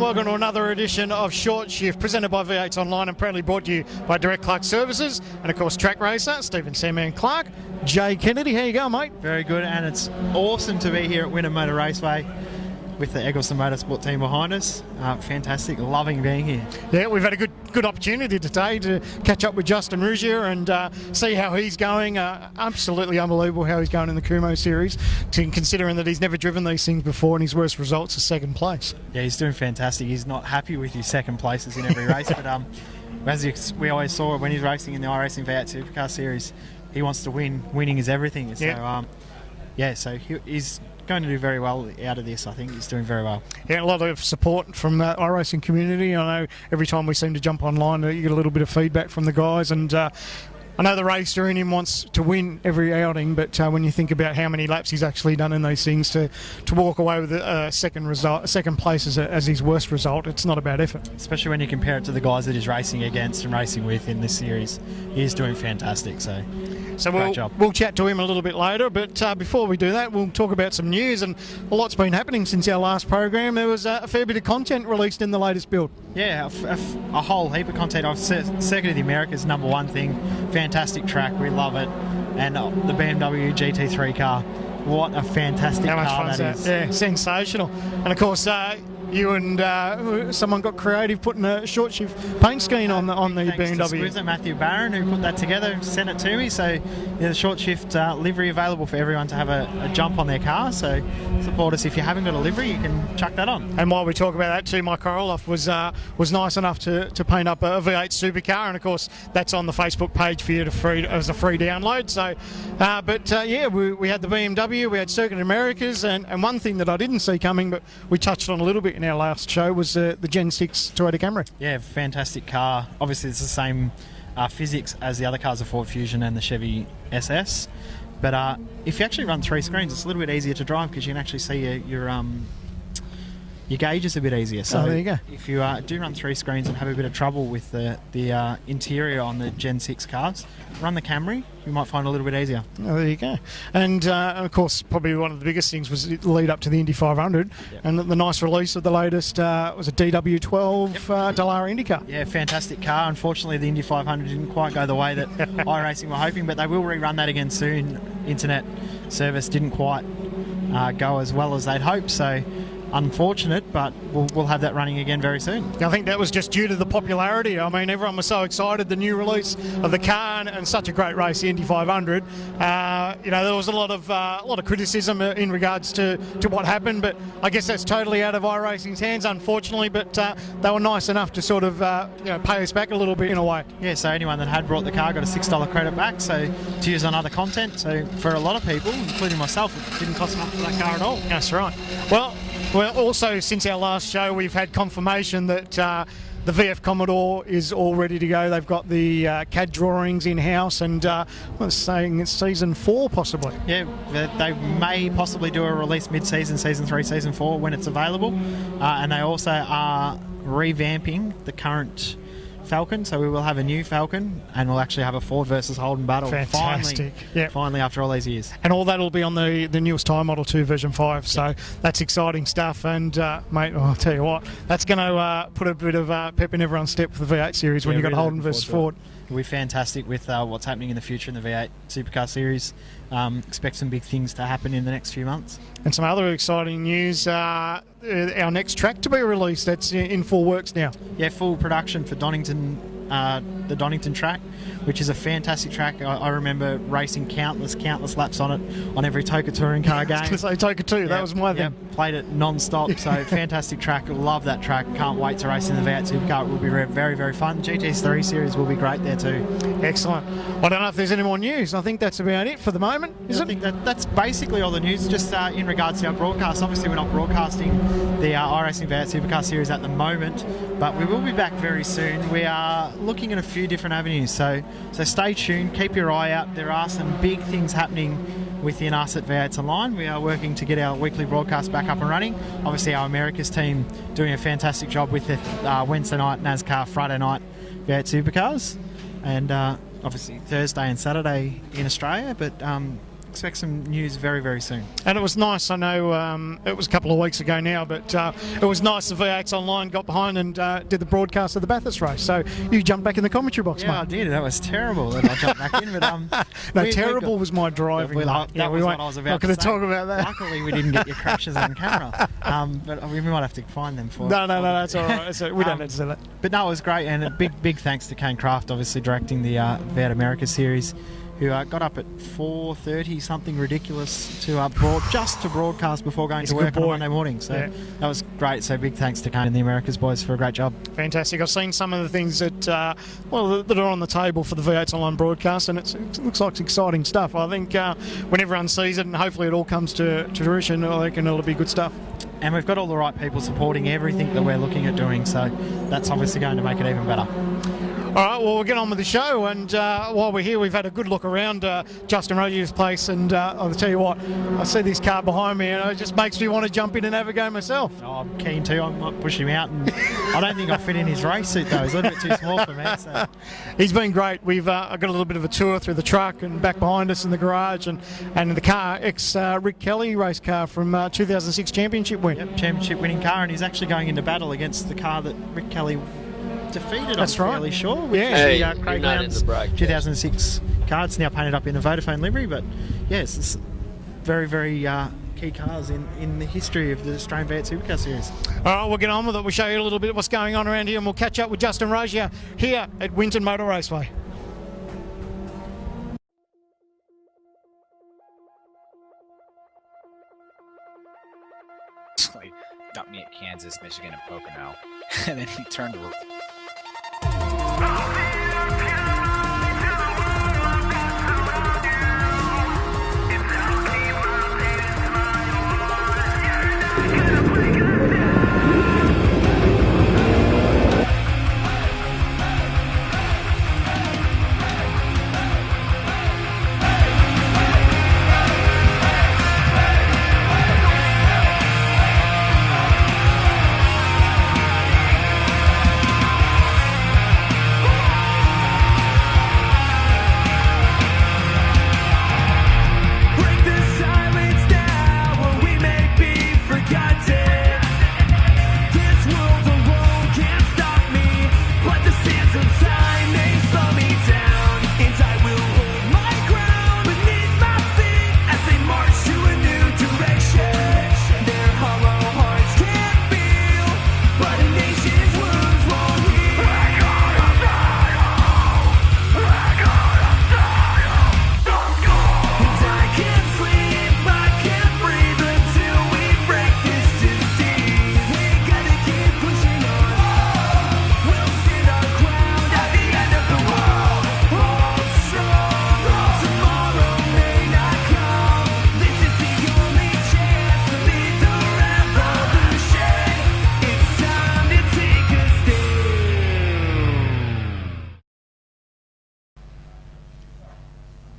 welcome to another edition of Short Shift, presented by V8 Online and proudly brought to you by Direct Clark Services and, of course, Track Racer, Stephen Sandman Clark. Jay Kennedy, how you going, mate? Very good, and it's awesome to be here at Wynnum Motor Raceway with the Eggleston Motorsport team behind us. Fantastic, loving being here. Yeah, we've had a good opportunity today to catch up with Justin Ruggier and see how he's going. Absolutely unbelievable how he's going in the Kumo series, considering that he's never driven these things before and his worst results are second place. Yeah, he's doing fantastic. He's not happy with his second places in every race, but as we always saw when he's racing in the Iracing V8 Supercar series, he wants to win. Winning is everything. So, so he's going to do very well out of this. I think he's doing very well. Yeah, a lot of support from the iRacing community. I know every time we seem to jump online, you get a little bit of feedback from the guys, and I know the racer in him wants to win every outing, but when you think about how many laps he's actually done in those things, to walk away with a second place as his worst result, it's not a bad effort. Especially when you compare it to the guys that he's racing against and racing with in this series. He's doing fantastic, so we'll chat to him a little bit later, but before we do that, we'll talk about some news, and a lot's been happening since our last program. There was a fair bit of content released in the latest build. Yeah, a whole heap of content. Circuit of the Americas, number one thing. Fantastic track, we love it. And the BMW GT3 car, what a fantastic car that is. Yeah, sensational. And of course, you and someone got creative putting a short shift paint scheme on the BMW. Was it Matthew Barron who put that together, sent it to me? So the short shift livery available for everyone to have a jump on their car. So support us. If you haven't got a livery, you can chuck that on. And while we talk about that too, Mike Orloff was nice enough to paint up a V8 supercar, and of course that's on the Facebook page for you as a free download. So, we had the BMW, we had Circuit Americas, and one thing that I didn't see coming, but we touched on a little bit in our last show, was the Gen 6 Toyota Camry. Yeah, fantastic car. Obviously it's the same physics as the other cars, the Ford Fusion and the Chevy SS, but if you actually run three screens, it's a little bit easier to drive because you can actually see your gauge is a bit easier. So there you go. If you do run three screens and have a bit of trouble with the interior on the Gen 6 cars, run the Camry, you might find it a little bit easier. Oh, there you go. And of course, probably one of the biggest things was the lead up to the Indy 500, and the nice release of the latest was a DW12 Dallara Indy car. Yeah, fantastic car. Unfortunately, the Indy 500 didn't quite go the way that iRacing were hoping, but they will rerun that again soon. Internet service didn't quite go as well as they'd hoped, so unfortunate, but we'll have that running again very soon. I think that was just due to the popularity. I mean, everyone was so excited, the new release of the car, and such a great race, the Indy 500. There was a lot of criticism in regards to what happened, but I guess that's totally out of iRacing's hands, unfortunately. But they were nice enough to sort of pay us back a little bit in a way. Yeah, so anyone that had brought the car got a $6 credit back, so to use on other content. So for a lot of people, including myself, it didn't cost much for that car at all. That's right. Well, also, since our last show, we've had confirmation that the VF Commodore is all ready to go. They've got the CAD drawings in-house, and I'm saying it's season 4 possibly. Yeah, they may possibly do a release mid-season, season 3, season 4 when it's available. And they also are revamping the current Falcon, so we will have a new Falcon, and we'll actually have a Ford versus Holden battle. Fantastic. Finally after all these years. And all that will be on the newest Time Model 2 version 5, so that's exciting stuff. And mate, I'll tell you what, that's going to put a bit of pep in everyone's step for the V8 series when you've got Holden versus Ford. It'll be fantastic with what's happening in the future in the V8 Supercar series. Expect some big things to happen in the next few months. And some other exciting news, our next track to be released, that's in full works now. Yeah, full production for Donington, the Donington track, which is a fantastic track. I remember racing countless laps on it on every Toka Touring Car game. I was going to say Toka 2, that was my thing. Played it non-stop, so fantastic track. Love that track. Can't wait to race in the V8 Supercar. It will be very, very fun. GT3 series will be great there too. Excellent. I don't know if there's any more news. I think that's about it for the moment, is it? I think that's basically all the news, just in regards to our broadcast. Obviously, we're not broadcasting the iRacing V8 Supercar series at the moment, but we will be back very soon. We are looking at a few different avenues, so stay tuned, keep your eye out. There are some big things happening within us at V8 Online. We are working to get our weekly broadcast back up and running. Obviously, our Americas team doing a fantastic job with the Wednesday night Nascar, Friday night V8 Supercars, and obviously Thursday and Saturday in Australia, but expect some news very, very soon. And it was nice, I know it was a couple of weeks ago now, but it was nice the V8s Online got behind and did the broadcast of the Bathurst race. So you jumped back in the commentary box, mate. Yeah, I did. That was terrible that I jumped back in. But no, terrible was my driving. That was what I was about not going to talk about that. Luckily, we didn't get your crashes on camera. But we might have to find them for... No, that's all right. We don't need to say that. But no, it was great. And a big thanks to Kane Kraft, obviously directing the V8 America series, who got up at 4:30, something ridiculous, to broadcast before going to work on Monday morning. So that was great. So big thanks to Kane and the Americas boys for a great job. Fantastic. I've seen some of the things that that are on the table for the V8's Online broadcast, and it looks like exciting stuff. I think when everyone sees it, and hopefully it all comes to fruition, I reckon it'll be good stuff. And we've got all the right people supporting everything that we're looking at doing, so that's obviously going to make it even better. All right, well, we'll get on with the show, and while we're here, we've had a good look around Justin Ruggier's place, and I'll tell you what, I see this car behind me, and it just makes me want to jump in and have a go myself. Oh, I'm keen to. I might push him out, and I don't think I'll fit in his race suit, though. He's a little bit too small for me. So. He's been great. We've got a little bit of a tour through the truck and back behind us in the garage, and the car, Rick Kelly race car from 2006 championship win. Yep, championship winning car, and he's actually going into battle against the car that Rick Kelly defeated, that's I'm right. fairly sure. Hey, Craig Lowndes 2006 car. It's now painted up in a Vodafone livery, but yes, it's very, very key cars in the history of the Australian V8 Supercar Series. All right, we'll get on with it. We'll show you a little bit of what's going on around here, and we'll catch up with Justin Ruggier here at Winton Motor Raceway. Dumped me at Kansas, Michigan, and Pocono, and then he turned to...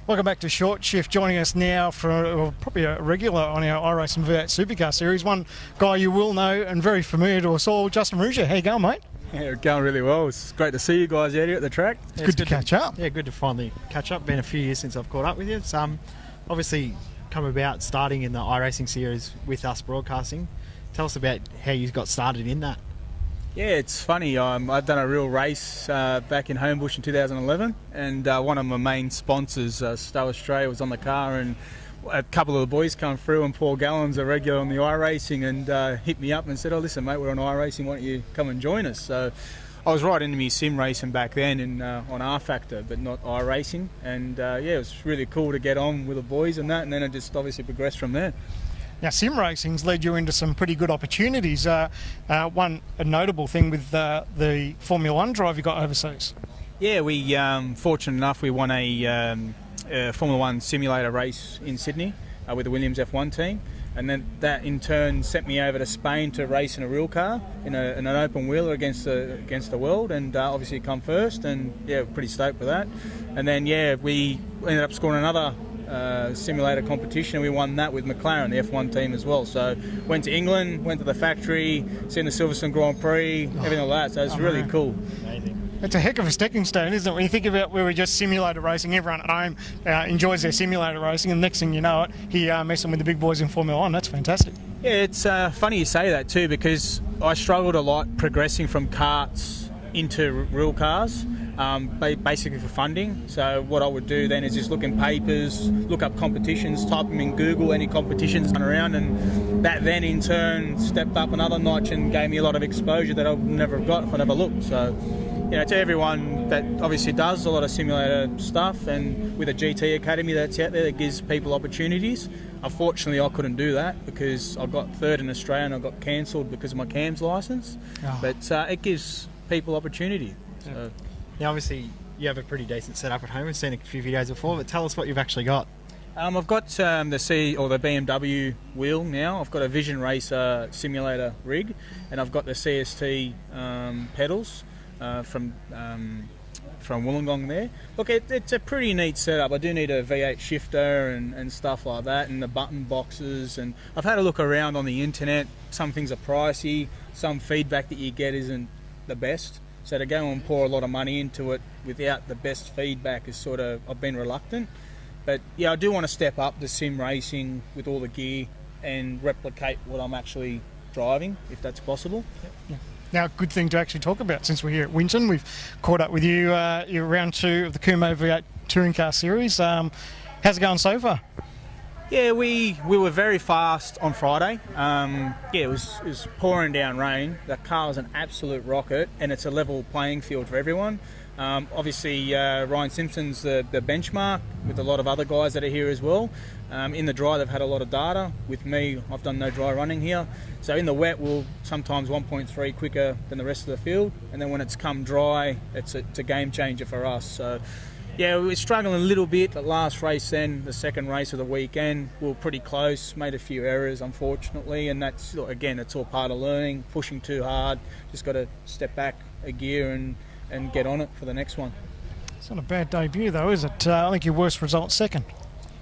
Welcome back to Short Shift. Joining us now for probably a regular on our Iracing V8 Supercar Series, one guy you will know and very familiar to us all, Justin Ruggier. How you going, mate? Yeah, going really well. It's great to see you guys out here at the track. It's good to catch up. Yeah, good to finally catch up. Been a few years since I've caught up with you. It's obviously come about starting in the Iracing series with us broadcasting. Tell us about how you got started in that. Yeah, it's funny. I've done a real race back in Homebush in 2011, and one of my main sponsors, Stowe Australia, was on the car, and a couple of the boys come through, and Paul Gallen's a regular on the Iracing, and hit me up and said, "Oh, listen, mate, we're on Iracing. Why don't you come and join us?" So I was right into me sim racing back then, and on R Factor, but not Iracing, and yeah, it was really cool to get on with the boys and that, and then it just obviously progressed from there. Now, sim racing's led you into some pretty good opportunities. A notable thing with the Formula One drive you got overseas. Yeah, we fortunate enough we won a Formula One simulator race in Sydney with the Williams F1 team, and then that in turn sent me over to Spain to race in a real car in an open wheeler against the world, and obviously come first, and yeah, pretty stoked for that. And then yeah, we ended up scoring another simulator competition, and we won that with McLaren, the F1 team as well. So went to England, went to the factory, seen the Silverstone Grand Prix, everything like that. So it's really cool. Amazing. It's a heck of a stepping stone, isn't it? When you think about where we just simulator racing, everyone at home enjoys their simulator racing, and the next thing you know it, here messing with the big boys in Formula 1. That's fantastic. Yeah, it's funny you say that too, because I struggled a lot progressing from karts into real cars, basically for funding. So what I would do then is just look in papers, look up competitions, type them in Google, any competitions run around, and that then in turn stepped up another notch and gave me a lot of exposure that I would never have got if I never looked. So, you know, to everyone that obviously does a lot of simulator stuff, and with a GT Academy that's out there that gives people opportunities. Unfortunately, I couldn't do that because I got third in Australia and I got cancelled because of my CAMS licence. Oh. But it gives people opportunity. So. Now, obviously, you have a pretty decent setup at home. We've seen a few videos before, but tell us what you've actually got. I've got the BMW wheel now. I've got a Vision Racer simulator rig, and I've got the CST pedals from Wollongong there. Look, it's a pretty neat setup. I do need a V8 shifter and stuff like that, and the button boxes. And I've had a look around on the internet. Some things are pricey. Some feedback that you get isn't the best. So to go and pour a lot of money into it without the best feedback is sort of, I've been reluctant. But yeah, I do want to step up the sim racing with all the gear and replicate what I'm actually driving, if that's possible. Yeah. Now, good thing to actually talk about since we're here at Winton. We've caught up with you. You're round 2 of the Kumo V8 Touring Car Series. How's it going so far? Yeah, we were very fast on Friday. It was pouring down rain. The car was an absolute rocket, and it's a level playing field for everyone. Obviously, Ryan Simpson's the benchmark with a lot of other guys that are here as well. In the dry, they've had a lot of data. With me, I've done no dry running here. So in the wet, we'll sometimes 1.3 quicker than the rest of the field. And then when it's come dry, it's a game changer for us. So yeah, we were struggling a little bit. The last race then, the second race of the weekend, we were pretty close, made a few errors, unfortunately. And that's, again, it's all part of learning, pushing too hard. Just got to step back a gear and get on it for the next one. It's not a bad debut though, is it? I think your worst result second.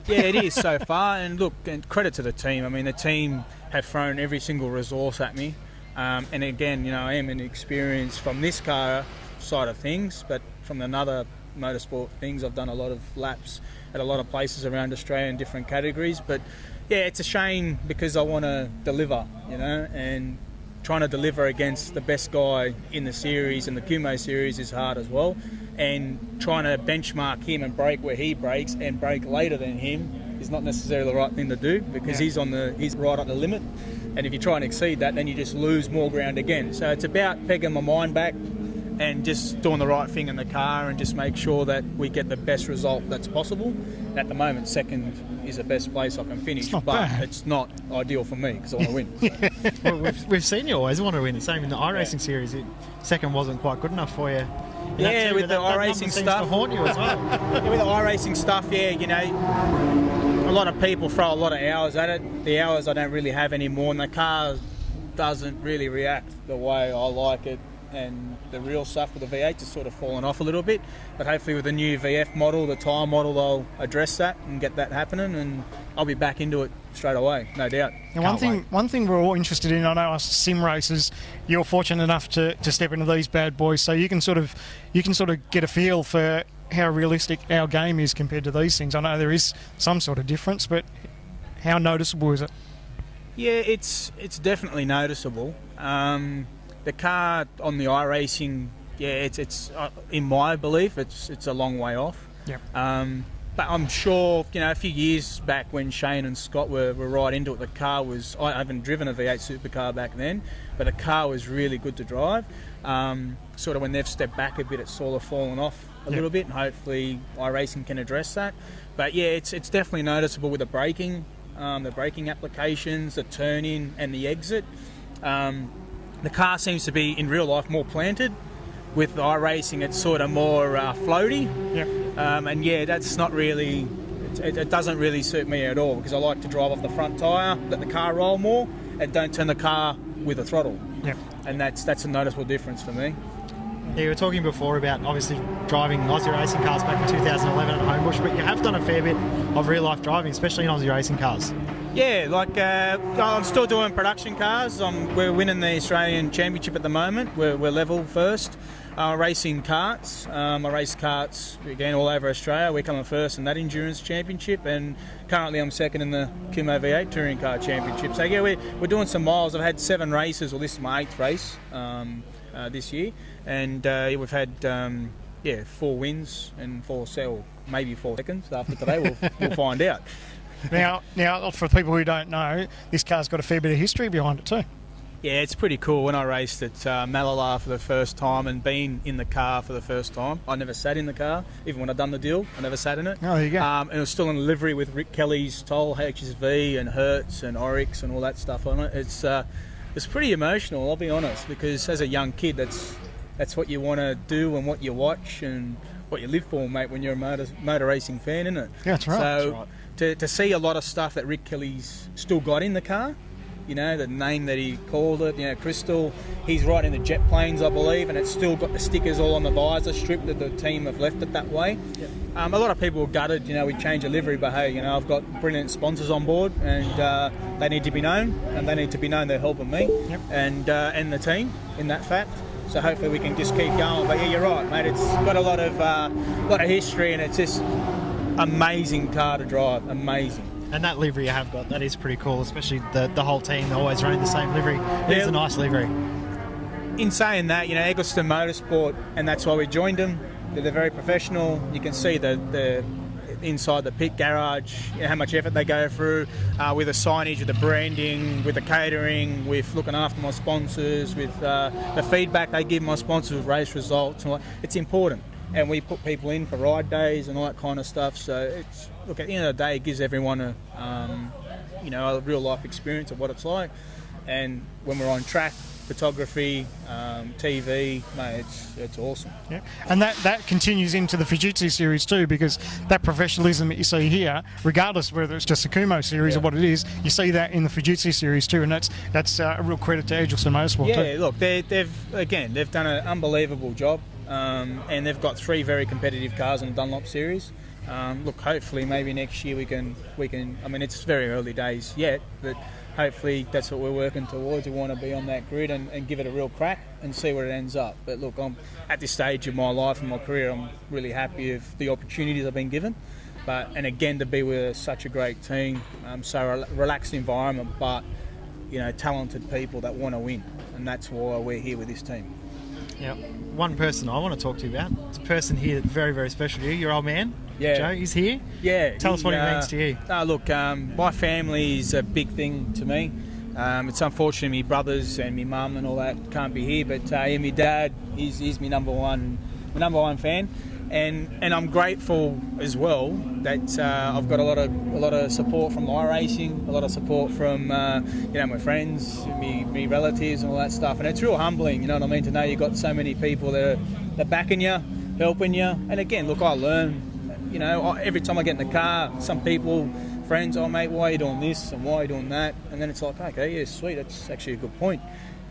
Yeah, it is so far, and look, and credit to the team. I mean, the team have thrown every single resource at me, and again, you know, I am inexperienced from this car side of things, but from another motorsport things, I've done a lot of laps at a lot of places around Australia in different categories. But yeah, it's a shame because I want to deliver, you know, and trying to deliver against the best guy in the series, and the Kumo series is hard as well, and trying to benchmark him and break where he breaks and break later than him is not necessarily the right thing to do, because he's right at the limit, and if you try and exceed that, then you just lose more ground again. So it's about pegging my mind back and just doing the right thing in the car and just make sure that we get the best result that's possible. At the moment, second is the best place I can finish, it's not ideal for me because I want to win. Well, we've seen you always want to win. Same in the iRacing series, second wasn't quite good enough for you. Yeah, with the iRacing stuff. To haunt you as well. Yeah, with the iRacing stuff, yeah, you know, a lot of people throw a lot of hours at it. The hours I don't really have anymore, and the car doesn't really react the way I like it. And the real stuff with the V8 has sort of fallen off a little bit, but hopefully with the new VF model, the tyre model, they'll address that and get that happening, and I'll be back into it straight away, no doubt. Now, one thing we're all interested in, I know us sim racers, you're fortunate enough to step into these bad boys, so you can sort of get a feel for how realistic our game is compared to these things. I know there is some sort of difference, but how noticeable is it? Yeah, it's definitely noticeable. The car on the iRacing, yeah, it's in my belief, it's a long way off. Yep. But I'm sure, you know, a few years back when Shane and Scott were right into it, the car was, I haven't driven a V8 supercar back then, but the car was really good to drive. Sort of when they've stepped back a bit, it's sort of fallen off a little bit, and hopefully iRacing can address that. But yeah, it's definitely noticeable with the braking applications, the turn-in and the exit. The car seems to be, in real life, more planted. With iRacing, it's sort of more floaty. Yep. And yeah, that's not really, it doesn't really suit me at all, because I like to drive off the front tyre, let the car roll more, and don't turn the car with the throttle. Yep. And that's a noticeable difference for me. Yeah, you were talking before about obviously driving Aussie racing cars back in 2011 at Homebush, but you have done a fair bit of real-life driving, especially in Aussie racing cars. Yeah, like I'm still doing production cars. We're winning the Australian Championship at the moment. We're level first. Racing karts. I race karts again all over Australia. We're coming first in that endurance championship, and currently I'm second in the Kumo V8 touring car championship. So yeah, we're doing some miles. I've had 7 races. Well, this is my 8th race this year, and we've had 4 wins and 4 seconds. After today, we'll find out. Now, for people who don't know, this car's got a fair bit of history behind it too. Yeah, it's pretty cool. When I raced at Malala for the first time and been in the car for the first time, I never sat in the car. Even when I'd done the deal, I never sat in it. Oh, there you go. And it was still in livery with Rick Kelly's Toll HSV and Hertz and Oryx and all that stuff on it. It's pretty emotional, I'll be honest, because as a young kid, that's what you want to do and what you watch and what you live for, mate, when you're a motor racing fan, isn't it? Yeah, that's right. So that's right. To see a lot of stuff that Rick Kelly's still got in the car, you know, the name that he called it, you know, Crystal, he's right in the jet planes, I believe, and it's still got the stickers all on the visor strip that the team have left it that way. Yep. A lot of people were gutted, you know, we changed the livery, but hey, you know, I've got brilliant sponsors on board, and they need to be known, and they need to be known they're helping me. Yep. And the team in that fact. So hopefully we can just keep going. But yeah, you're right, mate. It's got a lot of history, and it's just amazing car to drive. Amazing. And that livery you have got, that is pretty cool, especially the whole team always running the same livery. It's a nice livery. In saying that, you know, Eggleston Motorsport, and that's why we joined them. They're very professional. You can see the inside the pit garage, you know, how much effort they go through with the signage, with the branding, with the catering, with looking after my sponsors, with the feedback they give my sponsors with race results. It's important. And we put people in for ride days and all that kind of stuff. So look, at the end of the day, it gives everyone a real life experience of what it's like. And when we're on track, photography, TV, mate, it's awesome. Yeah. And that continues into the Fujitsu series too, because that professionalism that you see here, regardless of whether it's just a Kumo series or what it is, you see that in the Fujitsu series too, and that's a real credit to Eggleston Motorsport too. Yeah, look, they've done an unbelievable job. And they've got 3 very competitive cars in the Dunlop series. Look, hopefully maybe next year we can. I mean, it's very early days yet, but hopefully that's what we're working towards. We want to be on that grid and give it a real crack and see where it ends up. But look, I'm at this stage of my life and my career, I'm really happy with the opportunities I've been given. And again, to be with such a great team, so relaxed environment, but you know, talented people that want to win, and that's why we're here with this team. Yeah, one person I want to talk to you about. It's a person here that's very, very special to you. Your old man, Joe, he's here. Yeah. Tell us what he means to you. Look, my family is a big thing to me. It's unfortunate my brothers and my mum and all that can't be here, but my dad, he's my number one fan. And I'm grateful as well that I've got a lot of support from Iracing, a lot of support from my friends, me relatives and all that stuff. And it's real humbling, you know what I mean, to know you've got so many people that are backing you, helping you. And again, look, I learn, you know, every time I get in the car, some people, friends, oh mate, why are you doing this and why are you doing that? And then it's like, okay, yeah, sweet, that's actually a good point.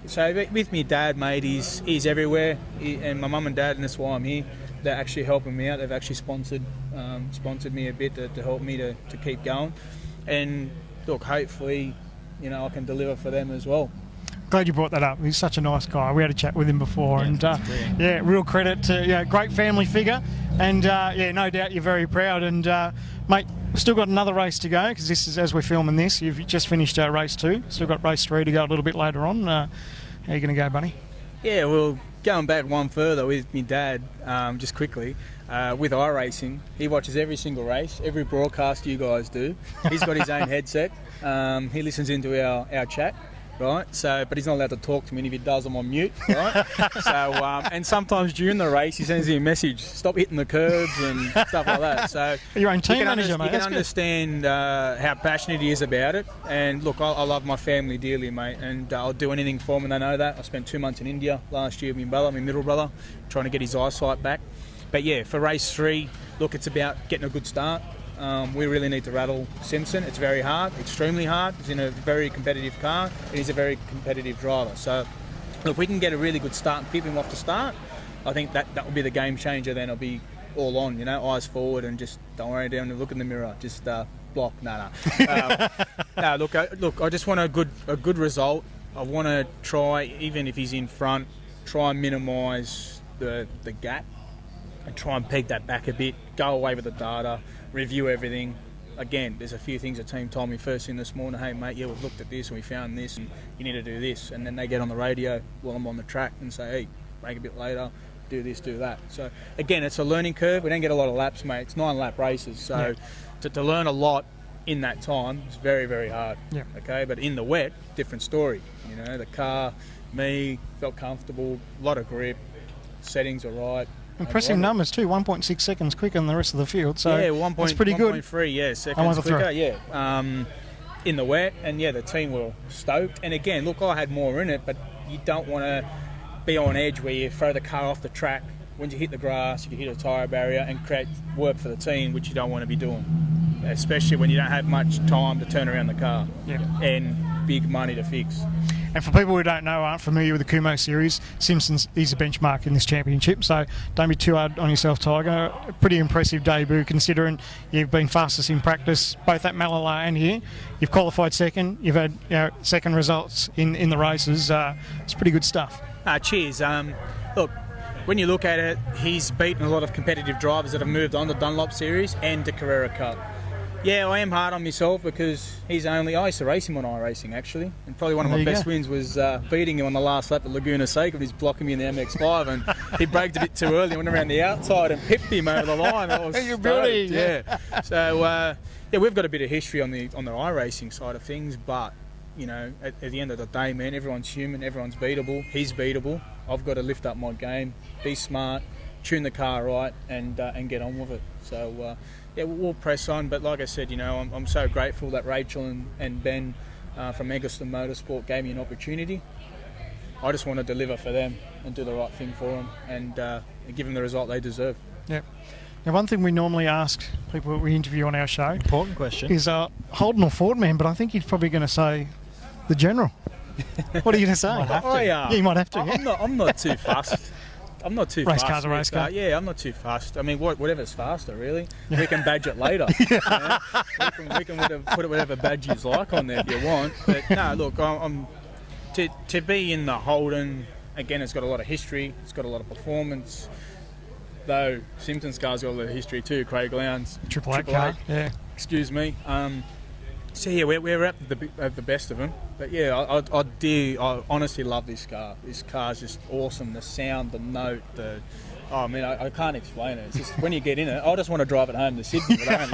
So with me dad, mate, he's everywhere, and my mum and dad, and that's why I'm here. They're actually helping me out. They've actually sponsored me a bit to help me to keep going. And look, hopefully, you know, I can deliver for them as well. Glad you brought that up. He's such a nice guy. We had a chat with him before, and real credit to great family figure. And no doubt you're very proud. And mate, we've still got another race to go, because this is, as we're filming this, you've just finished race 2. Still got race 3 to go a little bit later on. How are you going to go, buddy? Yeah, well, going back one further with my dad, just quickly, with Iracing, he watches every single race, every broadcast you guys do. He's got his own headset. He listens into our chat. Right, so but he's not allowed to talk to me, and if he does, I'm on mute. Right, so and sometimes during the race, he sends me a message: "Stop hitting the curbs" and stuff like that. So your own team manager, mate. You can understand how passionate he is about it. And look, I love my family dearly, mate, and I'll do anything for them, and they know that. I spent 2 months in India last year with my middle brother, trying to get his eyesight back. But yeah, for race 3, look, it's about getting a good start. We really need to rattle Simpson. It's very hard, extremely hard. He's in a very competitive car, and he's a very competitive driver. So if we can get a really good start and keep him off the start, I think that will be the game changer. Then I'll be all on, you know, eyes forward and just don't worry, down and look in the mirror. Just block. No. Look, I just want a good result. I want to try, even if he's in front, try and minimise the gap and try and peg that back a bit, go away with the data, review everything. Again, there's a few things the team told me first thing this morning, hey mate, yeah, we've looked at this and we found this and you need to do this. And then they get on the radio while I'm on the track and say, hey, break a bit later, do this, do that. So again, it's a learning curve. We don't get a lot of laps, mate. It's 9 lap races. So to learn a lot in that time is very, very hard. Yeah. Okay, but in the wet, different story. You know, the car, me, felt comfortable, a lot of grip, settings are right. Impressive numbers too, 1.6 seconds quicker than the rest of the field. So yeah, that's pretty good. 1.3, seconds quicker, in the wet, and the team were stoked. And again, look, I had more in it, but you don't want to be on edge where you throw the car off the track. When you hit the grass, you can hit a tyre barrier and create work for the team, which you don't want to be doing, especially when you don't have much time to turn around the car and big money to fix. And for people who don't know, aren't familiar with the Kumo series, Simpsons is a benchmark in this championship, so don't be too hard on yourself, Tiger. A pretty impressive debut considering you've been fastest in practice, both at Malala and here. You've qualified second, you've had second results in the races. It's pretty good stuff. Cheers. Look, when you look at it, he's beaten a lot of competitive drivers that have moved on to Dunlop Series and the Carrera Cup. Yeah, I am hard on myself because I used to race him on Iracing actually, and probably one of my best wins was beating him on the last lap at Laguna Seca when he's blocking me in the MX-5 and he braked a bit too early, went around the outside and pipped him over the line. I was stoked, yeah. So we've got a bit of history on the Iracing side of things, but you know, at the end of the day, man, everyone's human, everyone's beatable. He's beatable. I've got to lift up my game, be smart, tune the car right, and get on with it. So. We'll press on, but like I said, you know, I'm so grateful that Rachel and Ben from Eggleston Motorsport gave me an opportunity. I just want to deliver for them and do the right thing for them and give them the result they deserve. Yeah. Now, one thing we normally ask people that we interview on our show, important question, is Holden or Ford man, but I think he's probably going to say the General. What are you going to say? You might have to. I'm not too fussed. I'm not too race fast. Car's a race car. Yeah, I'm not too fast. I mean, whatever's faster, really. We can badge it later. You know? We can put whatever badge you like on there if you want. But no, look, I'm to be in the Holden again. It's got a lot of history. It's got a lot of performance. Though Simpson's car's got a lot of history too. Craig Lowndes, Triple Eight car. Yeah. Excuse me. So yeah, we're at the best of them. But yeah, I honestly love this car. This car's just awesome. The sound, the note, I can't explain it. It's just when you get in it, I just want to drive it home to Sydney, but I don't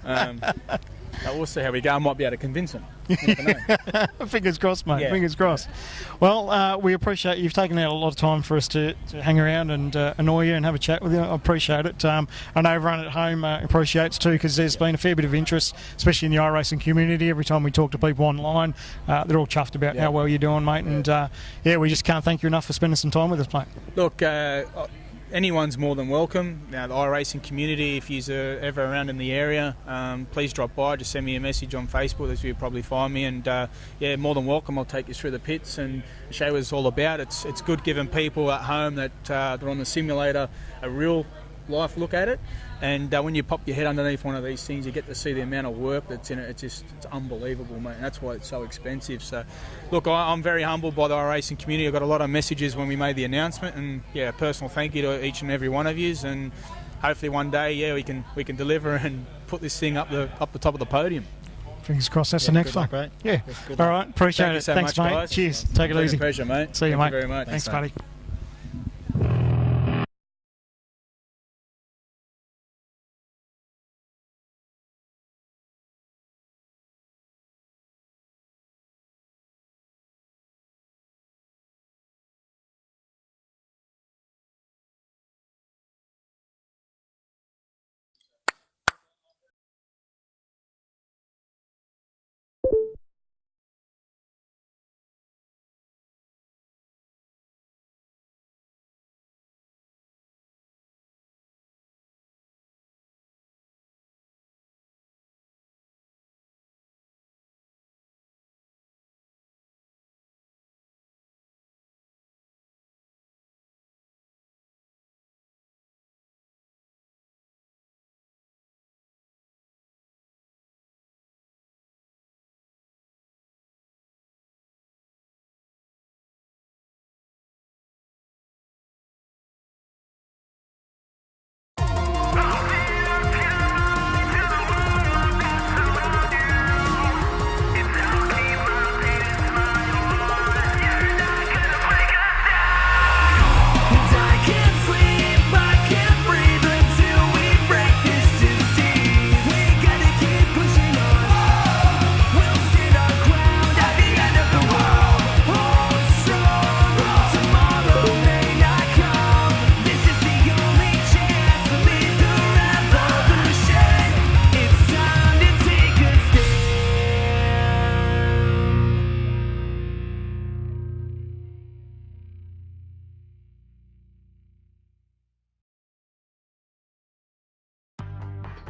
let me. We'll see how we go. I might be able to convince him. Fingers crossed, mate. Yeah. Fingers crossed. Well, we appreciate you've taken out a lot of time for us to hang around and annoy you and have a chat with you. I appreciate it. I know everyone at home appreciates too, because there's been a fair bit of interest, especially in the iRacing community. Every time we talk to people online, they're all chuffed about how well you're doing, mate. And we just can't thank you enough for spending some time with us, mate. Look, anyone's more than welcome. Now, the iRacing community, if you're ever around in the area, please drop by. Just send me a message on Facebook. That's where you'll probably find me. And more than welcome. I'll take you through the pits and show you what it's all about. It's good giving people at home that they're on the simulator a real life look at it. And when you pop your head underneath one of these things, you get to see the amount of work that's in it. It's unbelievable, mate. And that's why it's so expensive. So, look, I'm very humbled by the iRacing community. I got a lot of messages when we made the announcement, and a personal thank you to each and every one of yous. And hopefully one day, we can deliver and put this thing up the top of the podium. Fingers crossed. That's the next one. Luck, yeah. All right. Appreciate it. So Thanks, much, mate. guys. Cheers. Take it easy. Pleasure, mate. See you, mate. Thank you very much. Thanks, buddy.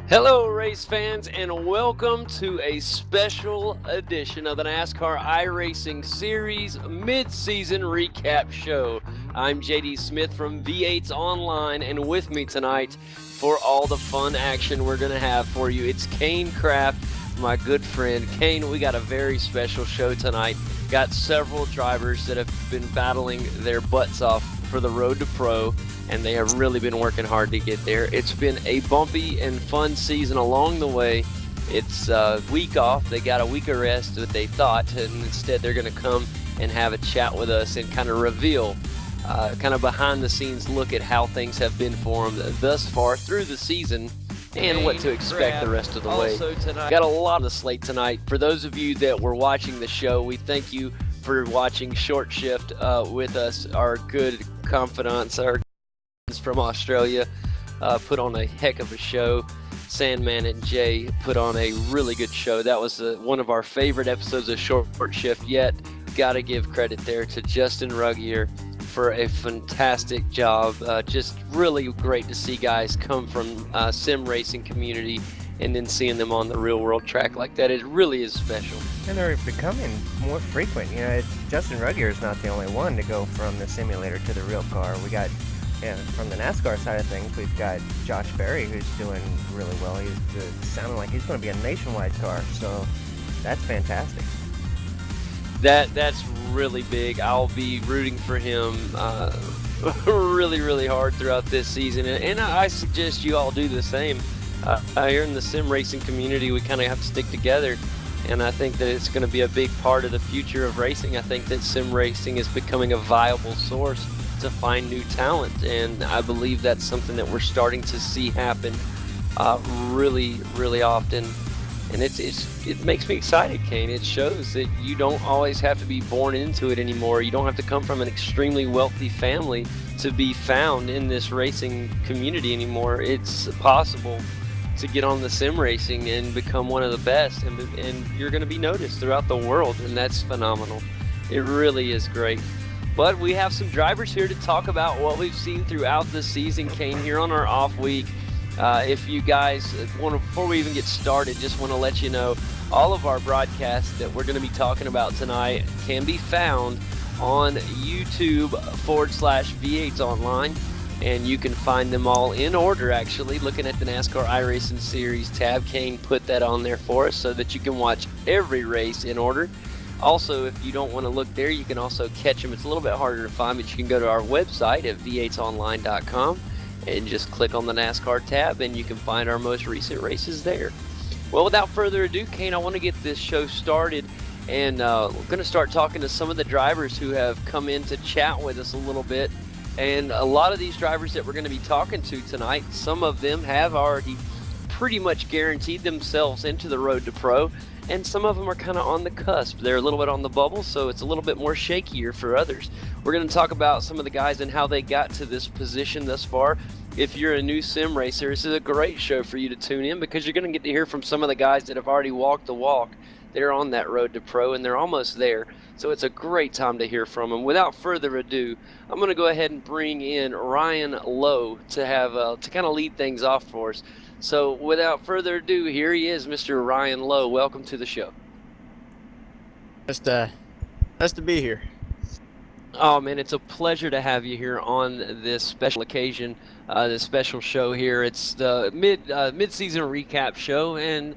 Hello, race fans, and welcome to a special edition of the NASCAR iRacing Series Midseason Recap Show. I'm JD Smith from V8's Online, and with me tonight for all the fun action we're going to have for you, it's Kane Kraft, my good friend. Kane, we got a very special show tonight. Got several drivers that have been battling their butts off for the road to pro, and they have really been working hard to get there. It's been a bumpy and fun season along the way. It's a week off. They got a week of rest that they thought, and instead they're going to come and have a chat with us and kind of reveal kind of behind the scenes look at how things have been for them thus far through the season and what to expect the rest of the way. Got a lot on the slate tonight. For those of you that were watching the show, we thank you for watching Short Shift with us. Our good confidants, our from Australia, put on a heck of a show. Sandman and Jay put on a really good show. That was one of our favorite episodes of Short Shift yet. Got to give credit there to Justin Ruggier for a fantastic job. Just really great to see guys come from sim racing community and then seeing them on the real world track like that. It really is special. And they're becoming more frequent. You know, Justin Ruggier is not the only one to go from the simulator to the real car. We got, from the NASCAR side of things, we've got Josh Berry, who's doing really well. He's sounding like he's going to be a nationwide car, so that's fantastic. That's really big. I'll be rooting for him really hard throughout this season, and I suggest you all do the same. Here in the sim racing community, we kind of have to stick together, and I think that it's going to be a big part of the future of racing. I think that sim racing is becoming a viable source to find new talent, and I believe that's something that we're starting to see happen really often, and it makes me excited, Kane. It shows that you don't always have to be born into it anymore. You don't have to come from an extremely wealthy family to be found in this racing community anymore. It's possible to get on the sim racing and become one of the best, and you're going to be noticed throughout the world, and that's phenomenal. It really is great. But we have some drivers here to talk about what we've seen throughout the season, Kane, here on our off week. If you guys want to, before we even get started, just want to let you know all of our broadcasts that we're going to be talking about tonight can be found on YouTube/V8's Online, and you can find them all in order, actually. Looking at the NASCAR iRacing Series tab, Kane put that on there for us so that you can watch every race in order. Also, if you don't want to look there, you can also catch them. It's a little bit harder to find, but you can go to our website at v8online.com and just click on the NASCAR tab, and you can find our most recent races there. Well, without further ado, Kane, I want to get this show started, and we're going to start talking to some of the drivers who have come in to chat with us a little bit. And a lot of these drivers that we're going to be talking to tonight, some of them have already pretty much guaranteed themselves into the road to pro, and some of them are kind of on the cusp. They're a little bit on the bubble, so it's a little bit more shakier for others. We're going to talk about some of the guys and how they got to this position thus far. If you're a new sim racer, this is a great show for you to tune in, because you're going to get to hear from some of the guys that have already walked the walk. They're on that road to pro, and they're almost there. So it's a great time to hear from them. Without further ado, I'm going to go ahead and bring in Ryan Lowe to have to kind of lead things off for us. So without further ado, here he is, Mr. Ryan Lowe. Welcome to the show. Nice to be here. Oh, man, it's a pleasure to have you here on this special occasion, this special show here. It's the mid-season recap show, and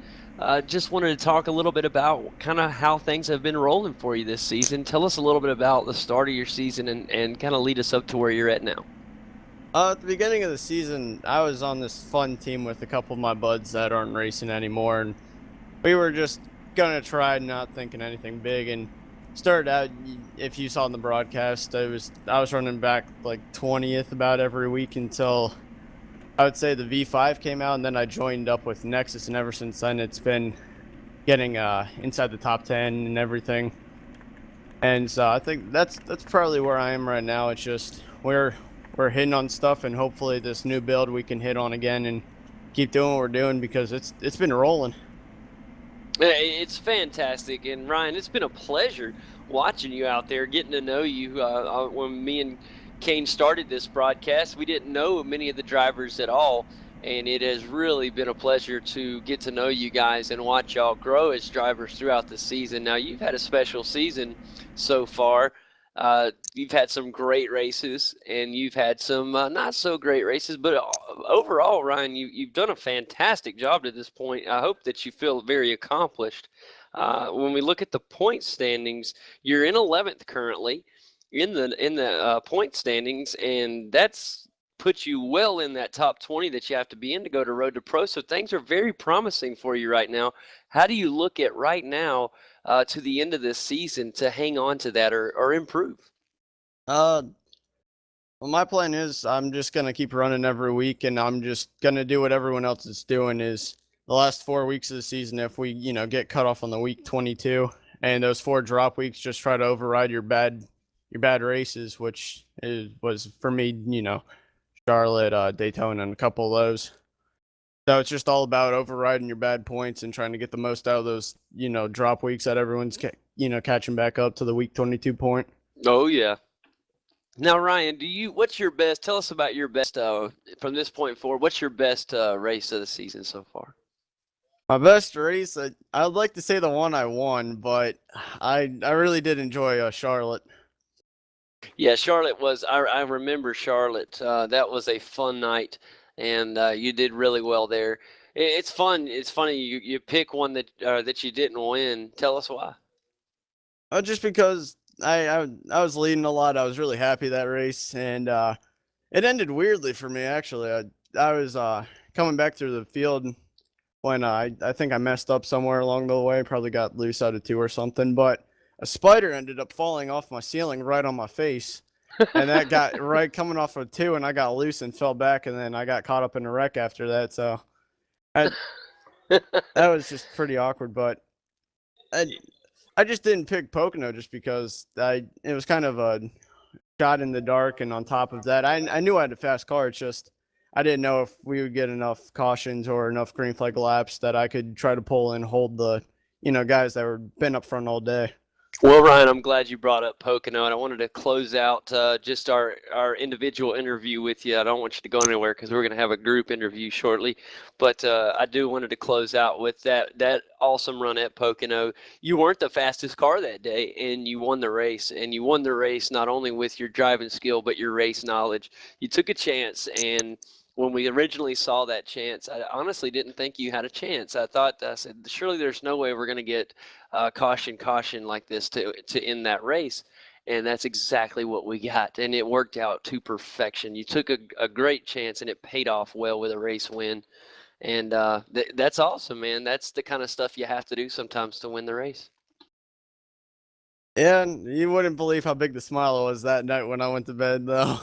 just wanted to talk a little bit about kind of how things have been rolling for you this season. Tell us a little bit about the start of your season and kind of lead us up to where you're at now. At the beginning of the season, I was on this fun team with a couple of my buds that aren't racing anymore, and we were just gonna try, not thinking anything big, and started out, if you saw in the broadcast, I was running back like 20th about every week until I would say the V5 came out, and then I joined up with Nexus, and ever since then it's been getting inside the top 10 and everything. And so I think that's probably where I am right now. It's just we're hitting on stuff, and hopefully this new build we can hit on again and keep doing what we're doing, because it's been rolling. It's fantastic, and Ryan, it's been a pleasure watching you out there, getting to know you. When me and Kane started this broadcast, we didn't know many of the drivers at all, and it has really been a pleasure to get to know you guys and watch y'all grow as drivers throughout the season. Now, you've had a special season so far. You've had some great races, and you've had some not so great races, but overall, Ryan, you've done a fantastic job to this point. I hope that you feel very accomplished. When we look at the point standings, you're in 11th currently in the point standings, and that's puts you well in that top 20 that you have to be in to go to Road to Pro. So things are very promising for you right now. How do you look at right now to the end of this season to hang on to that or improve? Well, my plan is I'm just going to keep running every week, and I'm just going to do what everyone else is doing is the last 4 weeks of the season. If we, get cut off on the week 22 and those 4 drop weeks, just try to override your bad races, which was for me, Charlotte, Daytona, and a couple of those. So it's just all about overriding your bad points and trying to get the most out of those, drop weeks that everyone's, catching back up to the week 22 point. Oh, yeah. Now, Ryan, what's your best? Tell us about your best from this point forward. What's your best race of the season so far? My best race, I'd like to say the one I won, but I really did enjoy Charlotte. Yeah, Charlotte was. I remember Charlotte. That was a fun night, and you did really well there. It's fun. It's funny you pick one that you didn't win. Tell us why. Just because I was leading a lot. I was really happy that race, and it ended weirdly for me actually. I was coming back through the field when I think I messed up somewhere along the way. Probably got loose out of 2 or something, but a spider ended up falling off my ceiling right on my face, and that got right coming off of 2, and I got loose and fell back, and then I got caught up in a wreck after that. So that was just pretty awkward, but I just didn't pick Pocono just because it was kind of a shot in the dark, and on top of that, I knew I had a fast car. It's just I didn't know if we would get enough cautions or enough green flag laps that I could try to pull and hold the guys that were been up front all day. Well, Ryan, I'm glad you brought up Pocono, and I wanted to close out just our individual interview with you. I don't want you to go anywhere because we're going to have a group interview shortly, but I wanted to close out with that awesome run at Pocono. You weren't the fastest car that day, and you won the race, and you won the race not only with your driving skill but your race knowledge. You took a chance, and when we originally saw that chance, I honestly didn't think you had a chance. I said, surely there's no way we're going to get caution like this to end that race. And that's exactly what we got. And it worked out to perfection. You took a great chance, and it paid off well with a race win. And that's awesome, man. That's the kind of stuff you have to do sometimes to win the race. Yeah, and you wouldn't believe how big the smile was that night when I went to bed, though.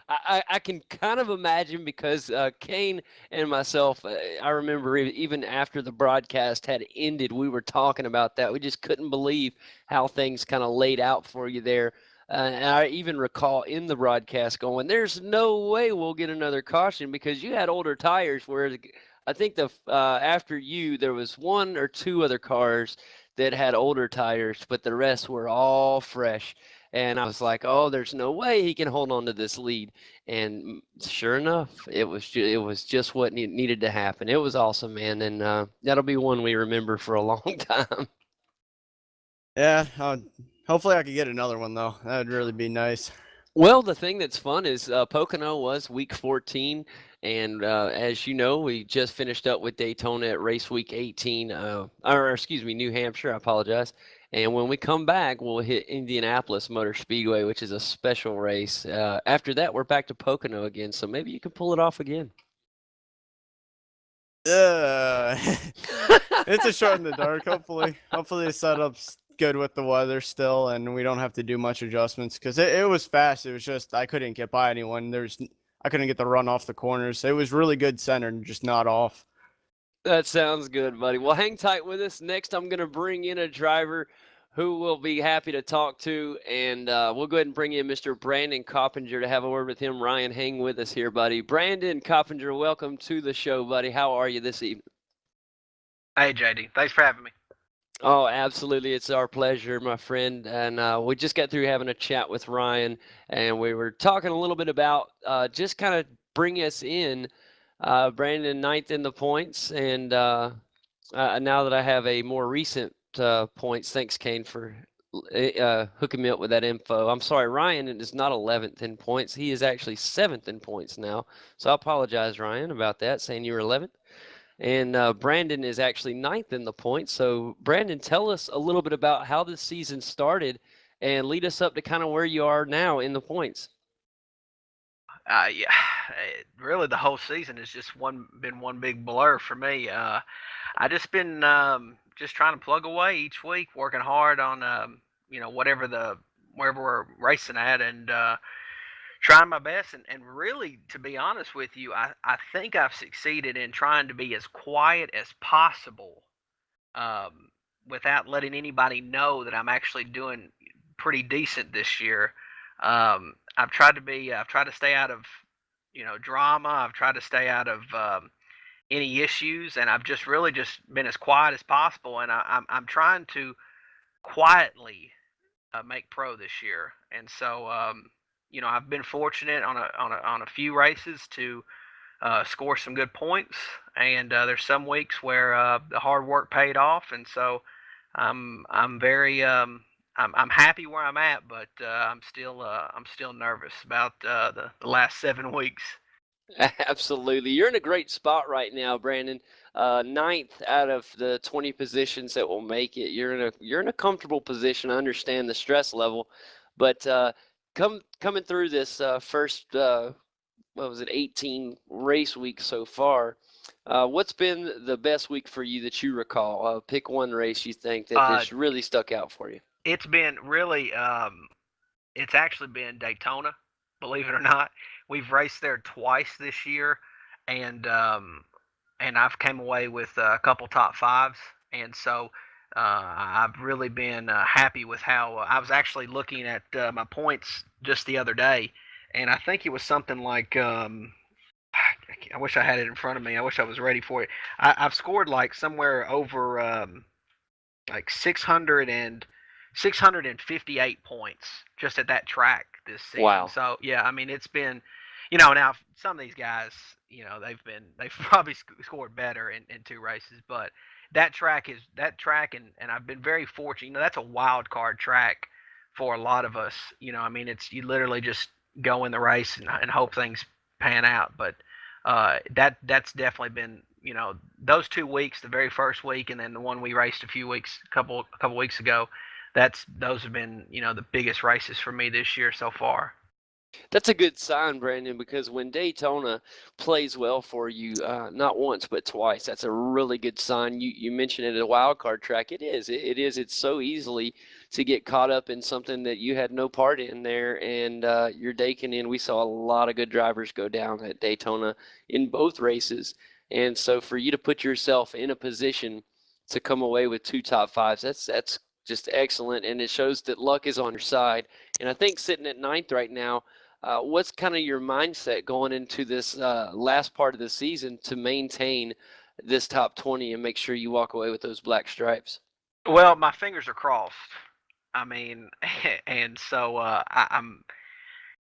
I can kind of imagine because Kane and myself, I remember even after the broadcast had ended, we were talking about that. We just couldn't believe how things kind of laid out for you there. And I even recall in the broadcast going, there's no way we'll get another caution because you had older tires, where I think after you, there was 1 or 2 other cars that had older tires, but the rest were all fresh. And I was like, oh, there's no way he can hold on to this lead. And sure enough, it was just what needed to happen. It was awesome, man. And that'll be one we remember for a long time. Yeah. Hopefully I could get another one, though. That would really be nice. Well, the thing that's fun is Pocono was week 14. And as you know, we just finished up with Daytona at race week 18. New Hampshire. I apologize. And when we come back, we'll hit Indianapolis Motor Speedway, which is a special race. After that, we're back to Pocono again, so maybe you can pull it off again. It's a shot in the dark, hopefully. Hopefully the setup's good with the weather still, and we don't have to do much adjustments, because it was fast. It was just I couldn't get by anyone. I couldn't get the run off the corners. It was really good center and just not off. That sounds good, buddy. Well, hang tight with us. Next, I'm going to bring in a driver who we'll be happy to talk to, and we'll go ahead and bring in Mr. Brandon Coppinger to have a word with him. Ryan, hang with us here, buddy. Brandon Coppinger, welcome to the show, buddy. How are you this evening? Hey, JD. Thanks for having me. Oh, absolutely. It's our pleasure, my friend. And we just got through having a chat with Ryan, and we were talking a little bit about just kind of bring us in Brandon ninth in the points, and now that I have a more recent points, thanks Kane for hooking me up with that info. I'm sorry, Ryan is not 11th in points. He is actually 7th in points now. So I apologize, Ryan, about that, saying you were 11th. And Brandon is actually 9th in the points. So Brandon, tell us a little bit about how this season started and lead us up to kind of where you are now in the points. Yeah, really the whole season has just been one big blur for me. I just been just trying to plug away each week, working hard on wherever we're racing at, and trying my best. And really, to be honest with you, I think I've succeeded in trying to be as quiet as possible, without letting anybody know that I'm actually doing pretty decent this year. I've tried to stay out of drama. I've tried to stay out of any issues, and I've just really just been as quiet as possible. And I'm trying to quietly make pro this year. And so I've been fortunate on a few races to score some good points, and there's some weeks where the hard work paid off, and so I'm very I'm happy where I'm at, but I'm still nervous about the last 7 weeks. Absolutely. You're in a great spot right now, Brandon. Ninth out of the 20 positions that will make it. You're in a comfortable position. I understand the stress level, but coming through this first 18 race week so far, what's been the best week for you that you recall? Pick one race you think that just really stuck out for you. It's been really it's actually been Daytona, believe it or not. We've raced there twice this year, and I've came away with a couple top fives, and so I've really been happy with how I was actually looking at my points just the other day, and I think it was something like I wish I had it in front of me. I wish I was ready for it. I've scored like somewhere over like 658 points just at that track this season. Wow. So yeah, I mean it's been, now some of these guys, they've probably scored better in 2 races, but that track, and I've been very fortunate. That's a wild card track for a lot of us. I mean it's, you literally just go in the race and hope things pan out. But that's definitely been, those 2 weeks, the very first week, and then the one we raced a couple weeks ago. Those have been, the biggest races for me this year so far. That's a good sign, Brandon, because when Daytona plays well for you, not once but twice, that's a really good sign. You mentioned it, a wild card track. It is. It's so easily to get caught up in something that you had no part in there, and your day can end. We saw a lot of good drivers go down at Daytona in both races, and so for you to put yourself in a position to come away with 2 top fives, that's just excellent, and it shows that luck is on your side. And I think sitting at 9th right now, what's kind of your mindset going into this last part of the season to maintain this top 20 and make sure you walk away with those black stripes? Well, my fingers are crossed. I mean, and so I'm,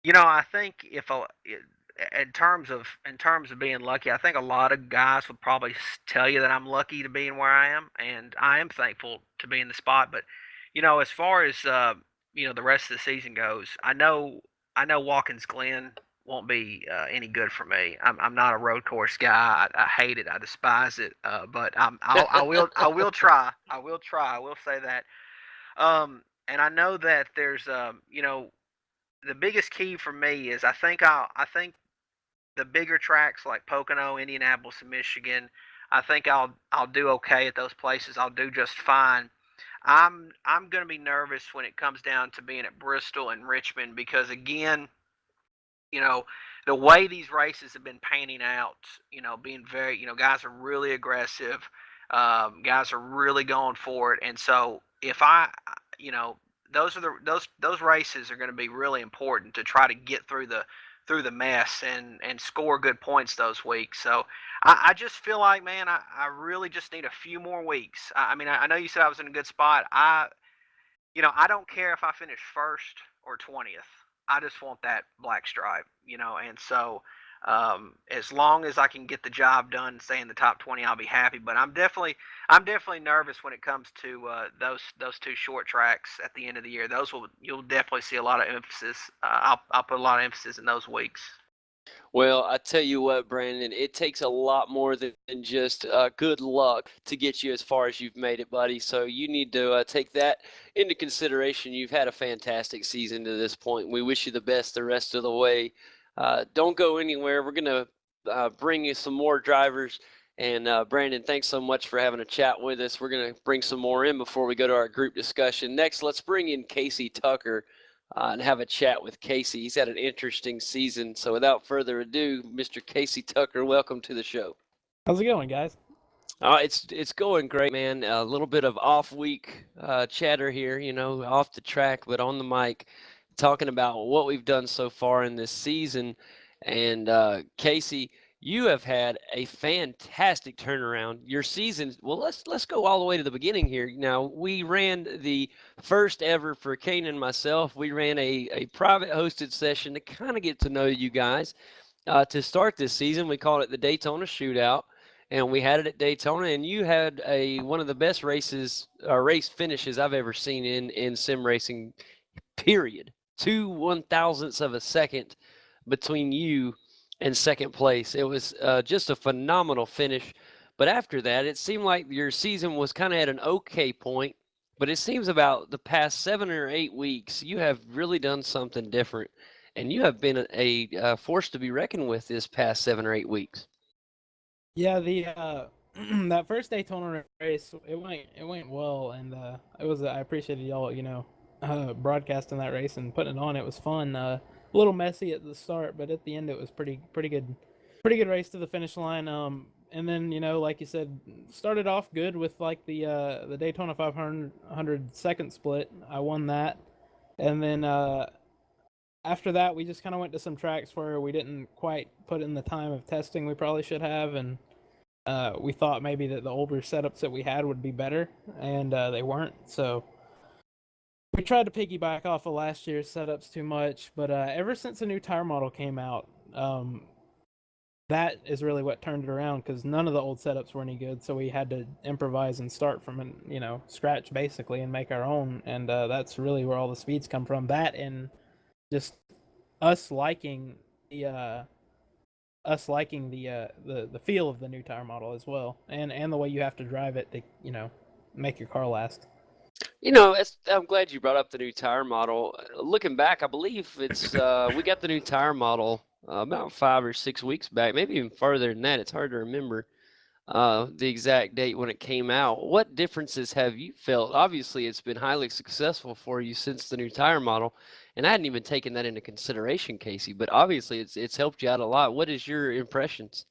I think in terms of being lucky, I think a lot of guys would probably tell you that I'm lucky to be in where I am, and I am thankful to be in the spot. But as far as the rest of the season goes, I know Watkins Glen won't be any good for me. I'm not a road course guy. I hate it. I despise it. But I will try. I will try. I will say that. And I know that there's the biggest key for me is I think the bigger tracks like Pocono, Indianapolis, and Michigan, I think I'll do okay at those places. I'll do just fine. I'm going to be nervous when it comes down to being at Bristol and Richmond because, again, the way these races have been panning out, being very, guys are really aggressive, guys are really going for it, and so if those races are going to be really important to try to get through the mess and score good points those weeks. So I just feel like, man, I really just need a few more weeks. I mean, I know you said I was in a good spot. I don't care if I finish first or 20th. I just want that black stripe, and so As long as I can get the job done and stay in the top 20, I'll be happy. But I'm definitely nervous when it comes to those two short tracks at the end of the year. You'll definitely see a lot of emphasis. I'll put a lot of emphasis in those weeks. Well, I tell you what, Brandon, it takes a lot more than just good luck to get you as far as you've made it, buddy. So you need to take that into consideration. You've had a fantastic season to this point. We wish you the best the rest of the way. Don't go anywhere. We're going to bring you some more drivers. And Brandon, thanks so much for having a chat with us. We're going to bring some more in before we go to our group discussion. Next, let's bring in Casey Tucker. And have a chat with Casey. He's had an interesting season. So without further ado, Mr. Casey Tucker, welcome to the show. How's it going, guys? It's going great, man. A little bit of off-week chatter here, off the track, but on the mic, talking about what we've done so far in this season. And Casey, you have had a fantastic turnaround. Your season, well, let's go all the way to the beginning here. Now, we ran the first ever for Kane and myself. We ran a private hosted session to kind of get to know you guys. To start this season, we called it the Daytona Shootout, and we had it at Daytona. And you had one of the best race finishes I've ever seen in sim racing. Period. 2 1,000ths of a second between you and second place. It was just a phenomenal finish. But after that, it seemed like your season was kind of at an okay point. But it seems about the past 7 or 8 weeks, you have really done something different. And you have been a force to be reckoned with this past 7 or 8 weeks. Yeah, the that first Daytona race, it went well, and I appreciated y'all, broadcasting that race and putting it on. It was fun. A little messy at the start, but at the end it was pretty good race to the finish line. And then like you said, started off good with like the Daytona 500 second split. I won that, and then after that we just kind of went to some tracks where we didn't quite put in the time of testing we probably should have, and we thought maybe that the older setups that we had would be better, and they weren't. So we tried to piggyback off of last year's setups too much, but ever since the new tire model came out, that is really what turned it around, because none of the old setups were any good, so we had to improvise and start from scratch basically and make our own, and that's really where all the speeds come from. That and just us liking the feel of the new tire model as well, and the way you have to drive it to make your car last. I'm glad you brought up the new tire model. Looking back, I believe it's we got the new tire model about 5 or 6 weeks back, maybe even farther than that. It's hard to remember the exact date when it came out. What differences have you felt? Obviously, it's been highly successful for you since the new tire model, and I hadn't even taken that into consideration, Casey. But obviously, it's helped you out a lot. What is your impressions?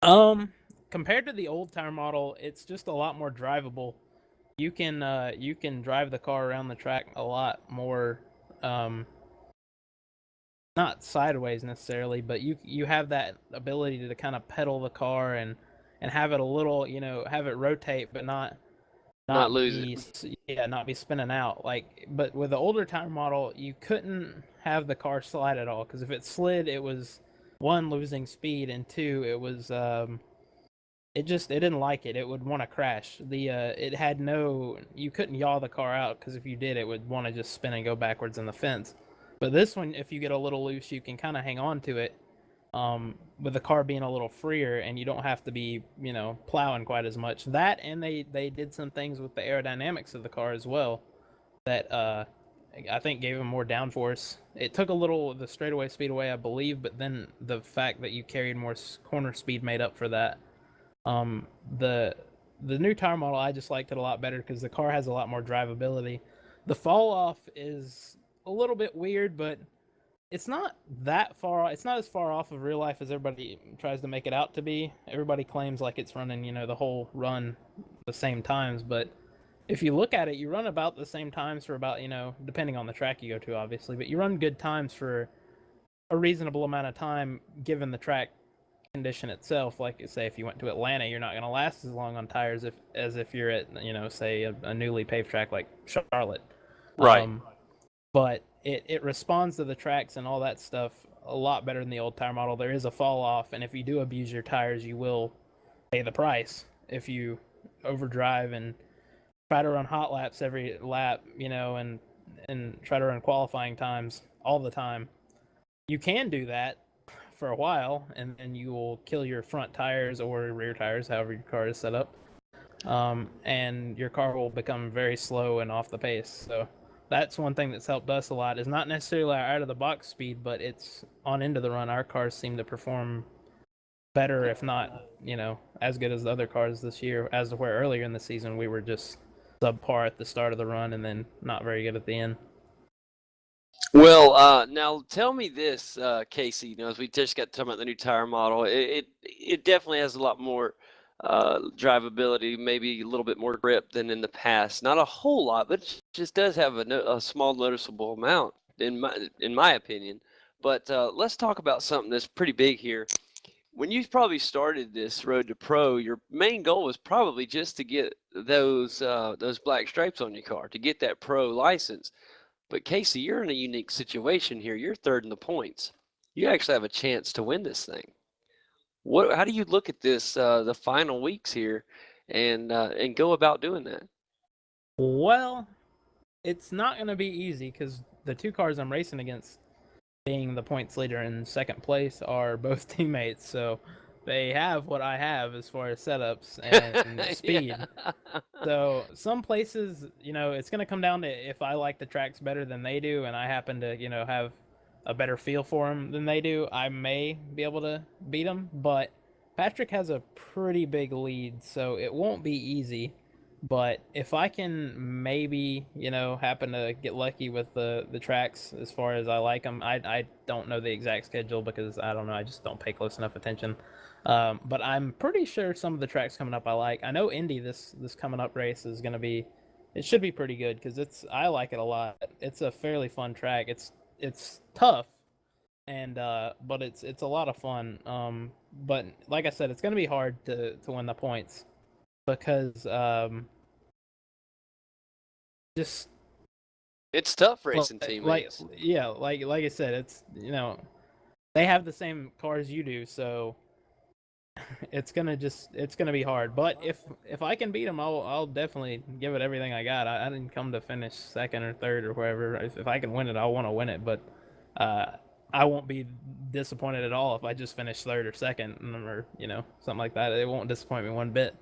Compared to the old tire model, it's just a lot more drivable. You can drive the car around the track a lot more, not sideways necessarily, but you have that ability to kind of pedal the car and have it a little, have it rotate, but not lose it. Yeah, not be spinning out. But with the older tire model, you couldn't have the car slide at all, because if it slid, it was, 1, losing speed, and 2, it was it didn't like it. It would want to crash. It had you couldn't yaw the car out, because if you did, it would want to just spin and go backwards in the fence. But this one, if you get a little loose, you can kind of hang on to it, with the car being a little freer, and you don't have to be, plowing quite as much. That, and they did some things with the aerodynamics of the car as well that I think gave them more downforce. It took a little of the straightaway speed away, I believe, but then the fact that you carried more corner speed made up for that. The new tire model, I just liked it a lot better because the car has a lot more drivability. The fall off is a little bit weird, but it's not that far. It's not as far off of real life as everybody tries to make it out to be. Everybody claims like it's running, the whole run the same times, but if you look at it, you run about the same times for about, depending on the track you go to, obviously, but you run good times for a reasonable amount of time given the track condition itself. Like, say, if you went to Atlanta, you're not going to last as long on tires as if you're at, say a newly paved track like Charlotte. Right. But it responds to the tracks and all that stuff a lot better than the old tire model. There is a fall off, and if you do abuse your tires, you will pay the price. If you overdrive and try to run hot laps every lap, and try to run qualifying times all the time, you can do that for a while, and then you will kill your front tires or rear tires, however your car is set up, and your car will become very slow and off the pace. So that's one thing that's helped us a lot, is not necessarily our out of the box speed, but it's on into the run. Our cars seem to perform better, if not, as good as the other cars this year, as to where earlier in the season we were just subpar at the start of the run and then not very good at the end. Well, now tell me this, Casey. As we just got to talk about the new tire model, it definitely has a lot more drivability, maybe a little bit more grip than in the past. Not a whole lot, but it just does have a small noticeable amount, in my opinion. But let's talk about something that's pretty big here. When you probably started this road to pro, your main goal was probably just to get those black stripes on your car, to get that pro license. But Casey, you're in a unique situation here. You're third in the points. You actually have a chance to win this thing. How do you look at this, the final weeks here, and go about doing that? Well, it's not going to be easy, because the two cars I'm racing against, being the points leader and second place, are both teammates. So they have what I have as far as setups and speed. So some places, it's going to come down to if I like the tracks better than they do, and I happen to, have a better feel for them than they do, I may be able to beat them. But Patrick has a pretty big lead, so it won't be easy. But if I can maybe, happen to get lucky with the tracks as far as I like them, I don't know the exact schedule because I don't know, I just don't pay close enough attention. But I'm pretty sure some of the tracks coming up I like. I know Indy, this coming up race is going to be, it should be pretty good because I like it a lot. It's a fairly fun track. It's tough, and but it's a lot of fun. But like I said, it's going to be hard to win the points because just it's tough racing teammates. Like I said, it's they have the same cars you do, so it's gonna be hard. But if I can beat them, I'll definitely give it everything I got. I didn't come to finish second or third or wherever. If I can win it, I want to win it. But I won't be disappointed at all if I just finish third or second, or something like that. It won't disappoint me one bit.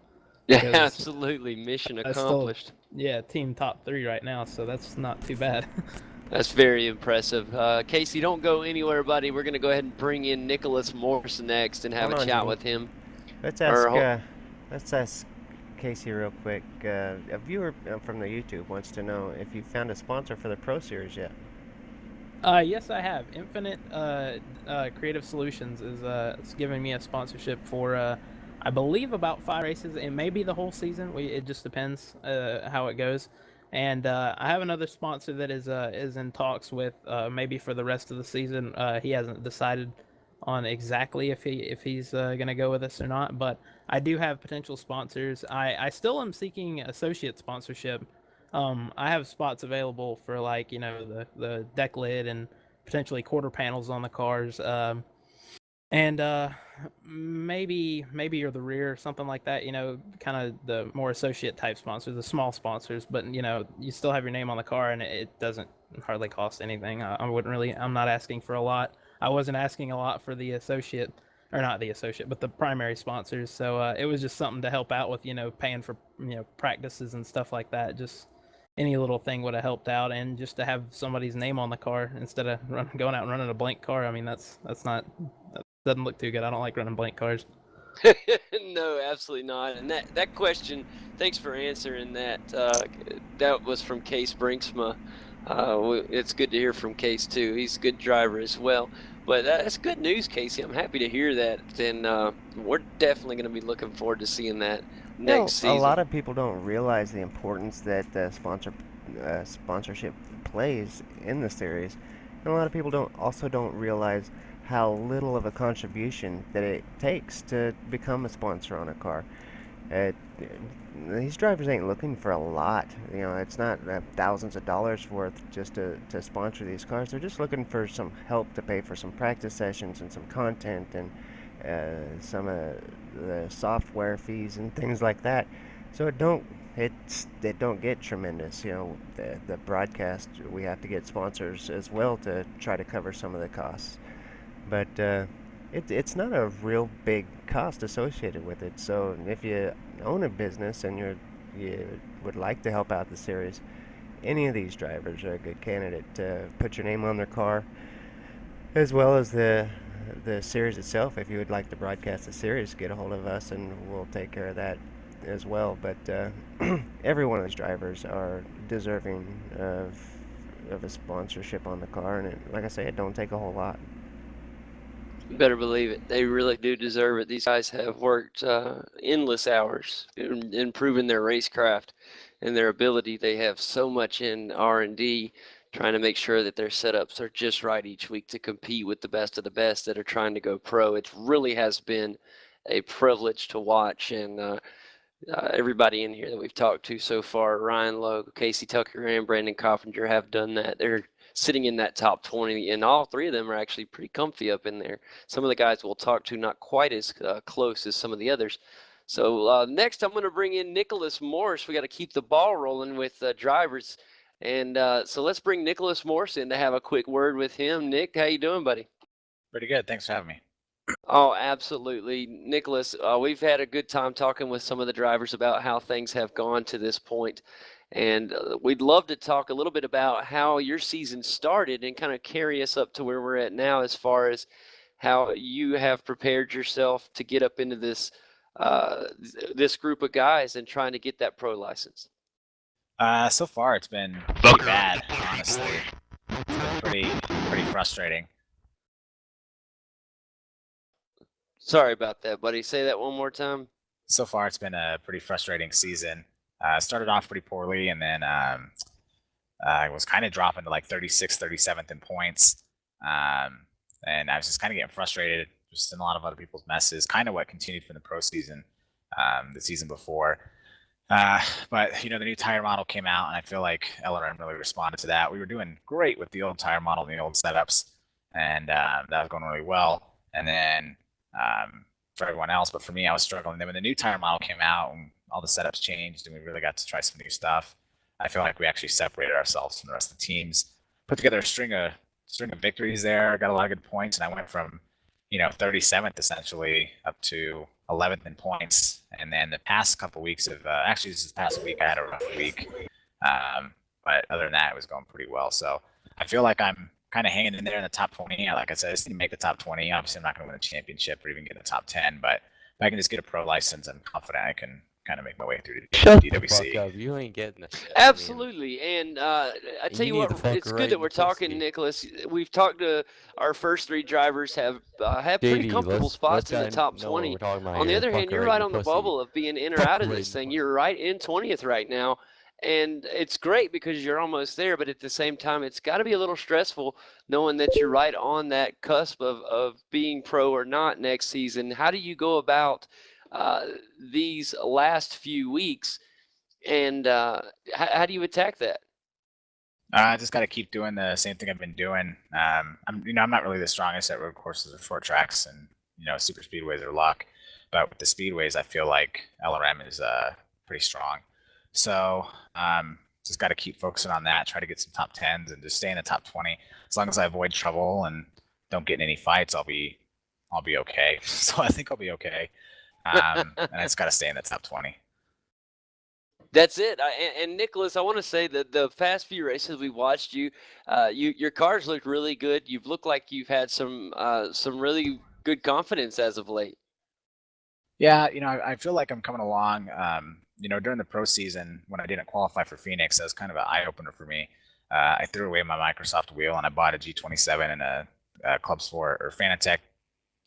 Yeah, absolutely. Mission accomplished. Team top 3 right now, so that's not too bad. That's very impressive. Casey, don't go anywhere, buddy. We're going to go ahead and bring in Nicholas Morse next and have a chat with him. Let's ask Casey real quick. A viewer from the YouTube wants to know if you found a sponsor for the Pro Series yet. Yes, I have. Infinite Creative Solutions is giving me a sponsorship for I believe about 5 races. It may be the whole season. It just depends how it goes. And I have another sponsor that is in talks with maybe for the rest of the season. He hasn't decided on exactly if he's going to go with us or not. But I do have potential sponsors. I still am seeking associate sponsorship. I have spots available for the deck lid and potentially quarter panels on the cars. And maybe you're the rear or something like that, kind of the more associate type sponsors, the small sponsors, but you still have your name on the car, and it doesn't hardly cost anything. I'm not asking for a lot. I wasn't asking a lot for the associate, or not the associate, but the primary sponsors. So it was just something to help out with, paying for practices and stuff like that. Just any little thing would have helped out, and just to have somebody's name on the car instead of going out and running a blank car. I mean, that doesn't look too good. I don't like running blank cars. No, absolutely not. And that question, thanks for answering that. That was from Case Brinksma. It's good to hear from Case too. He's a good driver as well. But that's good news, Casey. I'm happy to hear that. And we're definitely going to be looking forward to seing that next season. A lot of people don't realize the importance that the sponsorship plays in the series. And a lot of people don't realize how little of a contribution that it takes to become a sponsor on a car. it, these drivers ain't looking for a lot. You know, it's not thousands of dollars worth just to sponsor these cars. They're just looking for some help to pay for some practice sessions and some content and some of the software fees and things like that. So it don't get tremendous. You know, the broadcast, we have to get sponsors as well to try to cover some of the costs. But it's not a real big cost associated with it. So if you own a business and you would like to help out the series, any of these drivers are a good candidate to put your name on their car, as well as the series itself. If you would like to broadcast the series, get a hold of us and we'll take care of that as well. But every one of these drivers are deserving of a sponsorship on the car, and like I say, it don't take a whole lot. You better believe it. They really do deserve it. These guys have worked endless hours in improving their racecraft and their ability. They have so much in R&D, trying to make sure that their setups are just right each week to compete with the best of the best that are trying to go pro. It really has been a privilege to watch, and everybody in here that we've talked to so far, Ryan Logue, Casey Tucker, and Brandon Coppinger, have done that. They're sitting in that top 20, and all three of them are actually pretty comfy up in there. Some of the guys we'll talk to not quite as close as some of the others. So next I'm going to bring in Nicholas Morse. We got to keep the ball rolling with drivers. And so let's bring Nicholas Morse in to have a quick word with him. Nick, how you doing, buddy? Pretty good. Thanks for having me. Oh, absolutely. Nicholas, we've had a good time talking with some of the drivers about how things have gone to this point. And we'd love to talk a little bit about how your season started and kind of carry us up to where we're at now as far as how you have prepared yourself to get up into this this group of guys and trying to get that pro license. So far, it's been pretty bad, honestly. It's been pretty frustrating. Sorry about that, buddy. Say that one more time. So far, it's been a pretty frustrating season. Started off pretty poorly, and then I was kind of dropping to like 36th, 37th in points. And I was just kind of getting frustrated, just in a lot of other people's messes, kind of what continued from the pro season, the season before. But, you know, the new tire model came out, and I feel like LRM really responded to that. We were doing great with the old tire model and the old setups, and that was going really well. And then for everyone else, but for me, I was struggling. Then when the new tire model came out and all the setups changed and we really got to try some new stuff, I feel like we actually separated ourselves from the rest of the teams, put together a string of victories there, got a lot of good points, and I went from, you know, 37th essentially up to 11th in points. And then the past couple weeks of actually this past week I had a rough week, but other than that it was going pretty well. So I feel like I'm kind of hanging in there in the top 20. Like I said, I just need to make the top 20. Obviously I'm not going to win a championship or even get the top 10, but if I can just get a pro license, I'm confident I can kind of make my way through to DWC. You ain't getting that shit. Absolutely. And I tell you what, it's good that we're talking, Nicholas. We've talked to our first three drivers have pretty comfortable spots in the top 20. On the other hand, you're right on the bubble of being in or out of this thing. You're right in 20th right now. And it's great because you're almost there, but at the same time, it's got to be a little stressful knowing that you're right on that cusp of being pro or not next season. How do you go about these last few weeks, and how do you attack that? I just got to keep doing the same thing I've been doing. I'm not really the strongest at road courses or short tracks, and super speedways are luck. But with the speedways, I feel like LRM is pretty strong. So just got to keep focusing on that, try to get some top 10s and just stay in the top 20. As long as I avoid trouble and don't get in any fights, I'll be okay. So I think I'll be okay. And I just got to stay in the top 20. That's it. And Nicholas, I want to say that the past few races we watched your cars looked really good. You've looked like you've had some really good confidence as of late. Yeah, I feel like I'm coming along. During the pro season, when I didn't qualify for Phoenix, that was kind of an eye-opener for me. I threw away my Microsoft wheel and I bought a G27 and a Club Sport or Fanatec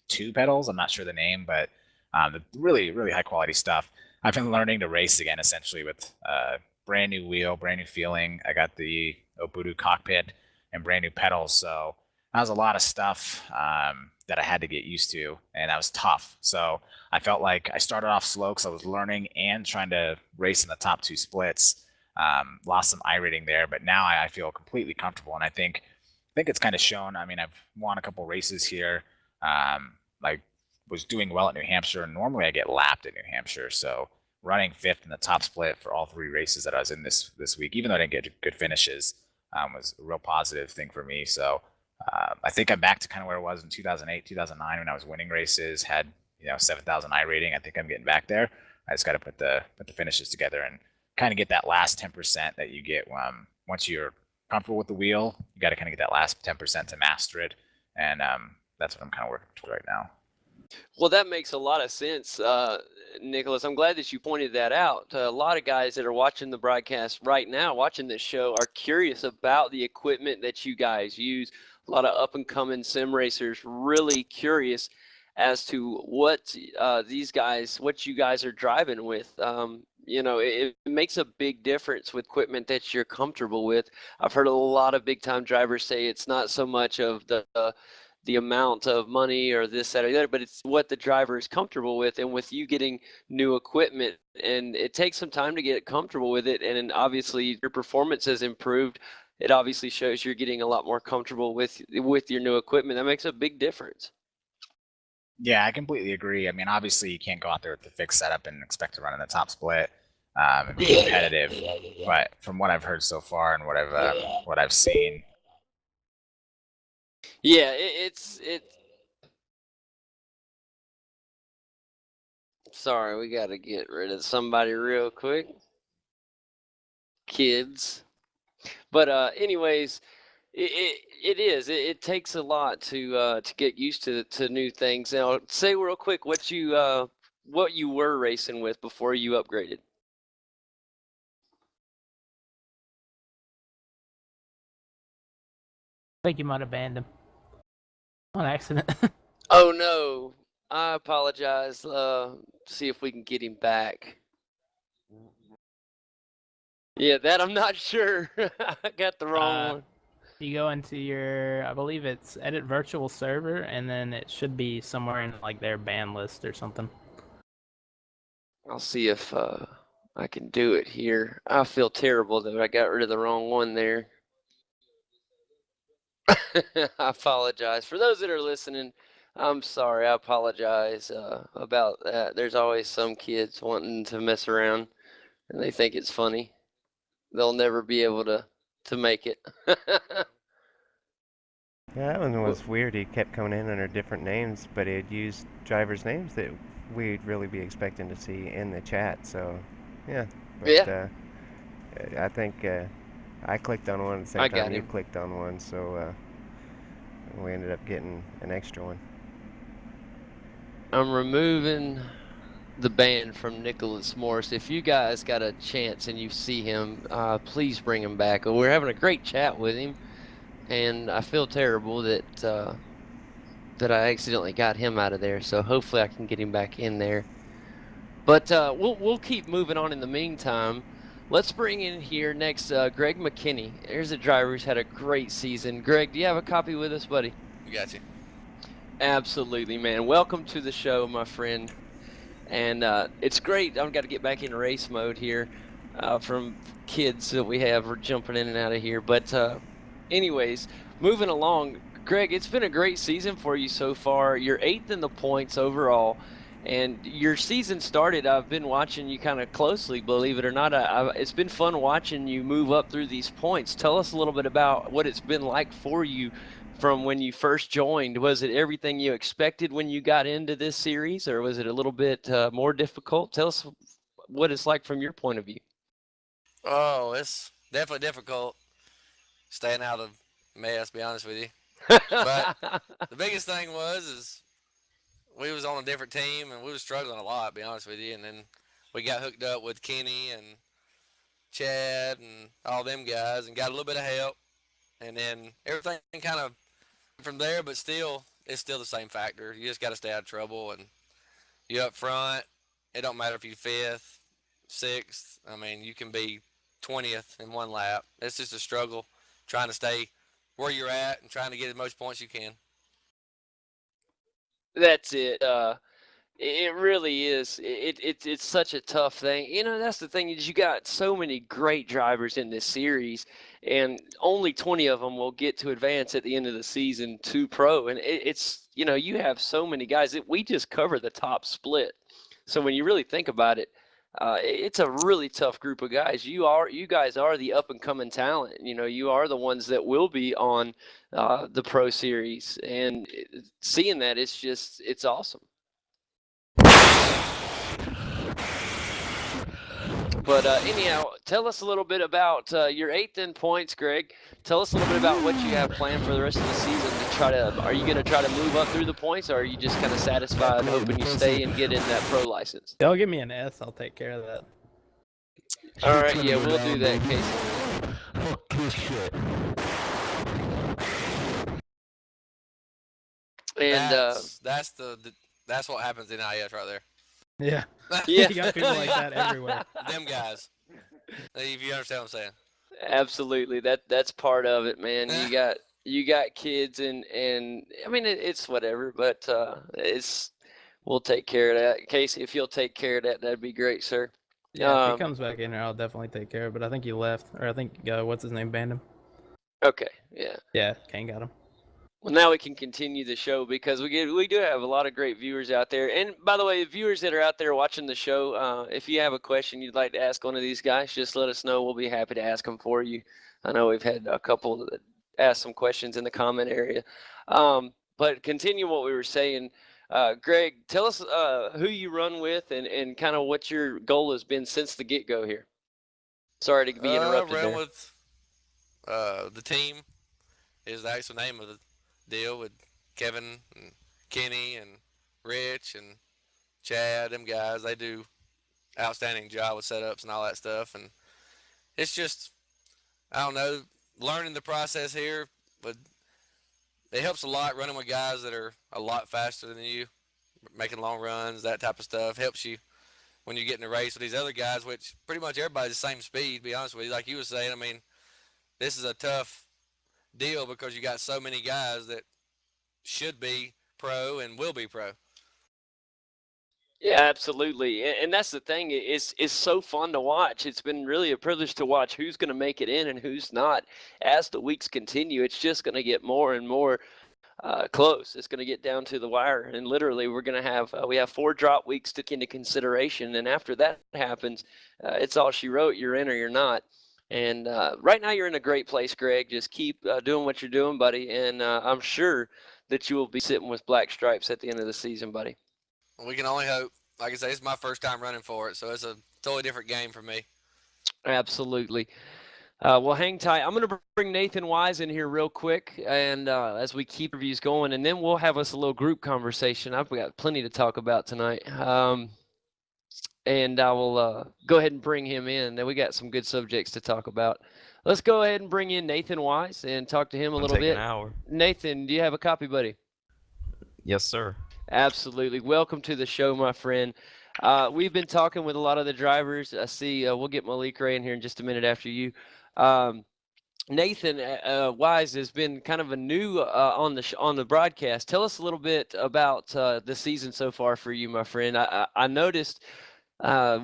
2 pedals. I'm not sure the name, but the really, really high-quality stuff. I've been learning to race again, essentially, with brand new wheel, brand new feeling. I got the Obudu cockpit and brand new pedals, so that was a lot of stuff that I had to get used to, and that was tough. So I felt like I started off slow because I was learning and trying to race in the top 2 splits. Lost some iRating there, but now I feel completely comfortable, and I think it's kind of shown. I mean, I've won a couple races here. I was doing well at New Hampshire, and normally I get lapped at New Hampshire, so running 5th in the top split for all 3 races that I was in this week, even though I didn't get good finishes, was a real positive thing for me. So I think I'm back to kind of where I was in 2008, 2009 when I was winning races, had 7,000 iRating. I think I'm getting back there. I just got to put the finishes together and kind of get that last 10% that you get once you're comfortable with the wheel. You got to kind of get that last 10% to master it, and that's what I'm kind of working toward right now. Well, that makes a lot of sense, Nicholas. I'm glad that you pointed that out. A lot of guys that are watching the broadcast right now, watching this show, are curious about the equipment that you guys use. A lot of up-and-coming sim racers really curious as to what what you guys are driving with. It makes a big difference with equipment that you're comfortable with. I've heard a lot of big-time drivers say it's not so much of the amount of money or this, that, or the other, but it's what the driver is comfortable with. And with you getting new equipment, and it takes some time to get comfortable with it, and obviously your performance has improved. It obviously shows you're getting a lot more comfortable with your new equipment. That makes a big difference. Yeah, I completely agree. I mean, obviously you can't go out there with the fixed setup and expect to run in the top split and be competitive. But from what I've heard so far and what I've seen, yeah, sorry, we got to get rid of somebody real quick. Kids. But anyways, it takes a lot to get used to new things. Now, say real quick what you were racing with before you upgraded. I think you might have banned him on accident. Oh no, I apologize. See if we can get him back. Yeah, that I'm not sure. I got the wrong one. You go into your, I believe it's edit virtual server, and then it should be somewhere in like their ban list or something. I'll see if I can do it here. I feel terrible that I got rid of the wrong one there. I apologize. For those that are listening, I'm sorry. I apologize about that. There's always some kids wanting to mess around, and they think it's funny. They'll never be able to make it. Yeah, that one was weird. He kept coming in under different names, but he'd used drivers' names that we'd really be expecting to see in the chat. So, yeah. But, yeah. I think I clicked on one at the same time you clicked on one, so we ended up getting an extra one. I'm removing the ban from Nicholas Morris. If you guys got a chance and you see him, please bring him back. We're having a great chat with him, and I feel terrible that I accidentally got him out of there. So hopefully I can get him back in there. But we'll keep moving on in the meantime. Let's bring in here next Greg McKenna. There's a driver who's had a great season. Greg, do you have a copy with us, buddy? We got you. Absolutely, man. Welcome to the show, my friend. And it's great. I've got to get back in race mode here from kids that we have jumping in and out of here. But anyways, moving along, Greg, it's been a great season for you so far. You're 8th in the points overall. And your season started, I've been watching you kind of closely, believe it or not. It's been fun watching you move up through these points. Tell us a little bit about what it's been like for you from when you first joined. Was it everything you expected when you got into this series, or was it a little bit more difficult? Tell us what it's like from your point of view. Oh, it's definitely difficult staying out of mess, to be honest with you. But the biggest thing is we was on a different team, and we was struggling a lot, to be honest with you. And then we got hooked up with Kenny and Chad and all them guys and got a little bit of help. And then everything kind of from there, but still, it's still the same factor. You just got to stay out of trouble, and you up front. It don't matter if you're 5th, 6th. I mean, you can be 20th in one lap. It's just a struggle trying to stay where you're at and trying to get as most points you can. That's it. It really is. It's such a tough thing. You know, that's the thing is you got so many great drivers in this series, and only 20 of them will get to advance at the end of the season to pro. And it's, you know, you have so many guys that we just cover the top split. So when you really think about it, it's a really tough group of guys. You guys are the up and coming talent. You know, you are the ones that will be on the pro series, and seeing that, it's awesome. But anyhow, tell us a little bit about your 8th in points, Greg. Tell us a little bit about what you have planned for the rest of the season. Are you going to try to move up through the points, or are you just kind of satisfied hoping you stay and get in that pro license? They'll give me an S. I'll take care of that. All right, yeah, we'll do that, Casey. Fuck this shit. And that's what happens in IS right there. Yeah. Yeah. You got people like that everywhere. Them guys. If you understand what I'm saying. Absolutely. That's part of it, man. You got kids and I mean it's whatever, but we'll take care of that. Casey, if you'll take care of that, that'd be great, sir. Yeah, if he comes back in here, I'll definitely take care of it. But I think he left, or I think what's his name banned him. Okay, yeah. Yeah, Kane got him. Well, now we can continue the show because we do have a lot of great viewers out there. And by the way, viewers that are out there watching the show, if you have a question you'd like to ask one of these guys, just let us know. We'll be happy to ask them for you. I know we've had a couple that asked some questions in the comment area. But continue what we were saying. Greg, tell us who you run with and kind of what your goal has been since the get-go here. Sorry to be interrupted I run there. with the team is the actual name of the deal with Kevin and Kenny and Rich and Chad. Them guys, they do outstanding job with setups and all that stuff. And it's just, I don't know, learning the process here, but it helps a lot running with guys that are a lot faster than you, making long runs, that type of stuff. Helps you when you get in a race with these other guys, which pretty much everybody's the same speed, to be honest with you. Like you were saying, I mean, this is a tough deal because you got so many guys that should be pro and will be pro. Yeah, absolutely. And that's the thing. It's so fun to watch. It's been really a privilege to watch who's going to make it in and who's not. As the weeks continue, it's just going to get more and more close. It's going to get down to the wire. And literally, we're going to have we have 4 drop weeks to take into consideration. And after that happens, it's all she wrote. You're in or you're not. And right now, you're in a great place, Greg. Just keep doing what you're doing, buddy. And I'm sure that you will be sitting with black stripes at the end of the season, buddy. We can only hope. Like I say, it's my first time running for it, so it's a totally different game for me. Absolutely. Well, hang tight. I'm going to bring Nathan Wise in here real quick, and as we keep reviews going, and then we'll have us a little group conversation. I've got plenty to talk about tonight. And I will go ahead and bring him in. Then we got some good subjects to talk about. Let's go ahead and bring in Nathan Wise and talk to him a little bit. An hour. Nathan, do you have a copy, buddy? Yes, sir. Absolutely. Welcome to the show, my friend. We've been talking with a lot of the drivers. I see we'll get Malik Ray in here in just a minute after you. Nathan Wise has been kind of a new on the broadcast. Tell us a little bit about the season so far for you, my friend. I noticed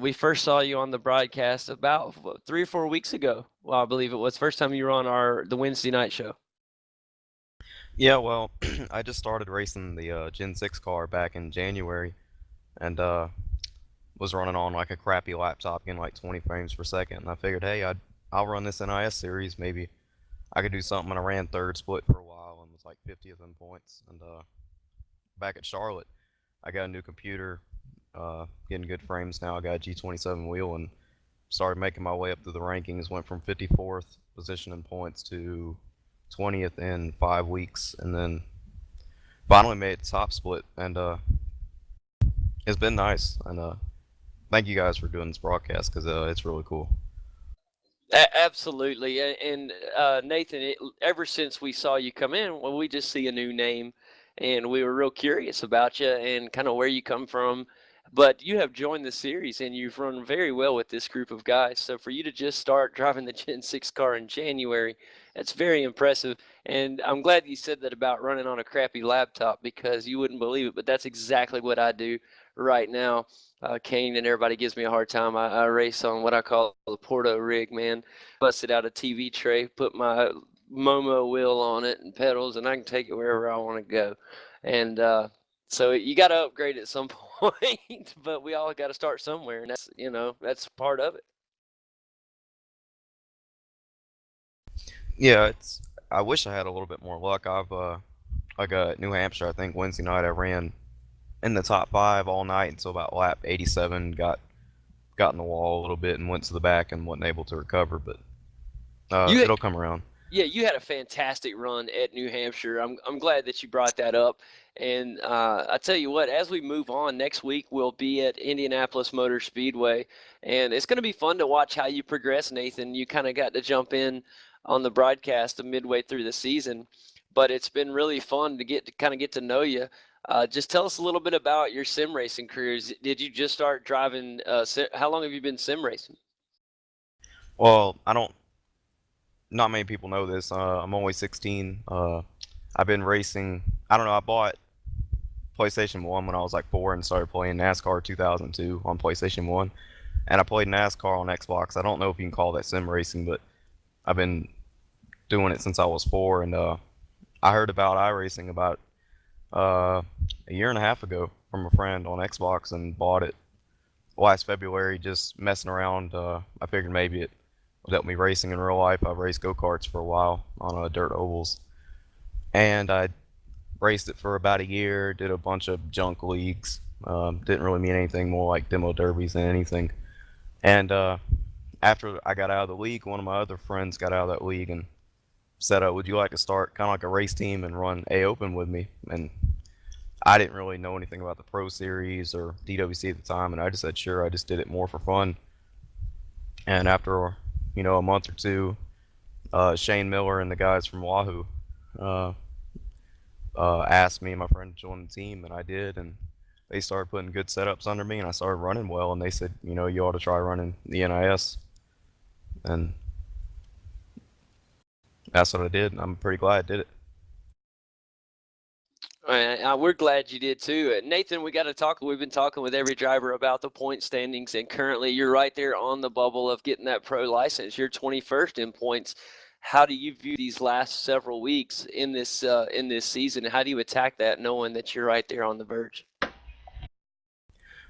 we first saw you on the broadcast about 3 or 4 weeks ago. Well, I believe it was first time you were on the Wednesday night show. Yeah, well, I just started racing the Gen 6 car back in January, and was running on like a crappy laptop getting like 20 frames per second. And I figured, hey, I'll run this NIS series. Maybe I could do something. And I ran third split for a while and was like 50th in points. And back at Charlotte, I got a new computer, getting good frames now. I got a G27 wheel and started making my way up through the rankings. Went from 54th position in points to 20th in 5 weeks, and then finally made top split. And it's been nice. And thank you guys for doing this broadcast because it's really cool. Absolutely. And Nathan, ever since we saw you come in, well, we just see a new name, and we were real curious about you and kind of where you come from, But you have joined the series, and you've run very well with this group of guys. So for you to just start driving the Gen 6 car in January, that's very impressive. And I'm glad you said that about running on a crappy laptop, because you wouldn't believe it, but that's exactly what I do right now. Kane and everybody gives me a hard time. I race on what I call the Porto rig, man. Busted out a TV tray, put my Momo wheel on it and pedals, and I can take it wherever I want to go. And so you got to upgrade at some point, but we all got to start somewhere, and that's part of it. Yeah, I wish I had a little bit more luck. I've like New Hampshire, I think Wednesday night I ran in the top 5 all night until about lap 87. Got in the wall a little bit and went to the back and wasn't able to recover, but it'll come around. Yeah, you had a fantastic run at New Hampshire. I'm glad that you brought that up. And I tell you what, as we move on, next week we'll be at Indianapolis Motor Speedway, and it's going to be fun to watch how you progress, Nathan. You kind of got to jump in on the broadcast midway through the season, but it's been really fun to get to know you. Just tell us a little bit about your sim racing careers. Did you just start driving? How long have you been sim racing? Well, not many people know this. I'm only 16. I've been racing. I don't know. I bought PlayStation 1 when I was like 4 and started playing NASCAR 2002 on PlayStation 1. And I played NASCAR on Xbox. I don't know if you can call that sim racing, but I've been doing it since I was 4. And I heard about iRacing about a year and a half ago from a friend on Xbox and bought it last February, just messing around. I figured maybe it would help me racing in real life. I've raced go-karts for a while on dirt ovals. And I raced it for about a year, did a bunch of junk leagues. Didn't really mean anything, more like demo derbies than anything. And after I got out of the league, one of my other friends got out of that league and said, would you like to start kind of like a race team and run A Open with me? And I didn't really know anything about the Pro Series or DWC at the time, and I just said sure. I just did it more for fun. And after a month or two, Shane Miller and the guys from Wahoo asked me and my friend to join the team, and I did, and they started putting good setups under me, and I started running well, and they said, you ought to try running the NIS, and that's what I did, and I'm pretty glad I did it. We're glad you did too. Nathan, we got to talk. We've been talking with every driver about the point standings, and currently you're right there on the bubble of getting that pro license. You're 21st in points. How do you view these last several weeks in this season? How do you attack that, knowing that you're right there on the verge?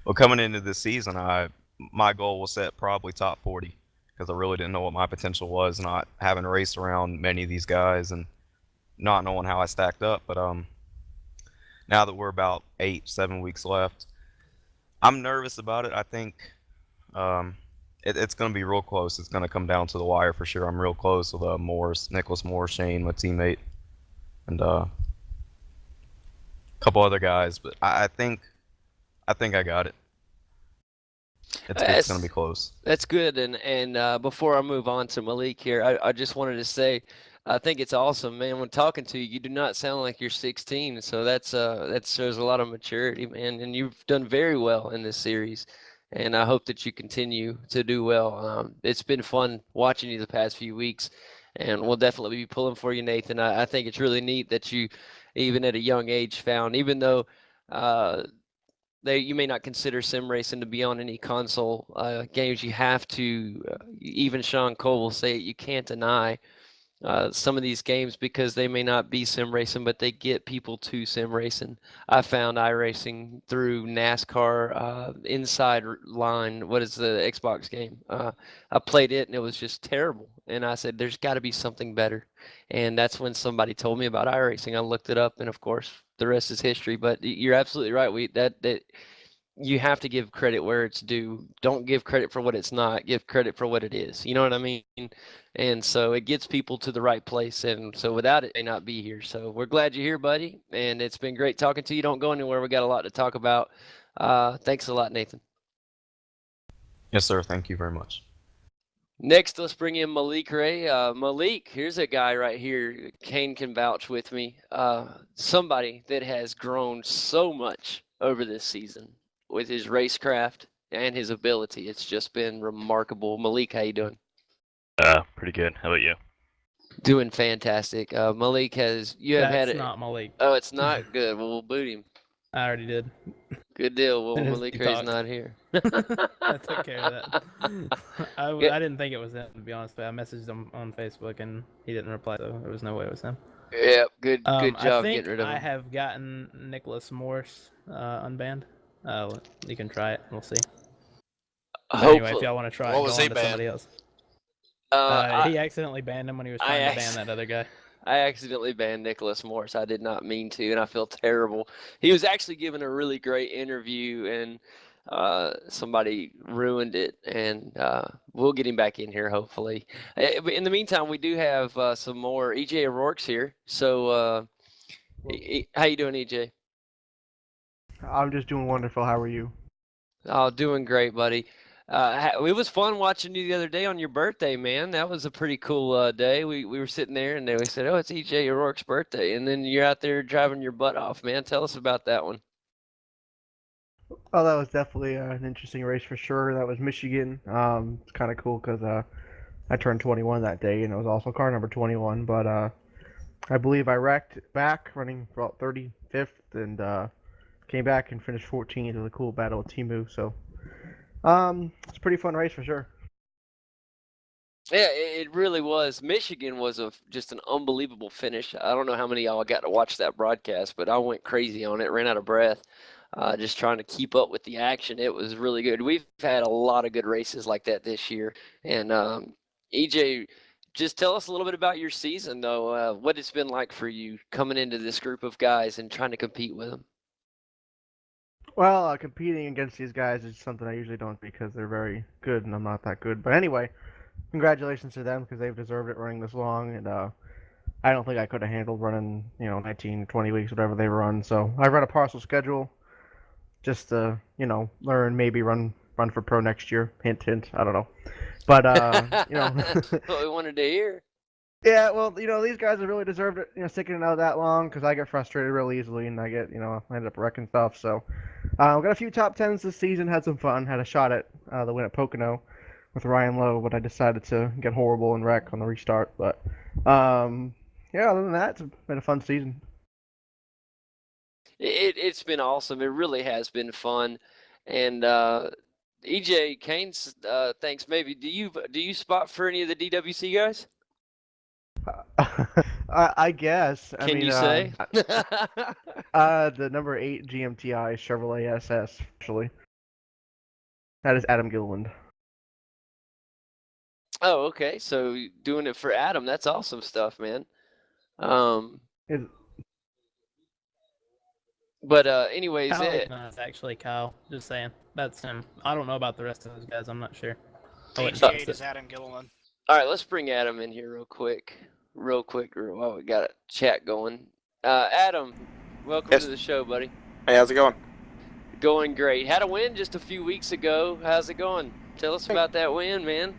Well, coming into this season, my goal was set probably top 40 because I really didn't know what my potential was, not having raced around many of these guys and not knowing how I stacked up. But now that we're about 8-7 weeks left, I'm nervous about it. I think it's going to be real close. It's going to come down to the wire for sure. I'm real close with Nicholas Moore, Shane, my teammate, and a couple other guys. But I think I got it. It's going to be close. That's good. And before I move on to Malik here, I just wanted to say, I think it's awesome, man. When talking to you, you do not sound like you're 16. So that shows a lot of maturity, man. And you've done very well in this series. And I hope that you continue to do well. It's been fun watching you the past few weeks, and we'll definitely be pulling for you, Nathan. I think it's really neat that you, even at a young age, found, even though you may not consider sim racing to be on any console games, you have to, even Sean Cole will say it, you can't deny some of these games because they may not be sim racing, but they get people to sim racing. I found iRacing through NASCAR Inside Line. What is the Xbox game? I played it and it was just terrible. And I said, there's got to be something better. And that's when somebody told me about iRacing. I looked it up, and of course, the rest is history. But you're absolutely right. That you have to give credit where it's due. Don't give credit for what it's not. Give credit for what it is. You know what I mean? And so it gets people to the right place. And so without it, they may not be here. So we're glad you're here, buddy. And it's been great talking to you. Don't go anywhere. We got a lot to talk about. Thanks a lot, Nathan. Yes, sir. Thank you very much. Next, let's bring in Malik Ray. Malik, here's a guy right here. Kane can vouch with me. Somebody that has grown so much over this season. with his racecraft and his ability. It's just been remarkable. Malik, how you doing? Pretty good. How about you? Doing fantastic. Malik you have had it. That's not Malik. Oh, it's not good. Well, we'll boot him. I already did. Good deal. Well, As Malik he Ray's talked. not here. I took care of that. I didn't think it was him, to be honest. But I messaged him on Facebook and he didn't reply, so there was no way it was him. Yeah, good job I think getting rid of him. I have gotten Nicholas Morse unbanned. You can try it. We'll see. But anyway, if y'all want to try it, go on to somebody else. He accidentally banned him when he was trying to ban that other guy. I accidentally banned Nicholas Morse. I did not mean to, and I feel terrible. He was actually giving a really great interview, and somebody ruined it, and we'll get him back in here, hopefully. But in the meantime, we do have some more. EJ Aor's here. So how you doing, EJ? I'm just doing wonderful. How are you? Oh, doing great, buddy. It was fun watching you the other day on your birthday, man. That was a pretty cool day. We were sitting there, and we said, "Oh, it's EJ Aor's birthday," and then you're out there driving your butt off, man. Tell us about that one. Oh, that was definitely an interesting race for sure. That was Michigan. It's kind of cool because I turned 21 that day, and it was also car number 21. But I believe I wrecked back running about 35th, and came back and finished 14th. It was a cool battle with Timu. So. It's a pretty fun race for sure. Yeah, it really was. Michigan was just an unbelievable finish. I don't know how many of y'all got to watch that broadcast, but I went crazy on it, ran out of breath, just trying to keep up with the action. It was really good. We've had a lot of good races like that this year. And EJ, just tell us a little bit about your season, though, what it's been like for you coming into this group of guys and trying to compete with them. Well, competing against these guys is something I usually don't because they're very good and I'm not that good. But anyway, congratulations to them because they've deserved it running this long. And I don't think I could have handled running, 19, 20 weeks, whatever they run. So I've run a partial schedule just to, learn, maybe run for pro next year. Hint, hint. I don't know. But, That's what we wanted to hear. Yeah, well, these guys have really deserved it, sticking it out that long because I get frustrated real easily and I get, I end up wrecking stuff. So, we got a few top tens this season, had some fun, had a shot at the win at Pocono with Ryan Lowe, but I decided to get horrible and wreck on the restart. But, yeah, other than that, it's been a fun season. It's been awesome. It really has been fun. And EJ, Kane's thanks. Maybe do you spot for any of the DWC guys? I guess. Can you say? The number 8 GMTI Chevrolet SS, actually. That is Adam Gilland. Oh, okay. So doing it for Adam, that's awesome stuff, man. But anyways, It's actually Kyle. Just saying, that's him. I don't know about the rest of those guys. I'm not sure. 88 is Adam Gilland. All right, let's bring Adam in here real quick while we got a chat going. Adam, welcome to the show, buddy. Hey, how's it going? Going great. Had a win just a few weeks ago. How's it going? Tell us about that win, man.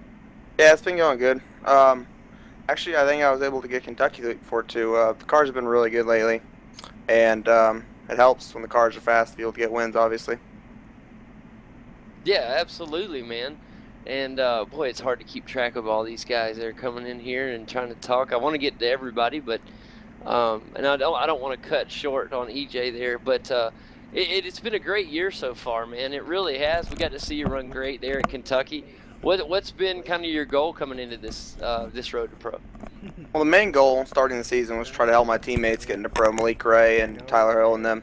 Yeah, it's been going good. Actually, I think I was able to get Kentucky the week before too. The cars have been really good lately, and it helps when the cars are fast to be able to get wins, obviously. Yeah, absolutely, man. And boy, it's hard to keep track of all these guys that are coming in here and trying to talk. I want to get to everybody, but and I don't want to cut short on EJ there, but it's been a great year so far, man. It really has. We got to see you run great there at Kentucky. What's been kind of your goal coming into this road to pro? Well, the main goal starting the season was to try to help my teammates get into pro, Malik Ray and Tyler Hill and them,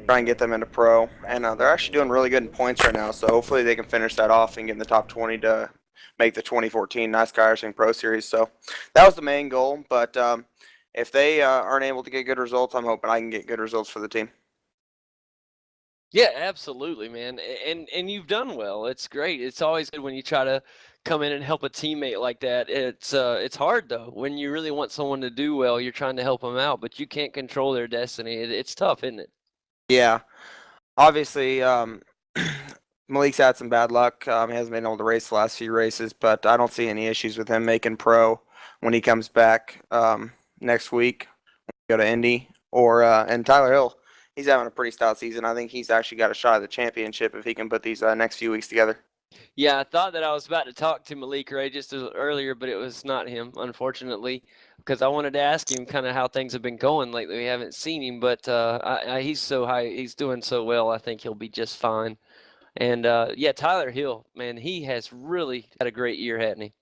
try and get them into pro. And they're actually doing really good in points right now, so hopefully they can finish that off and get in the top 20 to make the 2014 Nascar Iracing Pro Series. So that was the main goal, but if they aren't able to get good results, I'm hoping I can get good results for the team. Yeah, absolutely, man. And you've done well. It's great. It's always good when you try to come in and help a teammate like that. It's hard though. When you really want someone to do well, you're trying to help them out, but you can't control their destiny. It's tough, isn't it? Yeah. Obviously, Malik's had some bad luck. He hasn't been able to race the last few races, but I don't see any issues with him making pro when he comes back next week. Go to Indy and Tyler Hill. he's having a pretty stout season. I think he's actually got a shot at the championship if he can put these next few weeks together. Yeah, I thought that I was about to talk to Malik Ray just earlier, but it was not him, unfortunately, because I wanted to ask him kind of how things have been going lately. We haven't seen him, but he's so high. He's doing so well. I think he'll be just fine. And, yeah, Tyler Hill, man, he has really had a great year, hasn't he?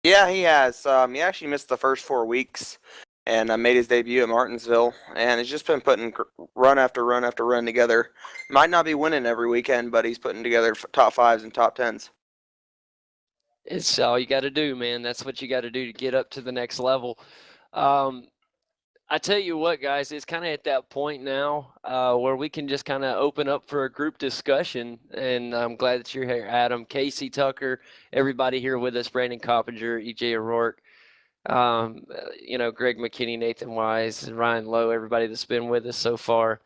Yeah, he has. He actually missed the first 4 weeks and made his debut at Martinsville, and he's just been putting run after run after run together. Might not be winning every weekend, but he's putting together top 5s and top 10s. It's all you got to do, man. That's what you got to do to get up to the next level. I tell you what, guys, it's kind of at that point now where we can just kind of open up for a group discussion, and I'm glad that you're here, Adam, Casey Tucker, everybody here with us, Brandon Coppinger, EJ Aor, Greg McKenna, Nathan Wise, Ryan Lowe, everybody that's been with us so far.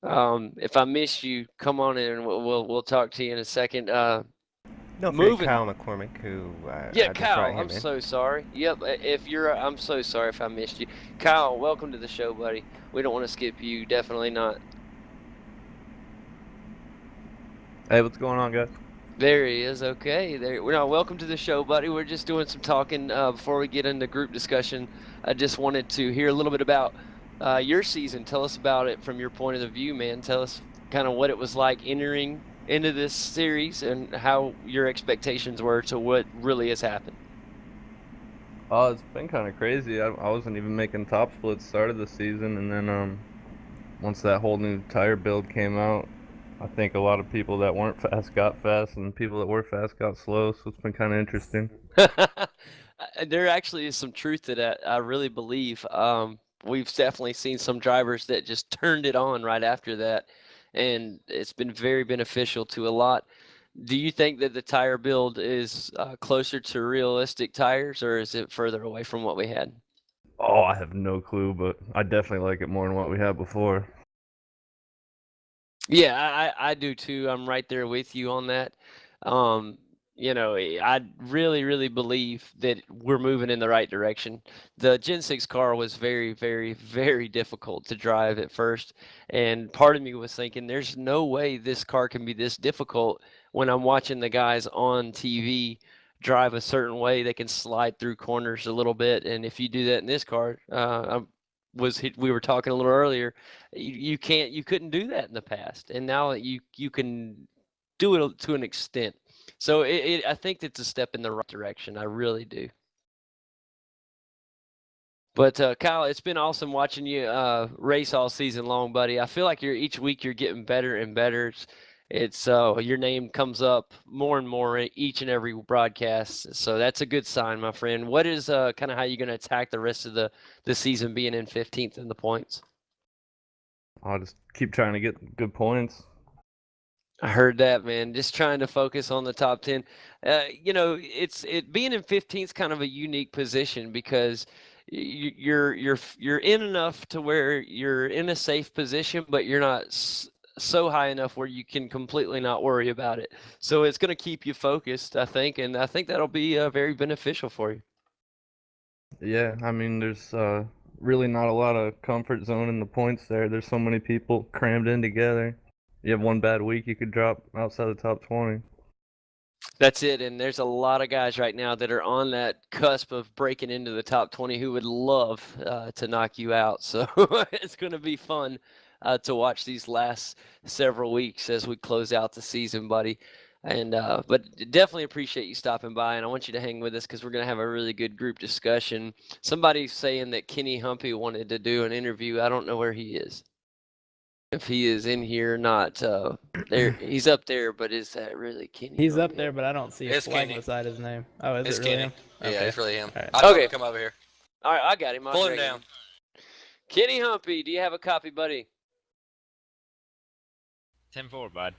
If I missed you, come on in and we'll talk to you in a second. Kyle McCormick, who Kyle, I'm so sorry. Yep, I'm so sorry if I missed you. Kyle, welcome to the show, buddy. We don't want to skip you, definitely not. Hey, what's going on, guys? There he is. Okay, welcome to the show, buddy. We're just doing some talking before we get into group discussion. I just wanted to hear a little bit about your season. Tell us about it from your point of view, man. Tell us kind of what it was like entering into this series and how your expectations were to what really has happened. Oh, it's been kind of crazy. I wasn't even making top splits start of the season, and then once that whole new tire build came out, I think a lot of people that weren't fast got fast, and people that were fast got slow, so it's been kind of interesting. There actually is some truth to that, I really believe. We've definitely seen some drivers that just turned it on right after that, and it's been very beneficial to a lot. Do you think that the tire build is closer to realistic tires, or is it further away from what we had? Oh, I have no clue, but I definitely like it more than what we had before. Yeah, I do too. I'm right there with you on that. I really, really believe that we're moving in the right direction. The Gen 6 car was very, very, very difficult to drive at first. And part of me was thinking, there's no way this car can be this difficult when I'm watching the guys on TV drive a certain way. They can slide through corners a little bit. And if you do that in this car, we were talking a little earlier, you couldn't do that in the past. And now you can do it to an extent. So I think it's a step in the right direction. I really do. But Kyle, it's been awesome watching you race all season long, buddy. I feel like each week you're getting better and better. It's your name comes up more and more each and every broadcast. So that's a good sign, my friend. What is kind of how you're going to attack the rest of the season being in 15th in the points? I'll just keep trying to get good points. I heard that, man. Just trying to focus on the top 10. Being in 15th is kind of a unique position because you're in enough to where you're in a safe position, but you're not so high enough where you can completely not worry about it. So it's going to keep you focused, I think, and I think that'll be very beneficial for you. Yeah, I mean, there's really not a lot of comfort zone in the points there. There's so many people crammed in together. You have one bad week, you could drop outside the top 20. That's it, and there's a lot of guys right now that are on that cusp of breaking into the top 20 who would love to knock you out. So it's going to be fun to watch these last several weeks as we close out the season, buddy. And but definitely appreciate you stopping by, and I want you to hang with us because we're going to have a really good group discussion. Somebody's saying that Kenny Humpy wanted to do an interview. I don't know where he is. If he is in here or not, there he's up there, but is that really Kenny? He's up there, but I don't see a It's flag Kenny. beside his name. Oh, is It's it really Kenny. him? Yeah, Okay. it's really him. All right. I told him Okay. to come over here. All right, I got him. Pull him down. Kenny Humpy, do you have a copy, buddy? 10-4, bud.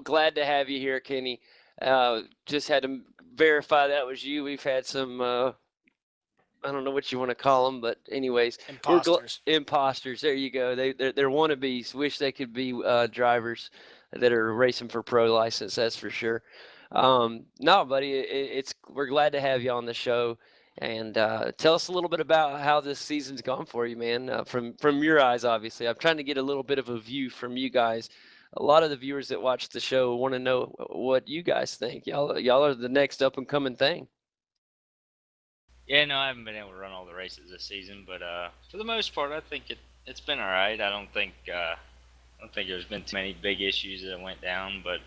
Glad to have you here, Kenny. Just had to verify that was you. We've had some, I don't know what you want to call them, but anyways. Imposters. Imposters, there you go. They're wannabes. Wish they could be drivers that are racing for pro license, that's for sure. No, buddy, we're glad to have you on the show. And tell us a little bit about how this season's gone for you, man. From your eyes, obviously. I'm trying to get a little bit of a view from you guys. A lot of the viewers that watch the show want to know what you guys think. Y'all are the next up and coming thing. Yeah, no, I haven't been able to run all the races this season, but for the most part, I think it's been all right. I don't think there's been too many big issues that went down, but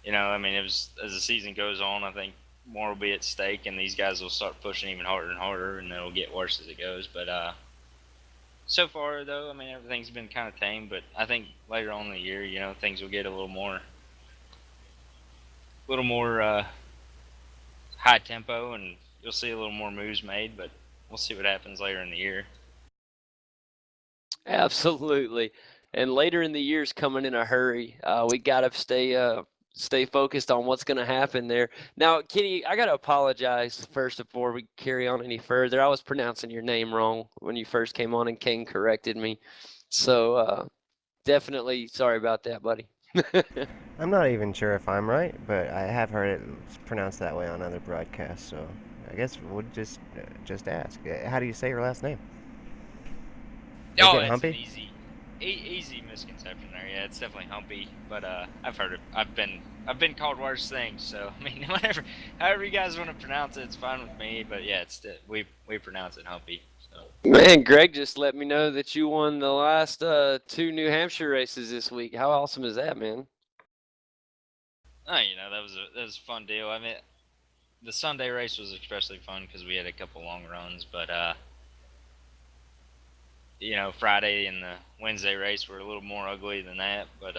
I mean, as the season goes on, I think more will be at stake, and these guys will start pushing even harder and harder, and it'll get worse as it goes. But so far, though, I mean, everything's been kind of tame. But I think later on in the year, things will get a little more high tempo, and you'll see a little more moves made. But we'll see what happens later in the year. Absolutely, and later in the year's coming in a hurry. We gotta stay focused on what's going to happen there. Now, Kenny, I got to apologize first before we carry on any further. I was pronouncing your name wrong when you first came on, and Kane corrected me. So definitely sorry about that, buddy. I'm not even sure if I'm right, but I have heard it pronounced that way on other broadcasts, so I guess we'll just ask. How do you say your last name? Oh, it's Humpy? Easy misconception there. Yeah, it's definitely Humpy, but I've heard it. I've been called worse things. So I mean, however you guys want to pronounce it, it's fine with me. But yeah, we pronounce it Humpy. So. Man, Greg just let me know that you won the last 2 New Hampshire races this week. How awesome is that, man? Oh, that was a fun deal. I mean, the Sunday race was especially fun because we had a couple long runs, but Friday and the Wednesday race were a little more ugly than that, but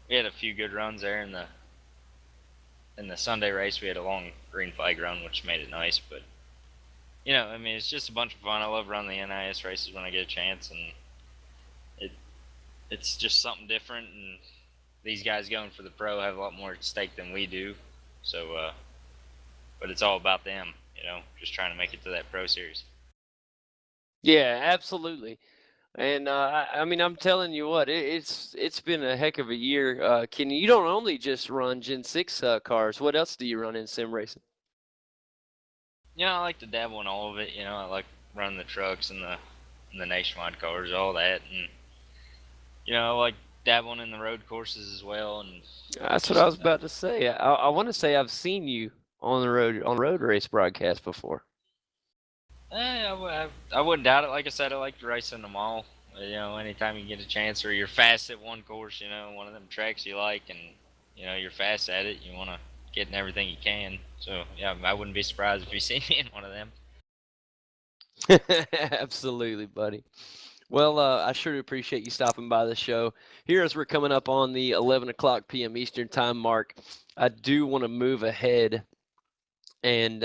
we had a few good runs there. In the Sunday race, we had a long green flag run, which made it nice. But I mean, it's just a bunch of fun. I love running the NIS races when I get a chance, and it's just something different. And these guys going for the pro have a lot more at stake than we do. So, but it's all about them, just trying to make it to that pro series. Yeah, absolutely. And I mean, I'm telling you what, it's been a heck of a year. Kenny, you don't only just run Gen 6 cars. What else do you run in sim racing? Yeah, I like to dabble in all of it. I like running the trucks and the nationwide cars, all that, and I like dabbling in the road courses as well. And that's what I was about to say. I want to say I've seen you on the road race broadcast before. I wouldn't doubt it. Like I said, I like to race in them all. Anytime you get a chance, or you're fast at one course, one of them tracks you like, and you're fast at it, you want to get in everything you can. So yeah, I wouldn't be surprised if you see me in one of them. Absolutely, buddy. Well, I sure do appreciate you stopping by the show. Here, as we're coming up on the 11 o'clock p.m. Eastern time mark, I do want to move ahead and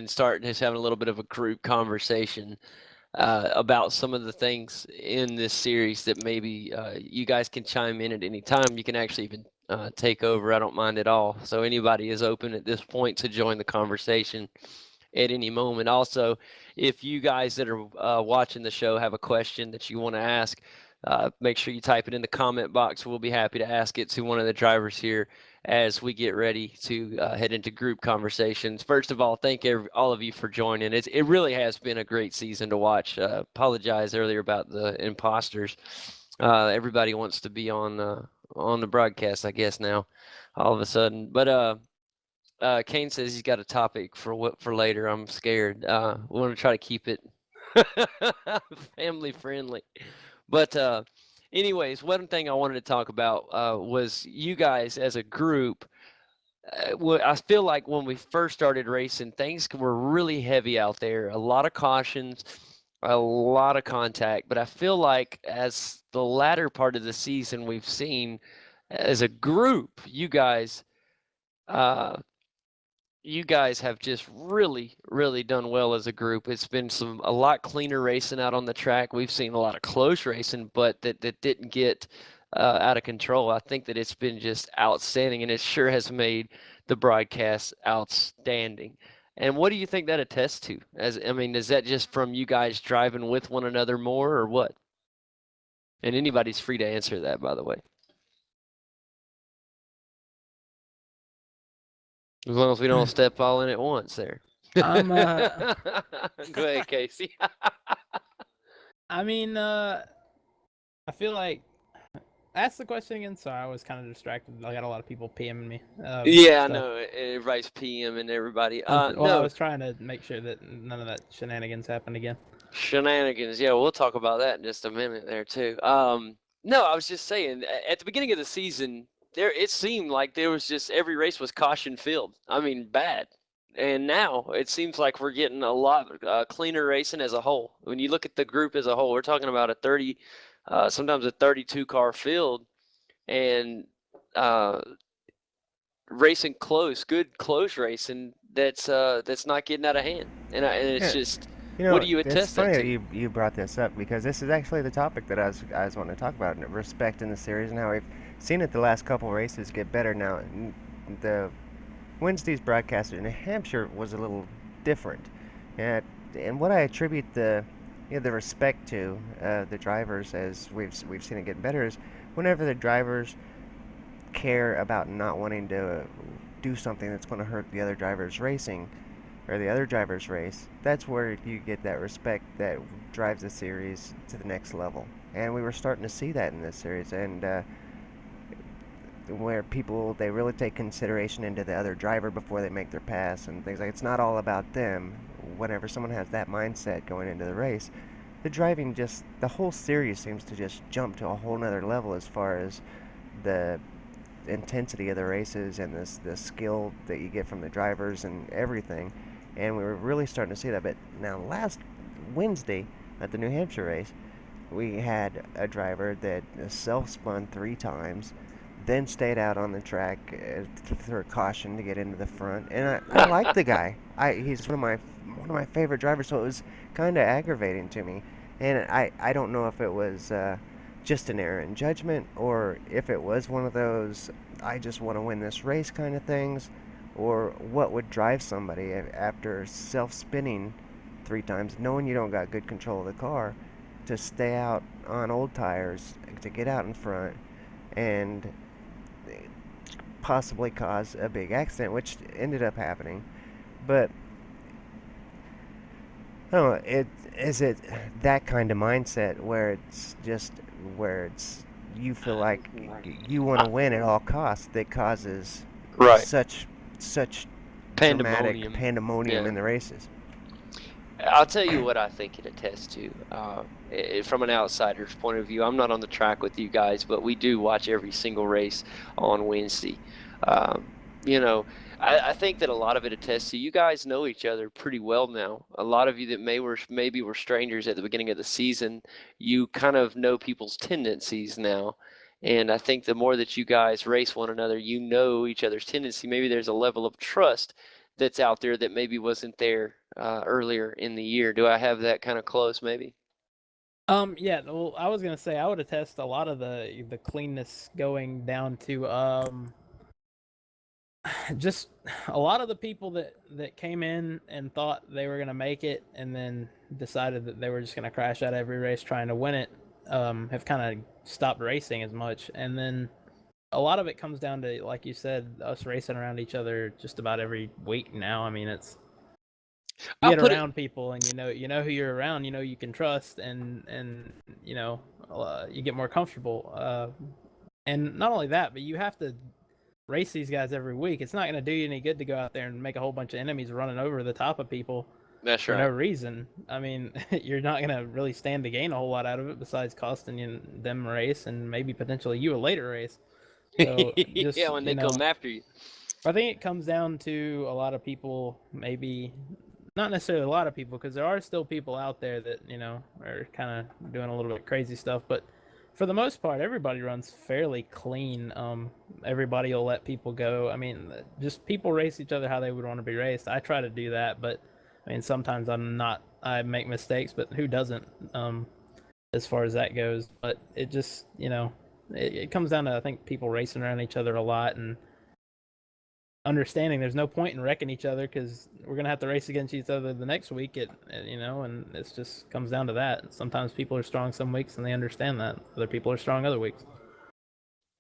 start just having a little bit of a group conversation about some of the things in this series that maybe you guys can chime in at any time. You can actually even take over. I don't mind at all. So anybody is open at this point to join the conversation at any moment. Also, if you guys that are watching the show have a question that you want to ask, make sure you type it in the comment box. We'll be happy to ask it to one of the drivers here as we get ready to head into group conversations. First of all, thank all of you for joining. It really has been a great season to watch. Apologize earlier about the imposters. Everybody wants to be on the broadcast, I guess, now, all of a sudden. But Kane says he's got a topic for later. I'm scared. We want to try to keep it family friendly. But anyways, one thing I wanted to talk about was you guys as a group. I feel like when we first started racing, things were really heavy out there. A lot of cautions, a lot of contact. But I feel like as the latter part of the season, we've seen as a group, you guys have just really, really done well as a group. It's been a lot cleaner racing out on the track. We've seen a lot of close racing, but that didn't get out of control. I think that it's been just outstanding, and it sure has made the broadcast outstanding. And what do you think that attests to? Is that just from you guys driving with one another more, or what? And anybody's free to answer that, by the way. As long as we don't step all in at once there. I'm Go ahead, Casey. I mean, I feel like ask the question again. Sorry, I was kind of distracted. I got a lot of people PMing me. Yeah, I so- know. Everybody's PM and everybody. Well, I No, was trying to make sure that none of that shenanigans happened again. shenanigans. Yeah, we'll talk about that in just a minute there too. No, I was just saying at the beginning of the season, it seemed like there was just every race was caution filled. I mean, bad. And now it seems like we're getting a lot cleaner racing as a whole. When you look at the group as a whole, we're talking about a 30, sometimes a 32 car field, and racing close, good close racing that's not getting out of hand. And it's just, what do you it's attest funny that that to? you brought this up because this is actually the topic that I was wanting to talk about, respect in the series and how we've seen it the last couple races get better now. The Wednesday's broadcast in New Hampshire was a little different, and what I attribute the respect to the drivers as we've seen it get better is whenever the drivers care about not wanting to do something that's going to hurt the other driver's racing or the other driver's race, that's where you get that respect that drives the series to the next level. And we were starting to see that in this series, and where people, they really take consideration into the other driver before they make their pass and things like it's not all about them. Whenever someone has that mindset going into the race, the driving the whole series seems to just jump to a whole nother level as far as the intensity of the races and the skill that you get from the drivers and everything. And we were really starting to see that. But now last Wednesday at the New Hampshire race, we had a driver that self-spun 3 times, then stayed out on the track for caution to get into the front. And I like the guy. He's one of my favorite drivers, so it was kind of aggravating to me. And I don't know if it was just an error in judgment, or if it was one of those I just want to win this race kind of things, or what would drive somebody after self-spinning 3 times, knowing you don't got good control of the car, to stay out on old tires, to get out in front, and possibly cause a big accident, which ended up happening. But I don't know, is it that kind of mindset where it's you feel like you want to win at all costs that causes such dramatic pandemonium in the races? I'll tell you what I think it attests to. From an outsider's point of view, I'm not on the track with you guys, but we do watch every single race on Wednesday. I think that a lot of it attests to you guys know each other pretty well now. A lot of you that maybe were strangers at the beginning of the season, you kind of know people's tendencies now. And I think the more that you guys race one another, you know each other's tendency. Maybe there's a level of trust that's out there that maybe wasn't there earlier in the year. Do I have that kind of close, maybe? Yeah, well, I was gonna say I would attest a lot of the cleanness going down to just a lot of the people that came in and thought they were gonna make it and then decided that they were just gonna crash out every race trying to win it have kind of stopped racing as much. And then a lot of it comes down to, like you said, us racing around each other just about every week now. I mean, it's you get around people and you know who you're around, you can trust, and you get more comfortable. And not only that, but you have to race these guys every week. It's not going to do you any good to go out there and make a whole bunch of enemies running over the top of people. That's for right. no reason. I mean, you're not going to really stand to gain a whole lot out of it besides costing them a race and maybe potentially you a later race. So just, yeah, when they come after you. I think it comes down to a lot of people, maybe not necessarily a lot of people, because there are still people out there that, are kind of doing a little bit crazy stuff. But for the most part, everybody runs fairly clean. Everybody will let people go. I mean, just people race each other how they would want to be raced. I try to do that, but I mean, sometimes I make mistakes, but who doesn't, as far as that goes. But it just, it comes down to, I think, people racing around each other a lot and understanding there's no point in wrecking each other because we're going to have to race against each other the next week, and it just comes down to that. Sometimes people are strong some weeks and they understand that. Other people are strong other weeks.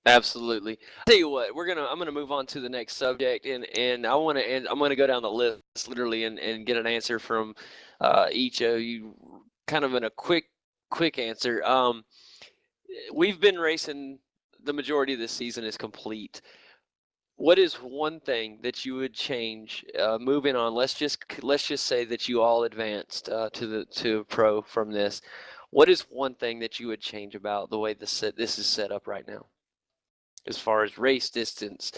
Absolutely. Tell you what, I'm gonna move on to the next subject, and I'm gonna go down the list literally and get an answer from each of you, kind of in a quick answer. We've been racing, the majority of this season is complete. What is one thing that you would change moving on? Let's just say that you all advanced to pro from this. What is one thing that you would change about the way this is set up right now, as far as race distance,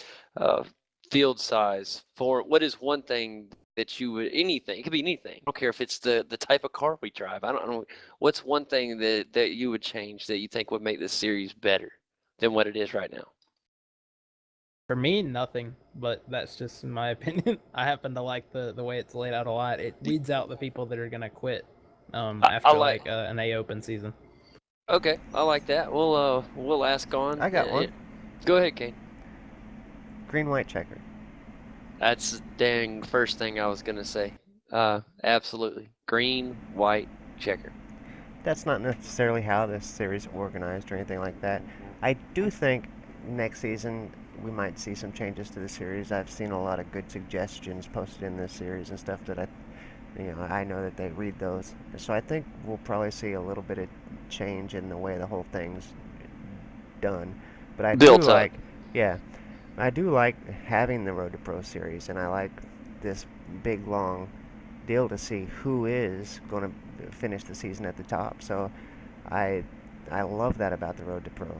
field size? What is one thing that you would, anything, it could be anything. I don't care if it's the type of car we drive. I don't know. What's one thing that you would change that you think would make this series better than what it is right now? For me, nothing, but that's just my opinion. I happen to like the way it's laid out a lot. It weeds out the people that are gonna quit after an A Open season. Okay, I like that. We'll ask on. I got one. Go ahead, Kane. Green-white checker. That's the dang first thing I was gonna say. Absolutely, green, white, checker. That's not necessarily how this series is organized or anything like that. I do think next season we might see some changes to the series. I've seen a lot of good suggestions posted in this series and stuff that I know that they read those. So I think we'll probably see a little bit of change in the way the whole thing's done. But I do like, I do like having the Road to Pro series, and I like this big long deal to see who is going to finish the season at the top. So I love that about the Road to Pro.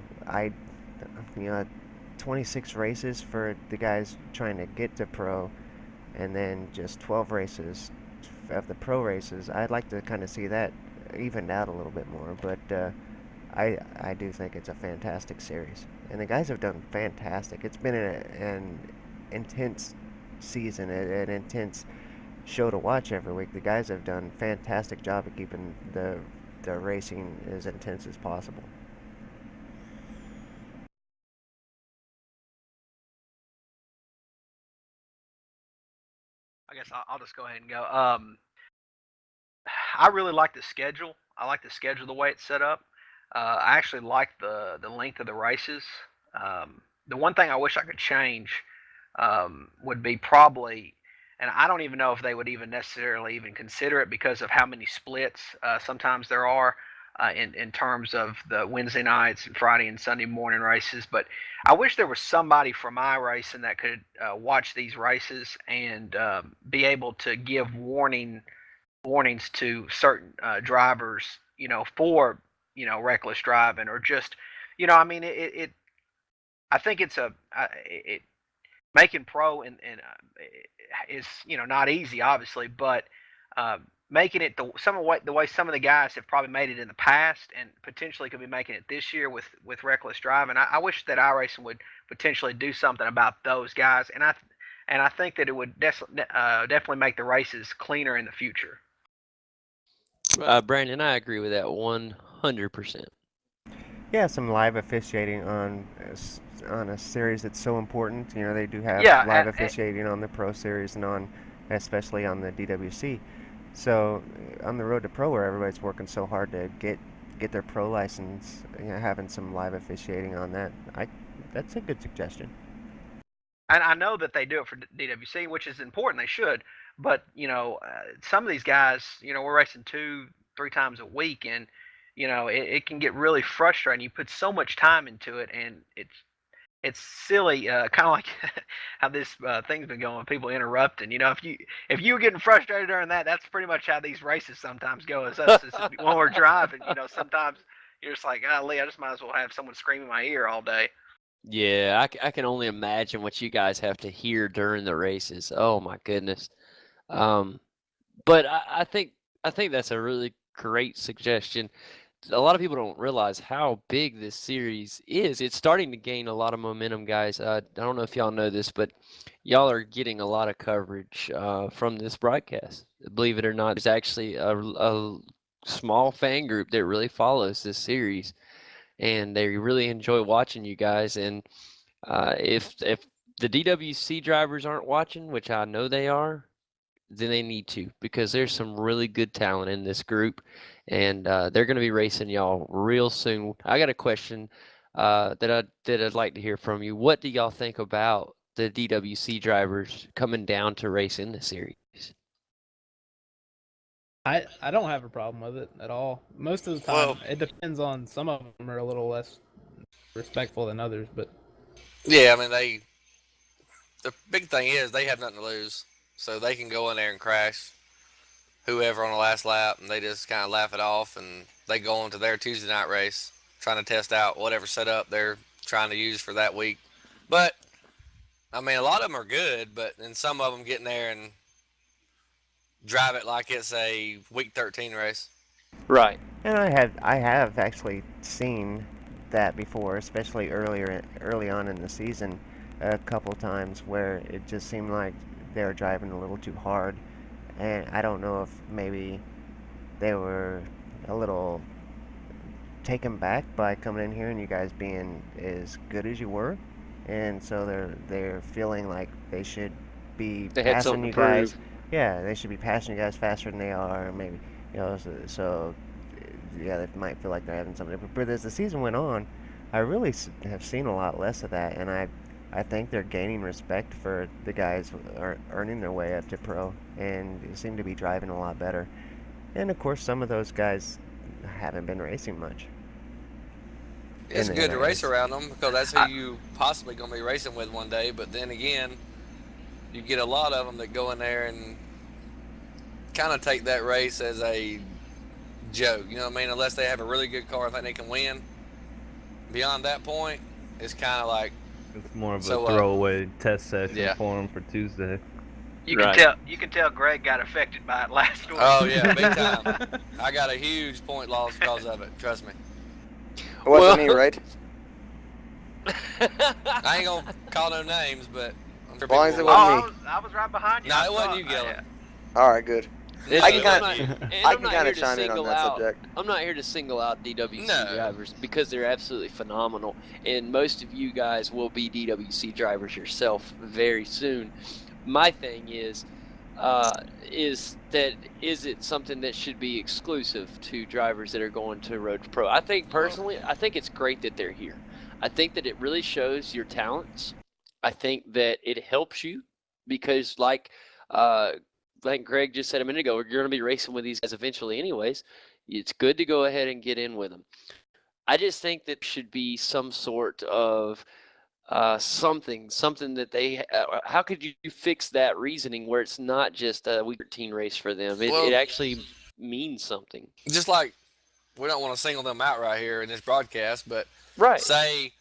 26 races for the guys trying to get to pro, and then just 12 races of the pro races. I'd like to kind of see that evened out a little bit more, but I do think it's a fantastic series, and the guys have done fantastic. It's been an intense season, an intense show to watch every week. The guys have done a fantastic job of keeping the racing as intense as possible. I guess I'll just go ahead and go. I really like the schedule. I like the schedule the way it's set up. I actually like the length of the races. The one thing I wish I could change would be probably, and I don't even know if they would even necessarily even consider it because of how many splits sometimes there are in terms of the Wednesday nights and Friday and Sunday morning races. But I wish there was somebody from iRacing that could watch these races and be able to give warnings to certain drivers, for reckless driving, or just, I mean, I think it's making pro and is not easy, obviously, but making it the way some of the guys have probably made it in the past, and potentially could be making it this year with reckless driving. I wish that iRacing would potentially do something about those guys, and I think that it would definitely make the races cleaner in the future. Brandon, I agree with that 100%. Yeah, some live officiating on a series that's so important. They do have live officiating on the Pro Series and especially on the DWC. So on the Road to Pro, where everybody's working so hard to get their pro license, having some live officiating on that's a good suggestion. And I know that they do it for DWC, which is important. They should. But, some of these guys, we're racing 2-3 times a week, and, it can get really frustrating. You put so much time into it, and it's silly, kind of like how this thing's been going, people interrupting. If you were getting frustrated during that, that's pretty much how these races sometimes go. Is us when we're driving, sometimes you're just like, golly, I just might as well have someone scream in my ear all day. Yeah, I can only imagine what you guys have to hear during the races. Oh my goodness. But I think that's a really great suggestion. A lot of people don't realize how big this series is. It's starting to gain a lot of momentum, guys. I don't know if y'all know this, but y'all are getting a lot of coverage from this broadcast. Believe it or not, there's actually a small fan group that really follows this series, and they really enjoy watching you guys. And if the DWC drivers aren't watching, which I know they are, then they need to, because there's some really good talent in this group, and they're going to be racing y'all real soon. I got a question. that I'd like to hear from you. What do y'all think about the DWC drivers coming down to race in the series? I don't have a problem with it at all. Most of the time, it depends on, some of them are a little less respectful than others, but Yeah, I mean, the big thing is they have nothing to lose, so they can go in there and crash whoever on the last lap, and they just kind of laugh it off, and they go on to their Tuesday night race, trying to test out whatever setup they're trying to use for that week. But I mean, a lot of them are good, but then some of them get in there and drive it like it's a week 13 race. Right. And I have actually seen that before, especially early on in the season, a couple times where it just seemed like they were driving a little too hard, and I don't know if maybe they were a little taken back by coming in here and you guys being as good as you were, and so they're feeling like they should be passing you guys. Yeah, they should be passing you guys faster than they are, maybe, so yeah, they might feel like they're having something. But as the season went on, I really have seen a lot less of that, and I think they're gaining respect for the guys who are earning their way up to pro, and seem to be driving a lot better. And of course, some of those guys haven't been racing much. It's good to race around them because that's who you possibly going to be racing with one day. But then again, you get a lot of them that go in there and kind of take that race as a joke. You know what I mean? Unless they have a really good car, I think they can win. Beyond that point, it's kind of like it's more of a throwaway test session for them for Tuesday. You can tell Greg got affected by it last week. Oh yeah, big time. I got a huge point loss because of it. Trust me. It wasn't me, right? I ain't gonna call no names, but as long as it wasn't me. I was right behind you. No, it wasn't you, Gilland. All right, good. I can kind of chime in on that subject. I'm not here to single out DWC drivers because they're absolutely phenomenal, and most of you guys will be DWC drivers yourself very soon. My thing is it something that should be exclusive to drivers that are going to Road to Pro? I think personally, I think it's great that they're here. I think that it really shows your talents. I think that it helps you because, like Greg just said a minute ago, you're going to be racing with these guys eventually anyways. It's good to go ahead and get in with them. I just think that should be some sort of something that they how could you fix that reasoning where it's not just a week 13 race for them? It actually means something. Just like we don't want to single them out right here in this broadcast, but say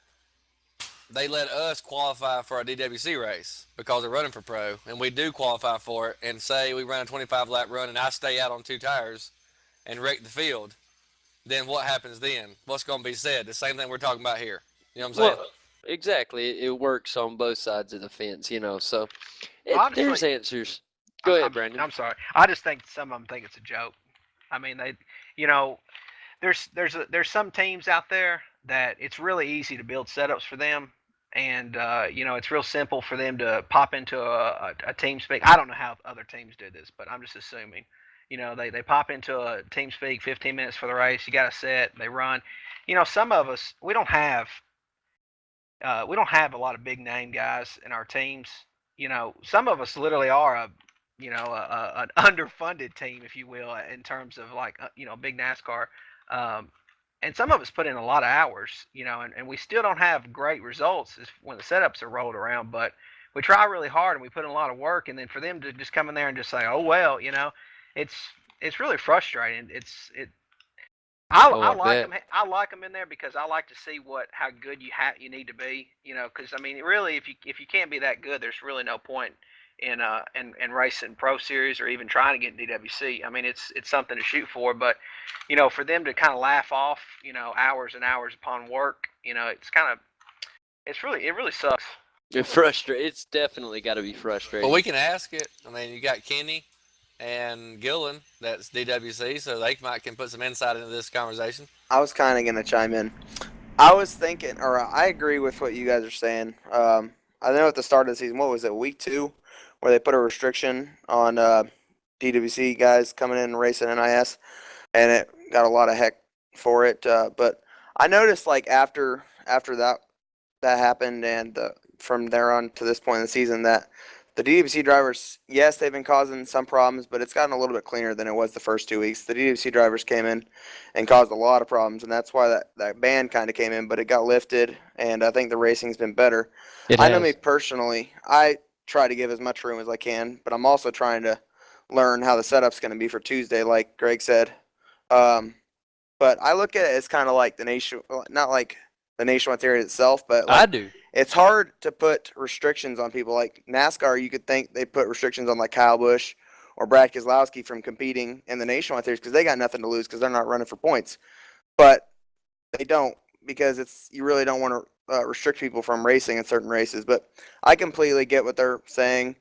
they let us qualify for a DWC race because they're running for pro, and we do qualify for it, and say we run a 25-lap run and I stay out on 2 tires and wreck the field, then what happens then? What's going to be said? The same thing we're talking about here. You know what I'm saying? Well, exactly. It works on both sides of the fence, so Honestly, there's answers. Go ahead, Brandon. I'm sorry. I just think some of them think it's a joke. I mean, there's some teams out there that it's really easy to build setups for them, and it's real simple for them to pop into a TeamSpeak. I don't know how other teams do this, but I'm just assuming. They pop into a TeamSpeak 15 minutes for the race. You got a set. They run. Some of us we don't have a lot of big name guys in our teams. Some of us literally are an underfunded team, if you will, in terms of big NASCAR. And some of us put in a lot of hours, and we still don't have great results when the setups are rolled around, but we try really hard and we put in a lot of work, and then for them to just come in there and just say, oh, well, it's really frustrating. I like them in there because I like to see how good you need to be, because I mean, really, if you can't be that good, there's really no point in racing Pro Series or even trying to get in DWC. I mean, it's something to shoot for, but for them to kind of laugh off, hours and hours upon work, it really sucks. It's definitely got to be frustrating. Well, we can ask it. I mean, you got Kenny and Gilland, that's DWC, so they can put some insight into this conversation. I was kind of going to chime in. I was thinking, or I agree with what you guys are saying. I know at the start of the season, what was it, week 2, where they put a restriction on DWC guys coming in and racing NIS, and it got a lot of heck for it. But I noticed, after after that happened, and from there on to this point in the season, that the DWC drivers, yes, they've been causing some problems, but it's gotten a little bit cleaner than it was the first 2 weeks. The DWC drivers came in and caused a lot of problems, and that's why that ban kind of came in, but it got lifted, and I think the racing's been better. I know me personally, I try to give as much room as I can, but I'm also trying to learn how the setup's going to be for Tuesday, like Greg said. But I look at it as kind of like not like the nationwide series itself, but like, I do. It's hard to put restrictions on people. Like NASCAR, you could think they put restrictions on like Kyle Busch or Brad Keselowski from competing in the nationwide series because they got nothing to lose because they're not running for points. But they don't, because you really don't want to restrict people from racing in certain races. But I completely get what they're saying,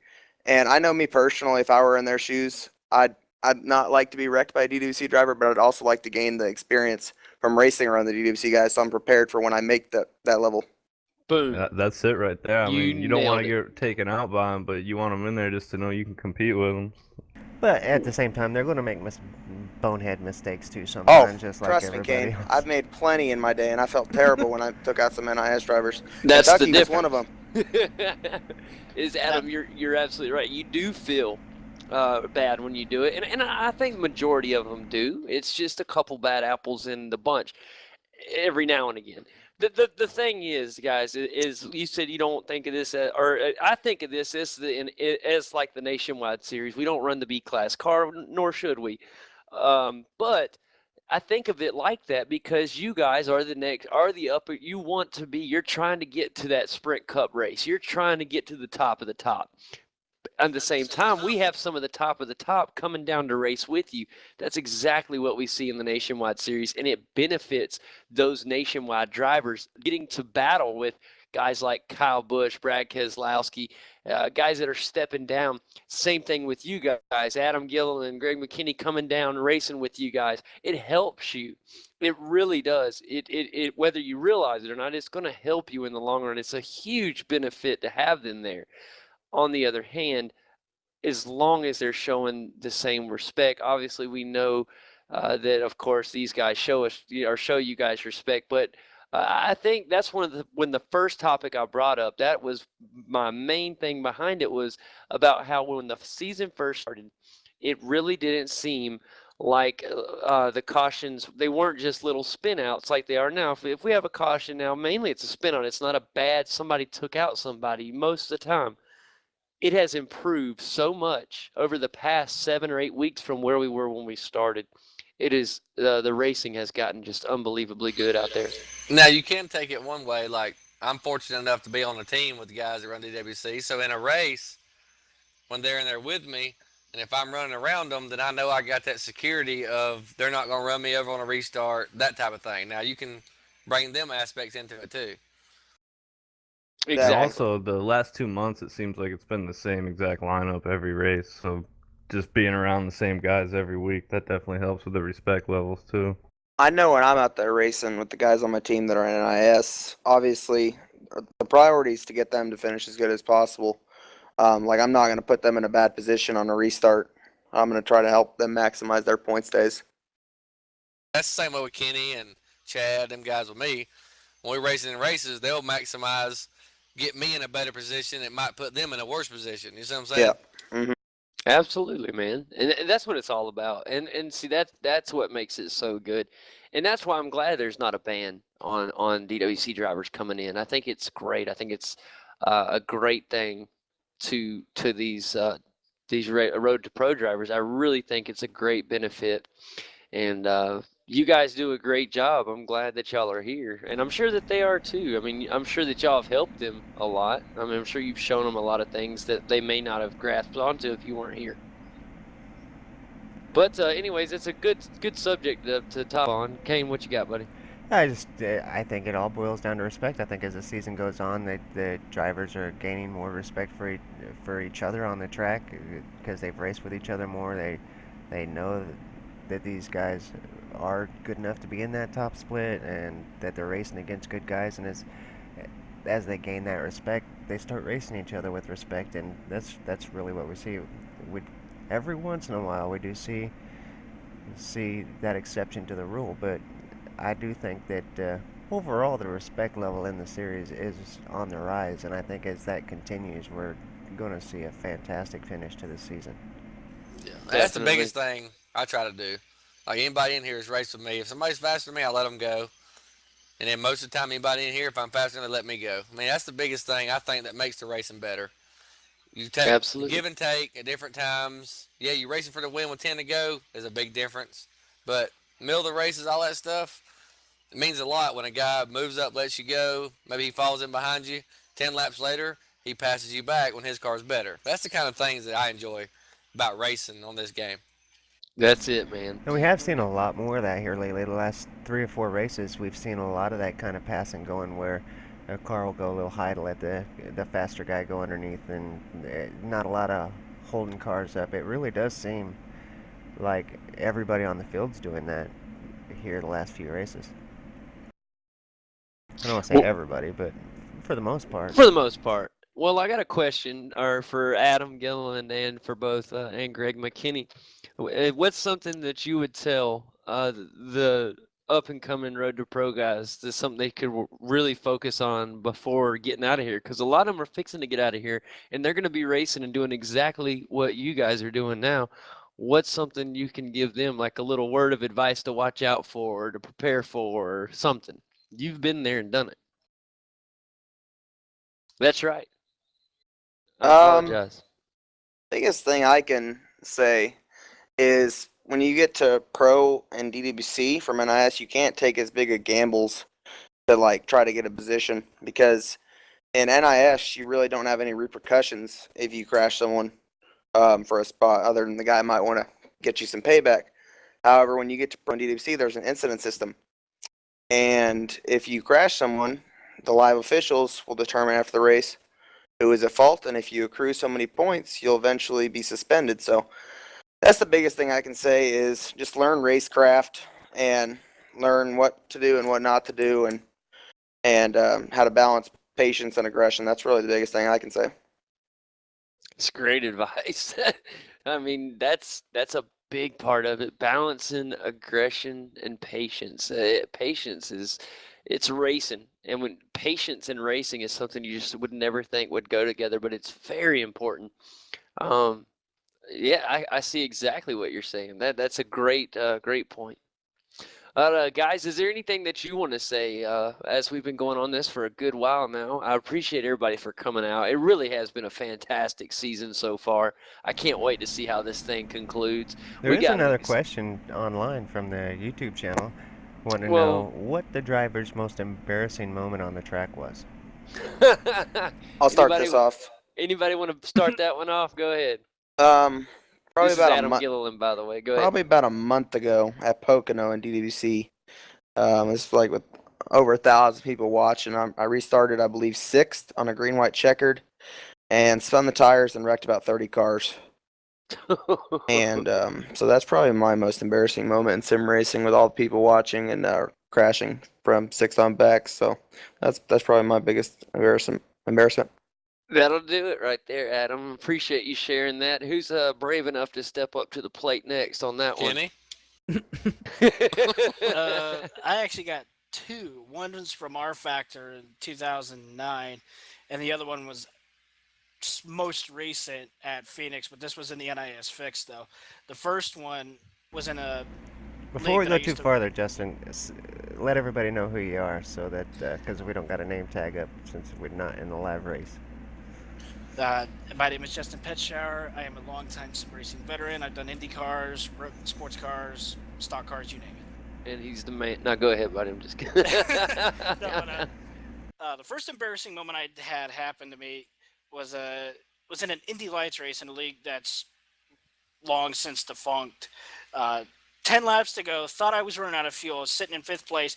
and I know me personally, if I were in their shoes, I'd not like to be wrecked by a DWC driver, but I'd also like to gain the experience from racing around the DWC guys, so I'm prepared for when I make that level. Boom. That's it right there. I mean, you don't want to nailed get taken out by them, but you want them in there just to know you can compete with them. But at the same time, they're going to make bonehead mistakes too sometimes, just like Trust me, everybody Kane. else. I've made plenty in my day, and I felt terrible when I took out some NIS drivers. That's Kentucky the was one of them. Is Adam, you're absolutely right. You do feel bad when you do it, and I think the majority of them do. It's just a couple bad apples in the bunch every now and again. The thing is, guys, is you said you don't think of this as, or I think of this as like the nationwide series. We don't run the B class car, nor should we. But I think of it like that because you guys are the upper. You want to be. You're trying to get to that Sprint Cup race. You're trying to get to the top of the top. At the same time, we have some of the top coming down to race with you. That's exactly what we see in the Nationwide Series, and it benefits those nationwide drivers getting to battle with guys like Kyle Busch, Brad Keselowski, guys that are stepping down. Same thing with you guys, Adam Gilland and Greg McKenna coming down racing with you guys. It helps you. It really does. It whether you realize it or not, it's going to help you in the long run. It's a huge benefit to have them there. On the other hand, as long as they're showing the same respect, obviously we know that, of course, these guys show you guys respect. But I think that's when the first topic I brought up, that was my main thing behind it, was about how when the season first started, it really didn't seem like the cautions, they weren't just little spin outs like they are now. If we have a caution now, mainly it's a spin out. It's not a bad somebody took out somebody most of the time. It has improved so much over the past 7 or 8 weeks from where we were when we started. It is the racing has gotten just unbelievably good out there. Now you can take it one way. Like I'm fortunate enough to be on a team with the guys that run DWC. So in a race, when they're in there with me, and if I'm running around them, then I know I got that security of they're not going to run me over on a restart, that type of thing. Now you can bring them aspects into it too. Exactly. Also, the last 2 months, it seems like it's been the same exact lineup every race. So just being around the same guys every week, that definitely helps with the respect levels too. I know when I'm out there racing with the guys on my team that are in NIS, obviously the priority is to get them to finish as good as possible. Like I'm not going to put them in a bad position on a restart. I'm going to try to help them maximize their points days. That's the same way with Kenny and Chad, them guys with me. When we're racing in races, they'll maximize, get me in a better position. It might put them in a worse position. You see what I'm saying? Yeah. Mm-hmm. Absolutely, man. And that's what it's all about. And see, that's what makes it so good. And that's why I'm glad there's not a ban on DWC drivers coming in. I think it's great. I think it's a great thing to these road to pro drivers. I really think it's a great benefit. And you guys do a great job. I'm glad that y'all are here, and I'm sure that they are too. I mean, I'm sure that y'all have helped them a lot. I mean, I'm sure you've shown them a lot of things that they may not have grasped onto if you weren't here. But anyways, it's a good subject to top on. Kane, what you got, buddy? I think it all boils down to respect. I think as the season goes on, the drivers are gaining more respect for each other on the track because they've raced with each other more. They know that these guys are good enough to be in that top split and that they're racing against good guys, and as they gain that respect, they start racing each other with respect, and that's really what we see. Every once in a while we do see that exception to the rule, but I do think that overall the respect level in the series is on the rise, and I think as that continues, we're going to see a fantastic finish to the season. Yeah, that's the biggest thing I try to do. Like anybody in here is race with me. If somebody's faster than me, I let them go. And then most of the time, anybody in here, if I'm faster, they let me go. I mean, that's the biggest thing I think that makes the racing better. You take give and take at different times. Yeah, you're racing for the win with 10 to go is a big difference. But middle of the races, all that stuff, it means a lot when a guy moves up, lets you go. Maybe he falls in behind you. 10 laps later, he passes you back when his car's better. That's the kind of things that I enjoy about racing on this game. That's it, man. And we have seen a lot more of that here lately. The last 3 or 4 races, we've seen a lot of that kind of passing going where a car will go a little high to let the faster guy go underneath, and not a lot of holding cars up. It really does seem like everybody on the field's doing that here the last few races. I don't want to say everybody, but for the most part. For the most part. Well, I got a question for Adam Gilland and for both and Greg McKenna. What's something that you would tell the up-and-coming Road to Pro guys that's something they could really focus on before getting out of here? Because a lot of them are fixing to get out of here, and they're going to be racing and doing exactly what you guys are doing now. What's something you can give them, like a little word of advice to watch out for or to prepare for or something? You've been there and done it. That's right. I apologize. Biggest thing I can say is when you get to Pro and DWC from NIS, you can't take as big of gambles to like try to get a position, because in NIS you really don't have any repercussions if you crash someone for a spot, other than the guy might want to get you some payback. However, when you get to Pro and DWC, there's an incident system, and if you crash someone, the live officials will determine after the race who is at fault, and if you accrue so many points, you'll eventually be suspended. So that's the biggest thing I can say is just learn racecraft and learn what to do and what not to do, and how to balance patience and aggression. That's really the biggest thing I can say. It's great advice. I mean, that's a big part of it, balancing aggression and patience. Patience it's racing, and when patience and racing is something you just would never think would go together, but it's very important. Yeah, I see exactly what you're saying. That's a great point. Guys, is there anything that you want to say as we've been going on this for a good while now? I appreciate everybody for coming out. It really has been a fantastic season so far. I can't wait to see how this thing concludes. There is another question online from the YouTube channel. Want to know what the driver's most embarrassing moment on the track was. I'll start this off. Anybody want to start that one off? Go ahead. Probably this about is Adam Gilland, by the way. Go ahead. Probably about a month ago at Pocono in DWC. It's like with over 1,000 people watching. I restarted, I believe, 6th on a green-white checkered, and spun the tires and wrecked about 30 cars. And so that's probably my most embarrassing moment in sim racing, with all the people watching and crashing from 6th on back. So that's probably my biggest embarrassment. That'll do it right there, Adam. Appreciate you sharing that. Who's brave enough to step up to the plate next on that Kenny? one? I actually got 2. One was from R Factor in 2009, and the other one was most recent at Phoenix, but this was in the NIS fix though. The first one was in a Before we go too farther, Justin, let everybody know who you are, so that because we don't got a name tag up since we're not in the live race. My name is Justin Petshower. I am a longtime sim racing veteran. I've done Indy cars, sports cars, stock cars, you name it. And he's the man. Now go ahead, buddy. I'm just kidding. The first embarrassing moment I had happen to me was in an Indy Lights race in a league that's long since defunct. 10 laps to go. Thought I was running out of fuel. I was sitting in 5th place.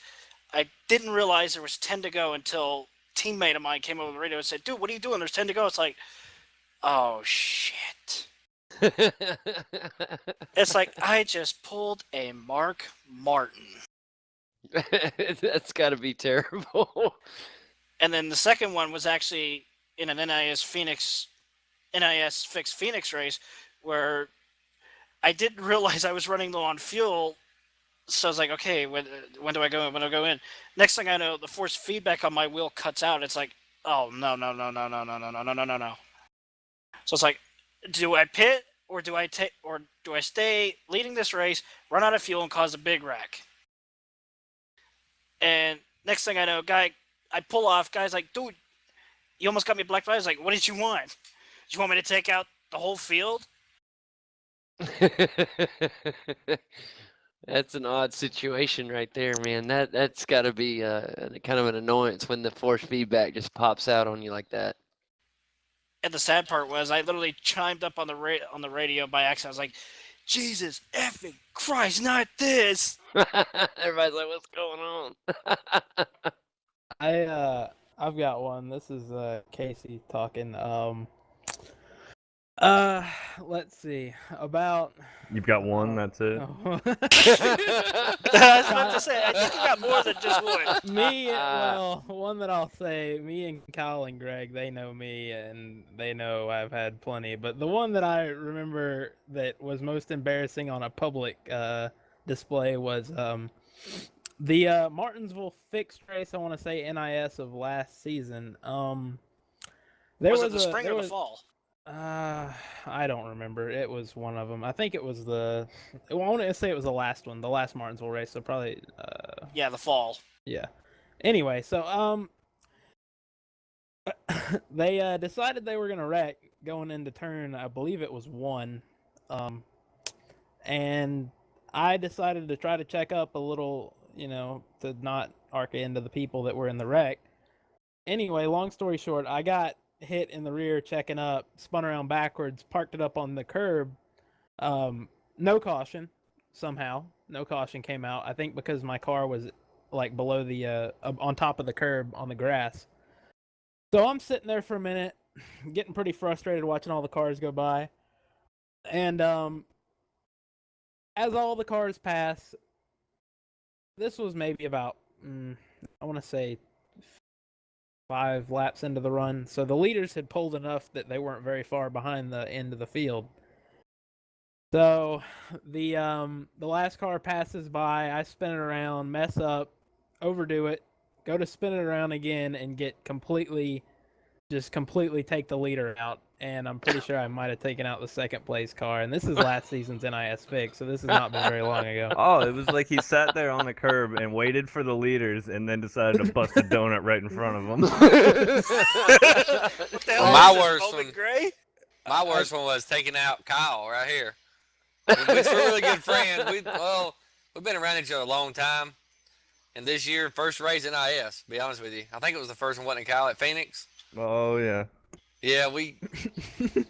I didn't realize there was 10 to go until a teammate of mine came over the radio and said, "Dude, what are you doing? There's 10 to go." It's like, oh shit. It's like I just pulled a Mark Martin. That's got to be terrible. And then the second one was actually in an NIS fixed Phoenix race, where I didn't realize I was running low on fuel. So I was like, okay, when do I go in? When do I go in? Next thing I know, the force feedback on my wheel cuts out. It's like, oh no. So it's like, do I pit or do I stay leading this race, run out of fuel, and cause a big wreck? And next thing I know, I pull off. Guy's like, dude, you almost got me black flag. I was like, what did you want? Did you want me to take out the whole field? That's an odd situation right there, man. That's got to be kind of an annoyance when the force feedback just pops out on you like that. And the sad part was, I literally chimed up on the radio by accident. I was like, Jesus effing Christ, not this! Everybody's like, what's going on? I've got one. This is Casey talking. Let's see. About You've got one, that's it. I was about to say, I think you got more than just one. Well, one that I'll say, me and Kyle and Greg, they know me and they know I've had plenty. But the one that I remember that was most embarrassing on a public display was the Martinsville fixed race, I want to say NIS of last season. Was it the spring or the fall? I don't remember. It was one of them. I think it was I want to say it was the last one, the last Martinsville race. So probably. Yeah, the fall. Yeah. Anyway, so they decided they were gonna wreck going into turn. I believe it was 1, and I decided to try to check up a little, to not arc into the people that were in the wreck. Anyway, long story short, I got hit in the rear checking up, spun around backwards, parked it up on the curb. No caution, somehow. No caution came out. I think because my car was like below the, on top of the curb on the grass. So I'm sitting there for a minute, getting pretty frustrated watching all the cars go by. And as all the cars pass, this was maybe about, I want to say 5 laps into the run. So the leaders had pulled enough that they weren't very far behind the end of the field. So the last car passes by, I spin it around, mess up, overdo it, go to spin it around again and get completely take the leader out. And I'm pretty sure I might have taken out the second place car. And this is last season's NIS fix, so this has not been very long ago. Oh, it was like he sat there on the curb and waited for the leaders and then decided to bust a donut right in front of them. My worst one was taking out Kyle right here. We're really good friends. We've been around each other a long time. And this year, first race NIS, to be honest with you. I think it was the first one, wasn't it, Kyle, at Phoenix? Oh, yeah. Yeah, we've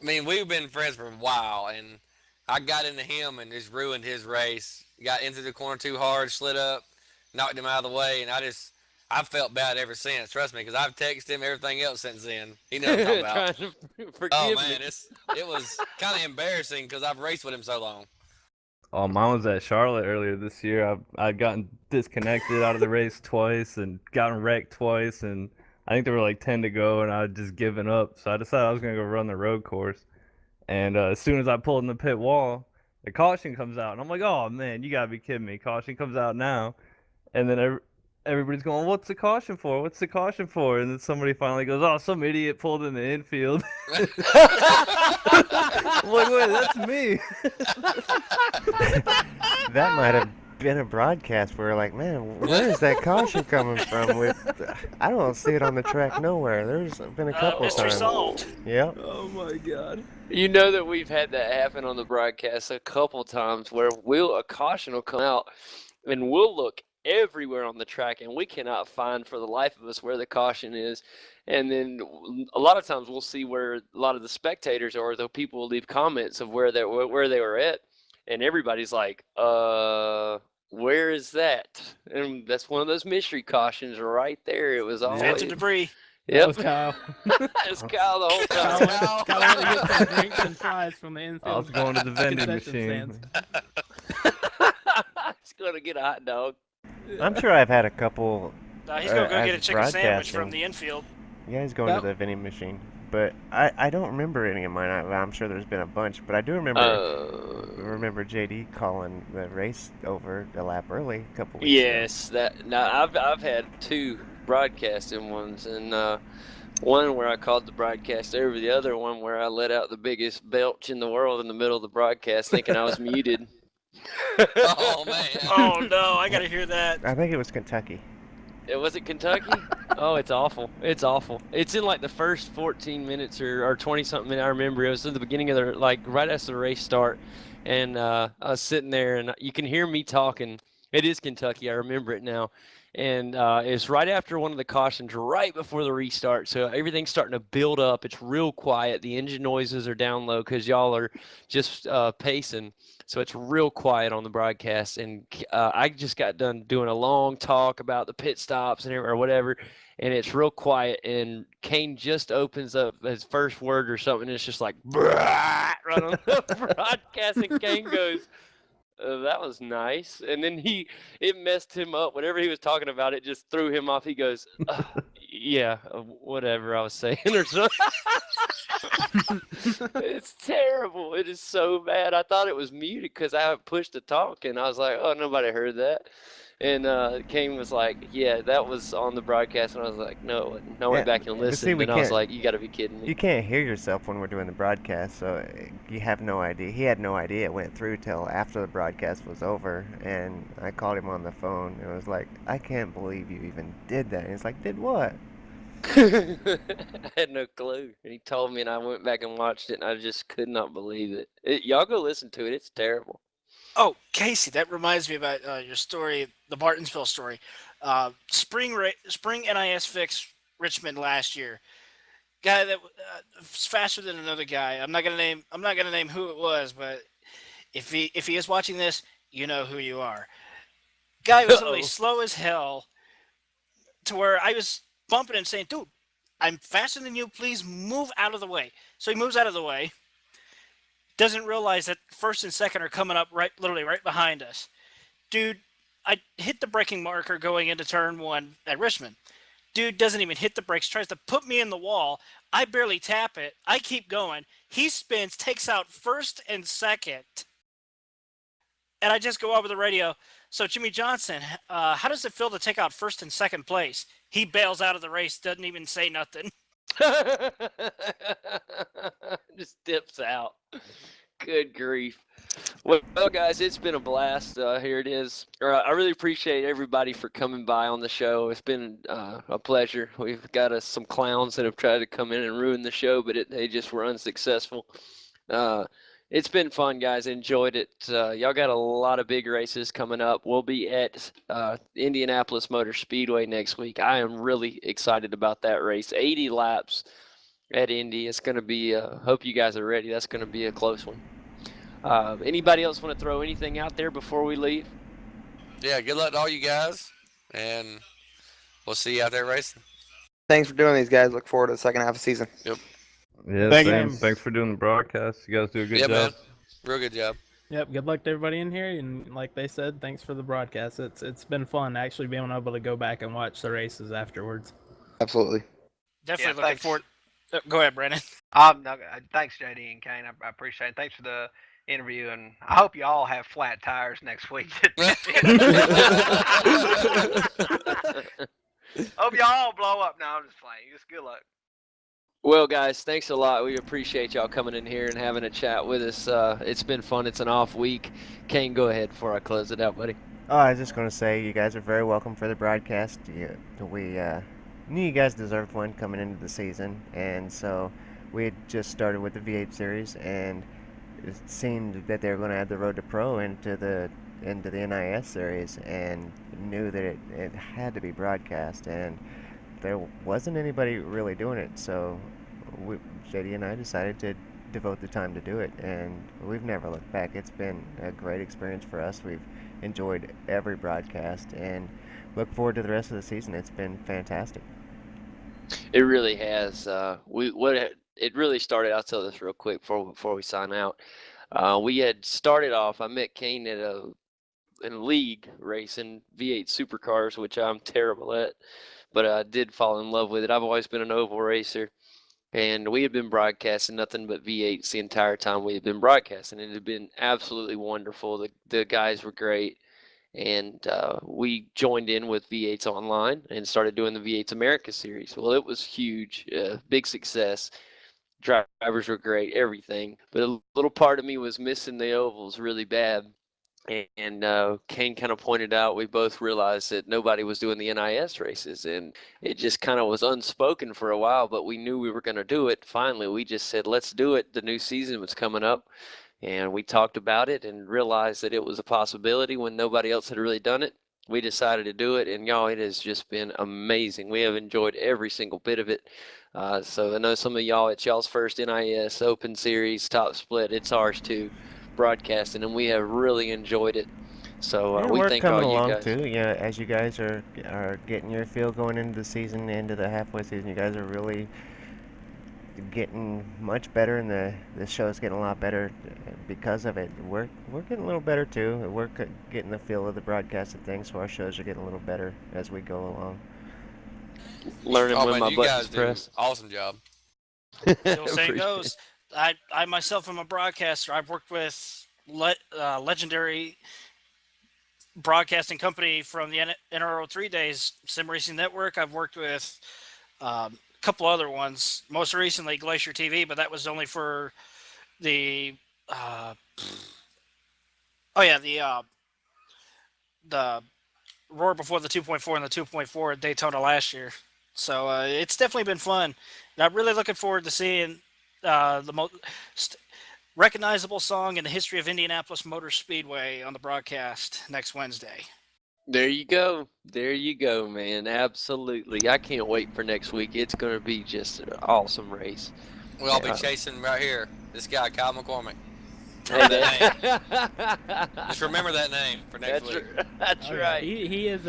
been friends for a while, and I got into him and just ruined his race. Got into the corner too hard, slid up, knocked him out of the way, and I've felt bad ever since. Trust me, because I've texted him everything else since then. He knows what I'm about. Oh man, it was kind of embarrassing because I've raced with him so long. Oh, mine was at Charlotte earlier this year. I'd gotten disconnected out of the race twice and gotten wrecked twice, and I think there were like 10 to go, and I had just given up. So I decided I was going to go run the road course. And as soon as I pulled in the pit wall, the caution comes out. And I'm like, oh, man, you got to be kidding me. Caution comes out now. And then everybody's going, what's the caution for? What's the caution for? And then somebody finally goes, oh, some idiot pulled in the infield. I'm like, wait, that's me. That might have been a broadcast where we're like, man, where is that caution coming from? I don't see it on the track nowhere. There's been a couple times. Solved. Yep. Oh my god. You know that we've had that happen on the broadcast a couple times where a caution will come out and we'll look everywhere on the track and we cannot find for the life of us where the caution is. And then a lot of times we'll see where a lot of the spectators are, though people will leave comments of where they were at. And everybody's like, where is that? And that's one of those mystery cautions right there. It was all phantom debris. Yep. That was Kyle. It was Kyle the whole time. Kyle wanted to get some drinks and fries from the infield. I was going to the vending machine. He's going to get a hot dog. I'm sure I've had a couple. He's going to go get a chicken sandwich from the infield. Yeah, he's going to the vending machine. But I don't remember any of mine. I'm sure there's been a bunch, but I do remember remember JD calling the race over a lap early a couple weeks ago. Yes, I've had 2 broadcasting ones, and one where I called the broadcast over, the other one where I let out the biggest belch in the world in the middle of the broadcast, thinking I was muted. Oh man! Oh no, I gotta hear that. I think it was Kentucky. Was it Kentucky? Oh, it's awful. It's awful. It's in like the first 14 minutes or 20 something minutes. I remember it was at the beginning of the, like right after the race start, and I was sitting there, and you can hear me talking. It is Kentucky. I remember it now. And it's right after one of the cautions, right before the restart. So everything's starting to build up. It's real quiet. The engine noises are down low because y'all are just pacing. So it's real quiet on the broadcast. And I just got done doing a long talk about the pit stops and or whatever. And it's real quiet. And Kane just opens up his first word or something. And it's just like, right on the broadcast. And Kane goes, that was nice. And then it messed him up. Whenever he was talking about it, just threw him off. He goes, yeah, whatever I was saying or something. It's terrible. It is so bad. I thought it was muted because I pushed the talk, and I was like, oh, nobody heard that. And Kane was like, yeah, that was on the broadcast. And I was like, no, it wasn't. I went back and listened, and I was like, you got to be kidding me. You can't hear yourself when we're doing the broadcast, so you have no idea. He had no idea it went through till after the broadcast was over, and I called him on the phone, and I was like, I can't believe you even did that. And he's like, did what? I had no clue. And he told me, and I went back and watched it, and I just could not believe it. Y'all go listen to it. It's terrible. Oh, Casey, that reminds me about your story, the Martinsville story. Spring NIS fix Richmond last year. Guy that was faster than another guy. I'm not gonna name who it was, but if he is watching this, you know who you are. Guy was literally slow as hell, to where I was bumping and saying, "Dude, I'm faster than you. Please move out of the way." So he moves out of the way. Doesn't realize that first and second are coming up literally right behind us. Dude, I hit the braking marker going into turn 1 at Richmond. Dude doesn't even hit the brakes, tries to put me in the wall. I barely tap it. I keep going. He spins, takes out first and second. And I just go over the radio. So, Jimmy Johnson, how does it feel to take out first and second place? He bails out of the race, doesn't even say nothing. Just dips out. Good grief. Well, guys, it's been a blast. Here it is. I really appreciate everybody for coming by on the show. It's been a pleasure. We've got some clowns that have tried to come in and ruin the show, but they just were unsuccessful. It's been fun, guys. Enjoyed it. Y'all got a lot of big races coming up. We'll be at Indianapolis Motor Speedway next week. I am really excited about that race. 80 laps at Indy. It's going to be, hope you guys are ready. That's going to be a close one. Anybody else want to throw anything out there before we leave? Yeah, good luck to all you guys, and we'll see you out there racing. Thanks for doing these, guys. Look forward to the second half of the season. Yep. Yeah, thanks for doing the broadcast. You guys do a good job. Man. Real good job. Yep, good luck to everybody in here, and like they said, thanks for the broadcast. It's been fun actually being able to go back and watch the races afterwards. Absolutely. Definitely looking forward. Go ahead, Brandon. No, thanks, JD and Kane. I appreciate it. Thanks for the interview, and I hope you all have flat tires next week. Hope y'all all blow up. No, I'm just playing. Just good luck. Well, guys, thanks a lot. We appreciate y'all coming in here and having a chat with us. It's been fun. It's an off week. Kane, go ahead before I close it out, buddy. Oh, I was just going to say you guys are very welcome for the broadcast. We knew you guys deserved one coming into the season, and so we had just started with the V8 series, and it seemed that they were going to add the Road to Pro into the NIS series, and knew that it had to be broadcast, and there wasn't anybody really doing it, so JD and I decided to devote the time to do it, and we've never looked back. It's been a great experience for us. We've enjoyed every broadcast and look forward to the rest of the season. It's been fantastic. It really has. It really started. I'll tell this real quick before we sign out. We had started off. I met Kane in a league racing V8 supercars, which I'm terrible at, but I did fall in love with it. I've always been an oval racer, And we had been broadcasting nothing but V8s the entire time we had been broadcasting. It had been absolutely wonderful. The guys were great. And we joined in with V8s Online and started doing the V8s America series. Well, it was huge, big success. Drivers were great, everything. But a little part of me was missing the ovals really bad. And Kane kind of pointed out, we both realized that nobody was doing the NIS races, and it just kind of was unspoken for a while, but we knew we were going to do it. Finally, we just said, let's do it. The new season was coming up, and we talked about it and realized that it was a possibility when nobody else had really done it. We decided to do it, and y'all, it has just been amazing. We have enjoyed every single bit of it. So I know some of y'all, it's y'all's first NIS Open Series Top Split. It's ours too, broadcasting, and we have really enjoyed it. So we we're thank coming all you along guys. too. You know, as you guys are getting your feel going into the season, into the halfway season, you guys are really getting much better, and the show's getting a lot better because of it. We're getting a little better too. We're getting the feel of the broadcast and things, so our shows are getting a little better as we go along. Learning Oh when man, my you buttons guys do press. awesome job. The old saying goes, I myself am a broadcaster. I've worked with legendary broadcasting company from the NRO3 days, Sim Racing Network. I've worked with a couple other ones, most recently Glacier TV, but that was only for the the Roar before the 2.4 and the 2.4 at Daytona last year. So it's definitely been fun. And I'm really looking forward to seeing the most recognizable song in the history of Indianapolis Motor Speedway on the broadcast next Wednesday. There you go. There you go, man. Absolutely. I can't wait for next week. It's going to be just an awesome race. We'll all be chasing right here. This guy, Kyle McCormick. Hey, Just remember that name for next week. That's right. He is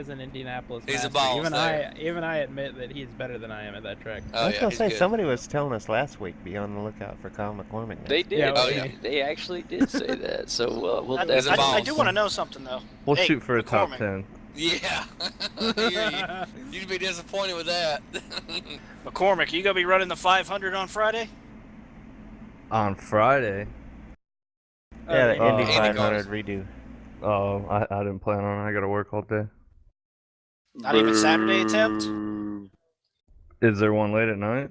an Indianapolis He's a master. boss Even I admit that he's better than I am at that track. I was gonna say, somebody was telling us last week, be on the lookout for Kyle McCormick. They did. Yeah, They actually did say that. So we'll I do want to know something though. We'll Hey, shoot for a top McCormick. 10. Yeah. You'd be disappointed with that. McCormick, you gonna be running the 500 on Friday? On Friday? Yeah, the Indy 500 redo. Oh, I didn't plan on it. I gotta work all day. Not even Saturday attempt? Is there one late at night?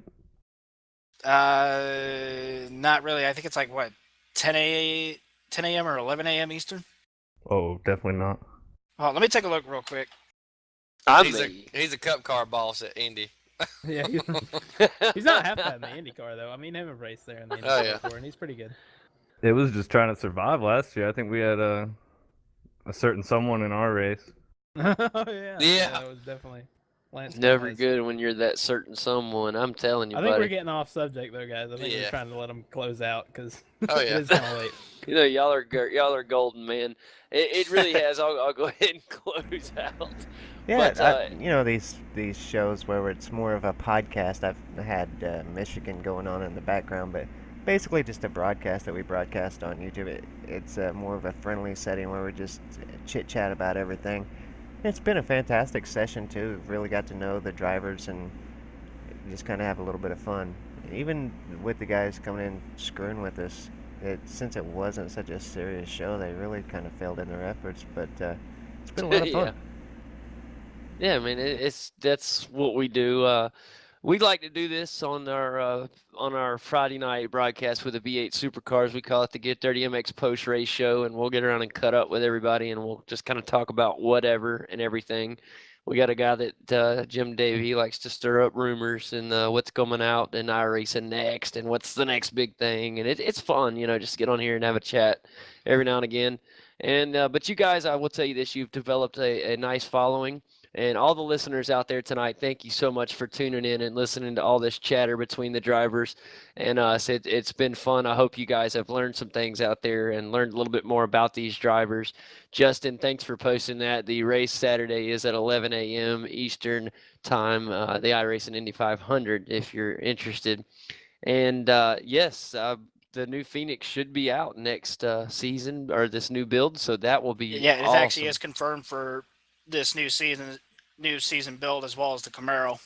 Not really. I think it's like what, 10 a.m. or 11 a.m. Eastern. Oh, definitely not. Oh, let me take a look real quick. He's a cup car boss at Indy. Yeah, he's not half bad in the IndyCar though. I mean, him and race there in the IndyCar before, and he's pretty good. It was just trying to survive last year. I think we had a certain someone in our race. Oh yeah, that was definitely Lance. Never good when you're that certain someone. I'm telling you, I think buddy. we're getting off subject though, guys. I think we're trying to let them close out because Oh, it is kind of late. You know, y'all are golden, man. It really has. I'll go ahead and close out. Yeah, But, you know, these shows where it's more of a podcast. I've had Michigan going on in the background, but basically just a broadcast that we broadcast on YouTube. It's more of a friendly setting where we just chit chat about everything. It's been a fantastic session too. We've really got to know the drivers and just kind of have a little bit of fun. Even with the guys coming in screwing with us, since it wasn't such a serious show, they really kind of failed in their efforts. But it's been a lot of fun. Yeah, I mean, that's what we do. We like to do this on our Friday night broadcast with the V8 Supercars. We call it the Get Dirty MX Post Race Show, and we'll get around and cut up with everybody, and we'll just kind of talk about whatever and everything. We got a guy that Jim Davey, he likes to stir up rumors and what's coming out and Iracing next and what's the next big thing, and it's fun, you know, just get on here and have a chat every now and again. And but you guys, I will tell you this: you've developed a nice following. And all the listeners out there tonight, thank you so much for tuning in and listening to all this chatter between the drivers and us. It's been fun. I hope you guys have learned some things out there and learned a little bit more about these drivers. Justin, thanks for posting that. The race Saturday is at 11 a.m. Eastern time, the Iracing Indy 500, if you're interested. And yes, the new Phoenix should be out next season, or this new build, so that will be Yeah, it awesome. actually is confirmed for this new season build as well as the Camaro.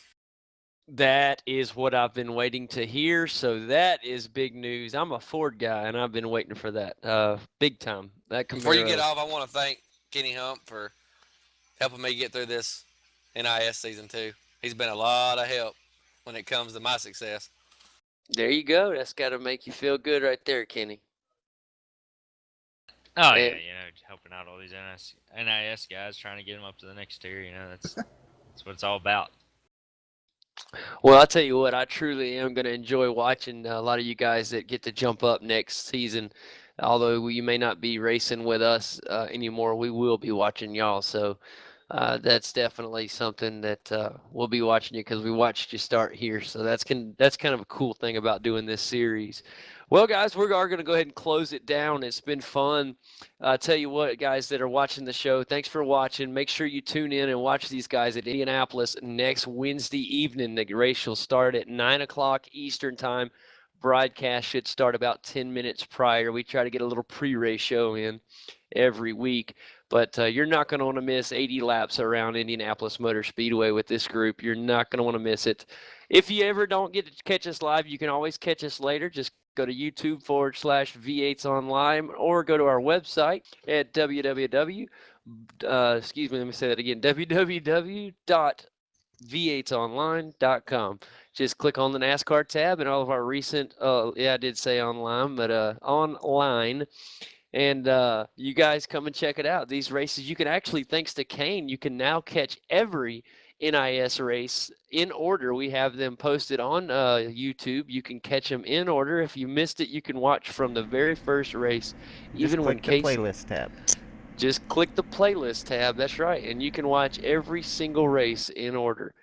That is what I've been waiting to hear. So that is big news. I'm a Ford guy, and I've been waiting for that big time. That Before you get Camaro. off, I want to thank Kenny Hump for helping me get through this NIS season too. He's been a lot of help when it comes to my success. There you go. That's got to make you feel good right there, Kenny. Oh, yeah, helping out all these NIS guys, trying to get them up to the next tier, that's what it's all about. Well, I'll tell you what, I truly am going to enjoy watching a lot of you guys that get to jump up next season. Although you may not be racing with us anymore, we will be watching y'all. So that's definitely something that we'll be watching you because we watched you start here. So that's kind of a cool thing about doing this series. Well, guys, we are going to go ahead and close it down. It's been fun. Tell you what, guys that are watching the show, thanks for watching. Make sure you tune in and watch these guys at Indianapolis next Wednesday evening. The race will start at 9 o'clock Eastern time. Broadcast should start about 10 minutes prior. We try to get a little pre-race show in every week. But you're not going to want to miss 80 laps around Indianapolis Motor Speedway with this group. You're not going to want to miss it. If you ever don't get to catch us live, you can always catch us later. Just go to YouTube/V8s Online or go to our website at www.v8sonline.com. Just click on the NASCAR tab and all of our recent, I did say online, but online. And you guys come and check it out. These races, you can actually, thanks to Kane, you can now catch every NIS race in order. We have them posted on YouTube. You can catch them in order. If you missed it, you can watch from the very first race. Just click the playlist tab. Just click the playlist tab. That's right. And you can watch every single race in order.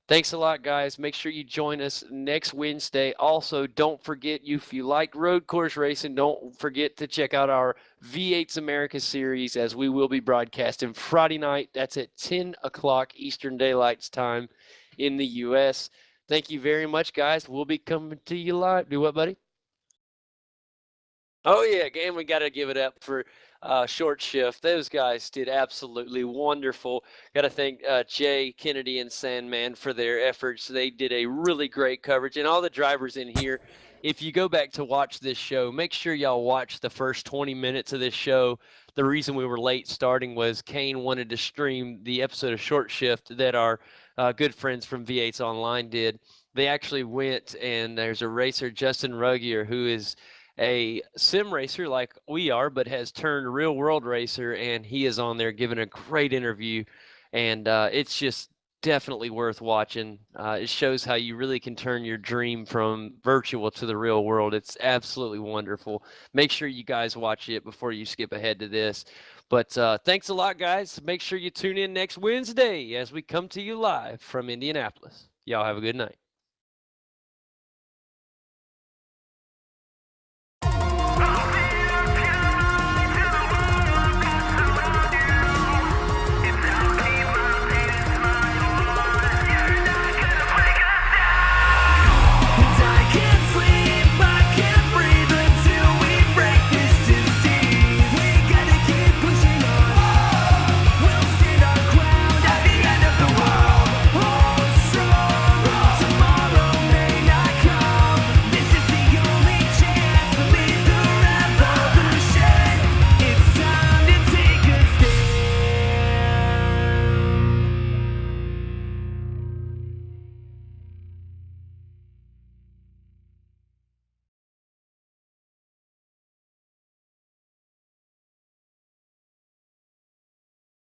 Thanks a lot, guys. Make sure you join us next Wednesday. Also, don't forget, if you like road course racing, don't forget to check out our V8s America series, as we will be broadcasting Friday night. That's at 10 o'clock Eastern Daylight Time in the U.S. Thank you very much, guys. We'll be coming to you live. Do what, buddy? Oh, yeah. Again, we got to give it up for Short Shift. Those guys did absolutely wonderful. Got to thank Jay, Kennedy, and Sandman for their efforts. They did a really great coverage. And all the drivers in here, if you go back to watch this show, make sure y'all watch the first 20 minutes of this show. The reason we were late starting was Kane wanted to stream the episode of Short Shift that our good friends from V8s Online did. They actually went, and there's a racer, Justin Ruggier, who is a sim racer like we are, but has turned real world racer, and he is on there giving a great interview, and it's just definitely worth watching. It shows how you really can turn your dream from virtual to the real world. It's absolutely wonderful. Make sure you guys watch it before you skip ahead to this. But thanks a lot, guys. Make sure you tune in next Wednesday as we come to you live from Indianapolis. Y'all have a good night.